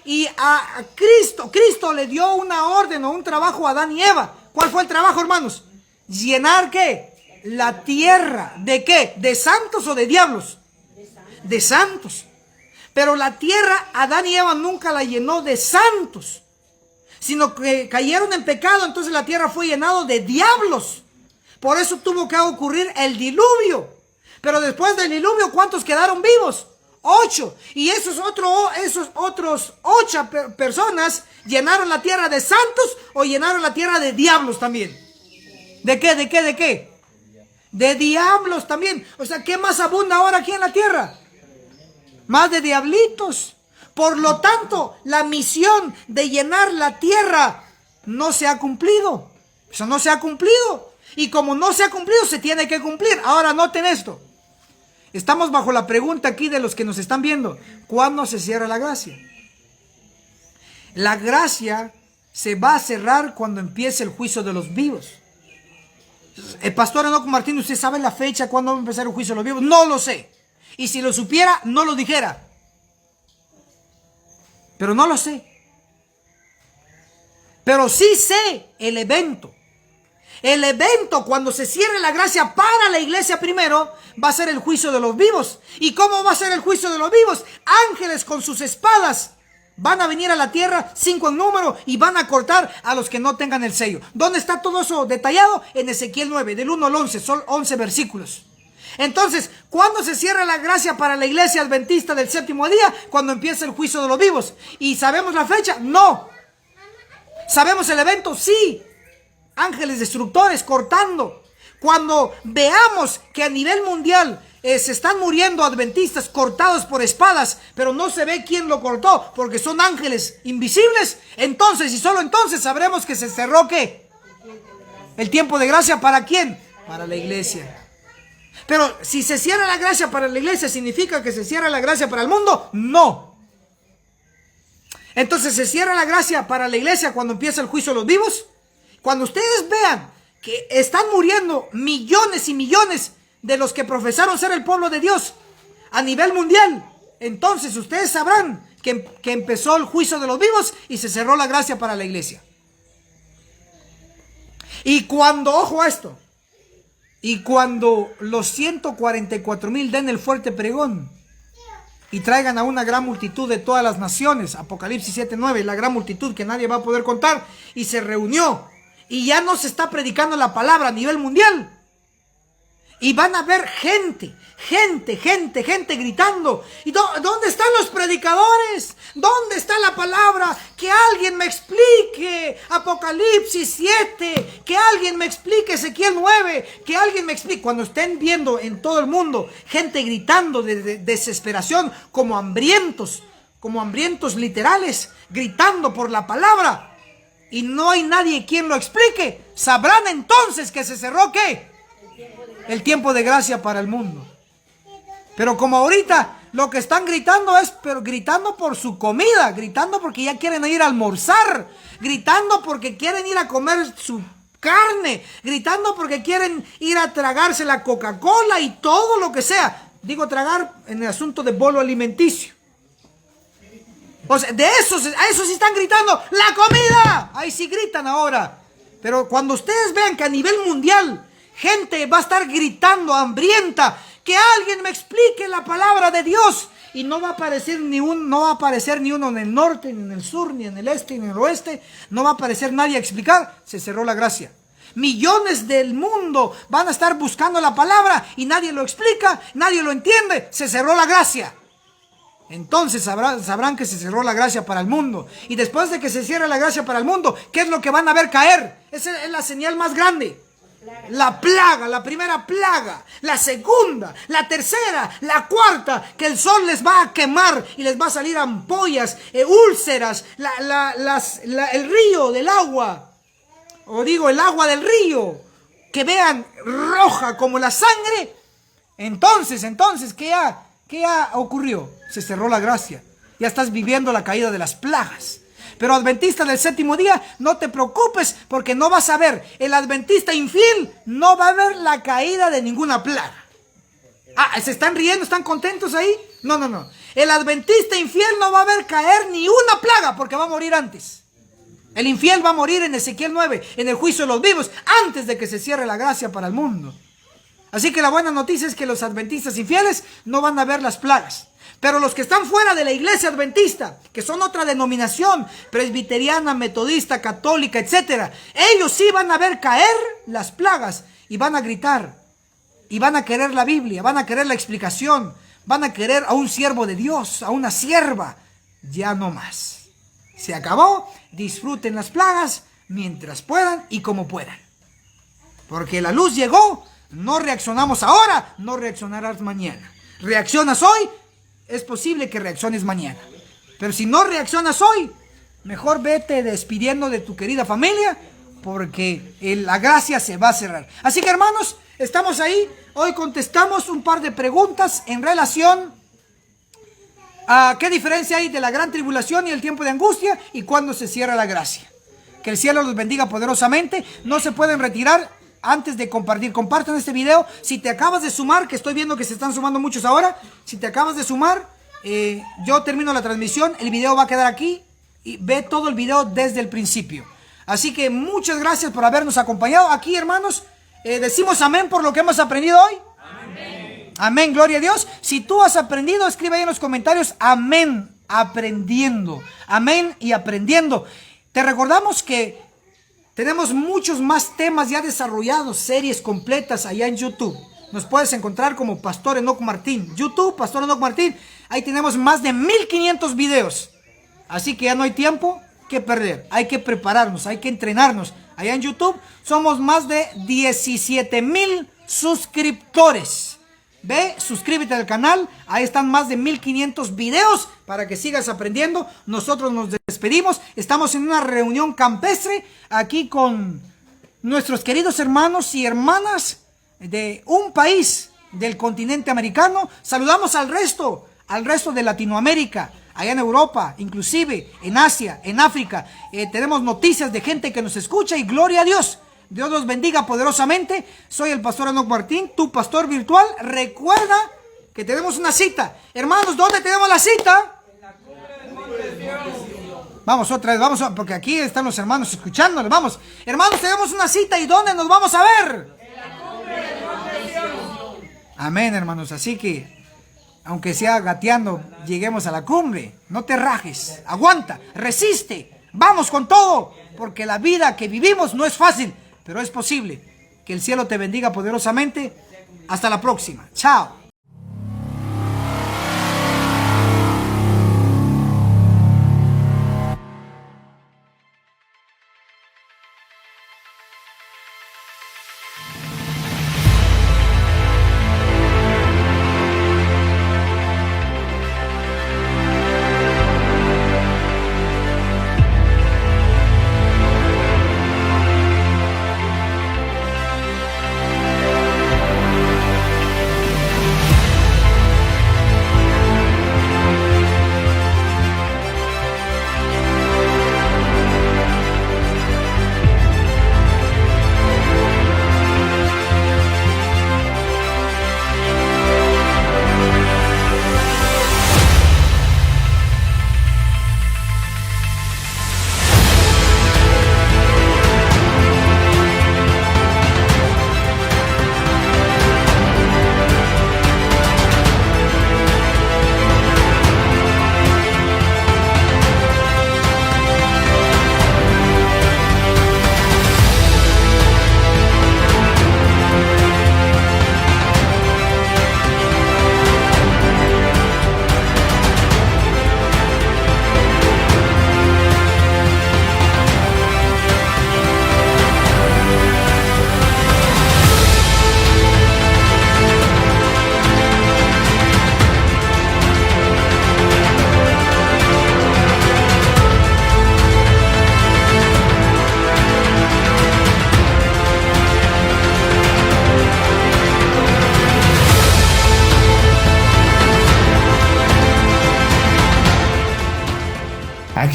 Y a Cristo le dio una orden o un trabajo a Adán y Eva. ¿Cuál fue el trabajo, hermanos? Llenar, ¿qué? La tierra. ¿De qué? ¿De santos o de diablos? De santos. Pero la tierra, Adán y Eva nunca la llenó de santos, sino que cayeron en pecado, entonces la tierra fue llenada de diablos. Por eso tuvo que ocurrir el diluvio. Pero después del diluvio, ¿cuántos quedaron vivos? 8. Y esos otros 8 personas llenaron la tierra de santos o llenaron la tierra de diablos también. ¿De qué? ¿De qué? ¿De qué? De diablos también. O sea, ¿qué más abunda ahora aquí en la tierra? Más de diablitos. Por lo tanto, la misión de llenar la tierra no se ha cumplido. Eso no se ha cumplido. Y como no se ha cumplido, se tiene que cumplir. Ahora noten esto. Estamos bajo la pregunta aquí de los que nos están viendo. ¿Cuándo se cierra la gracia? La gracia se va a cerrar cuando empiece el juicio de los vivos. El pastor Enoco Martín, ¿usted sabe la fecha cuándo va a empezar el juicio de los vivos? No lo sé. Y si lo supiera, no lo dijera. Pero no lo sé. Pero sí sé el evento. El evento, cuando se cierre la gracia para la iglesia primero, va a ser el juicio de los vivos. ¿Y cómo va a ser el juicio de los vivos? Ángeles con sus espadas van a venir a la tierra, 5 en número, y van a cortar a los que no tengan el sello. ¿Dónde está todo eso detallado? En Ezequiel 9, del 1 al 11, son 11 versículos. Entonces, ¿cuándo se cierra la gracia para la iglesia adventista del séptimo día? Cuando empieza el juicio de los vivos. ¿Y sabemos la fecha? No. ¿Sabemos el evento? Sí. Ángeles destructores cortando. Cuando veamos que a nivel mundial se están muriendo adventistas cortados por espadas, pero no se ve quién lo cortó, porque son ángeles invisibles, entonces y solo entonces sabremos que se cerró ¿qué? El tiempo de gracia. ¿Para quién? Para la iglesia. Pero si se cierra la gracia para la iglesia, ¿significa que se cierra la gracia para el mundo? No. Entonces, ¿se cierra la gracia para la iglesia cuando empieza el juicio de los vivos? Cuando ustedes vean que están muriendo millones y millones de los que profesaron ser el pueblo de Dios a nivel mundial, entonces ustedes sabrán que empezó el juicio de los vivos y se cerró la gracia para la iglesia. Y cuando, ojo a esto, y cuando los 144,000 den el fuerte pregón y traigan a una gran multitud de todas las naciones, Apocalipsis 7:9, la gran multitud que nadie va a poder contar, y se reunió, y ya no se está predicando la palabra a nivel mundial, y van a ver gente gritando. ¿Y dónde están los predicadores? ¿Dónde está la palabra? Que alguien me explique Apocalipsis 7, que alguien me explique Ezequiel 9, que alguien me explique. Cuando estén viendo en todo el mundo gente gritando de desesperación, como hambrientos literales, gritando por la palabra, y no hay nadie quien lo explique, sabrán entonces que se cerró ¿qué? El tiempo de gracia para el mundo. Pero como ahorita lo que están gritando es, pero gritando por su comida, gritando porque ya quieren ir a almorzar, gritando porque quieren ir a comer su carne, gritando porque quieren ir a tragarse la Coca-Cola y todo lo que sea. Digo tragar en el asunto de bolo alimenticio. O sea, a eso sí están gritando, ¡la comida! Ahí sí gritan ahora. Pero cuando ustedes vean que a nivel mundial gente va a estar gritando hambrienta, que alguien me explique la palabra de Dios, y no va a aparecer ni uno en el norte, ni en el sur, ni en el este, ni en el oeste, no va a aparecer nadie a explicar, se cerró la gracia. Millones del mundo van a estar buscando la palabra y nadie lo explica, nadie lo entiende, se cerró la gracia. Entonces sabrán que se cerró la gracia para el mundo. Y después de que se cierre la gracia para el mundo, ¿qué es lo que van a ver caer? Esa es la señal más grande. La plaga, la primera plaga, la segunda, la tercera, la cuarta, que el sol les va a quemar y les va a salir ampollas, úlceras, el río del agua, o digo el agua del río, que vean roja como la sangre. Entonces, ¿qué ya ocurrió? Se cerró la gracia. Ya estás viviendo la caída de las plagas. Pero adventista del séptimo día, no te preocupes porque no vas a ver. El adventista infiel no va a ver la caída de ninguna plaga. Ah, ¿se están riendo? ¿Están contentos ahí? No. El adventista infiel no va a ver caer ni una plaga porque va a morir antes. El infiel va a morir en Ezequiel 9, en el juicio de los vivos, antes de que se cierre la gracia para el mundo. Así que la buena noticia es que los adventistas infieles no van a ver las plagas. Pero los que están fuera de la iglesia adventista, que son otra denominación, presbiteriana, metodista, católica, etc., ellos sí van a ver caer las plagas y van a gritar. Y van a querer la Biblia, van a querer la explicación, van a querer a un siervo de Dios, a una sierva. Ya no más. Se acabó, disfruten las plagas mientras puedan y como puedan. Porque la luz llegó, no reaccionamos ahora, no reaccionarás mañana. Reaccionas hoy, es posible que reacciones mañana. Pero si no reaccionas hoy, mejor vete despidiendo de tu querida familia, porque la gracia se va a cerrar. Así que hermanos, estamos ahí. Hoy contestamos un par de preguntas en relación a qué diferencia hay de la gran tribulación y el tiempo de angustia y cuándo se cierra la gracia. Que el cielo los bendiga poderosamente. No se pueden retirar antes de compartir. Compartan este video. Si te acabas de sumar, que estoy viendo que se están sumando muchos ahora, si te acabas de sumar, yo termino la transmisión, el video va a quedar aquí y ve todo el video desde el principio. Así que muchas gracias por habernos acompañado aquí, hermanos. Decimos amén por lo que hemos aprendido hoy. Amén. Amén, gloria a Dios. Si tú has aprendido, escribe ahí en los comentarios amén, aprendiendo. Amén y aprendiendo. Te recordamos que tenemos muchos más temas ya desarrollados, series completas allá en YouTube. Nos puedes encontrar como Pastor Enoc Martín. YouTube, Pastor Enoc Martín. Ahí tenemos más de 1500 videos. Así que ya no hay tiempo que perder. Hay que prepararnos, hay que entrenarnos. Allá en YouTube somos más de 17,000 suscriptores. Ve, suscríbete al canal. Ahí están más de 1500 videos para que sigas aprendiendo. Nosotros nos despedimos. Estamos en una reunión campestre aquí con nuestros queridos hermanos y hermanas de un país del continente americano. Saludamos al resto de Latinoamérica, allá en Europa, inclusive en Asia, en África. Tenemos noticias de gente que nos escucha y gloria a Dios. Dios los bendiga poderosamente. Soy el pastor Enoc Martín, tu pastor virtual. Recuerda que tenemos una cita. Hermanos, ¿dónde tenemos la cita? En la cumbre del Monte de Dios. Vamos otra vez, porque aquí están los hermanos escuchándoles. Vamos, hermanos, tenemos una cita. ¿Y dónde nos vamos a ver? En la cumbre del Monte de Dios. Amén, hermanos. Así que, aunque sea gateando, lleguemos a la cumbre. No te rajes, aguanta, resiste. Vamos con todo, porque la vida que vivimos no es fácil, pero es posible. Que el cielo te bendiga poderosamente. Hasta la próxima. Chao.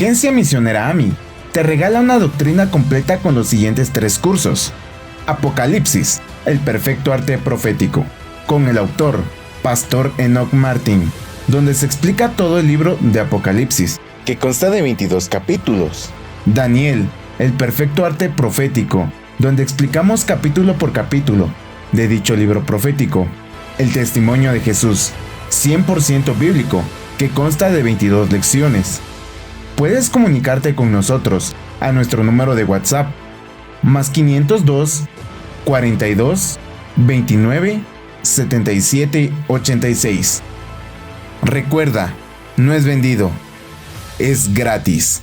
Agencia Misionera AMI te regala una doctrina completa con los siguientes 3 cursos. Apocalipsis, el perfecto arte profético, con el autor, Pastor Enoch Martin, donde se explica todo el libro de Apocalipsis, que consta de 22 capítulos. Daniel, el perfecto arte profético, donde explicamos capítulo por capítulo de dicho libro profético. El testimonio de Jesús, 100% bíblico, que consta de 22 lecciones. Puedes comunicarte con nosotros a nuestro número de WhatsApp, más 502 42 29 77 86. Recuerda, no es vendido, es gratis.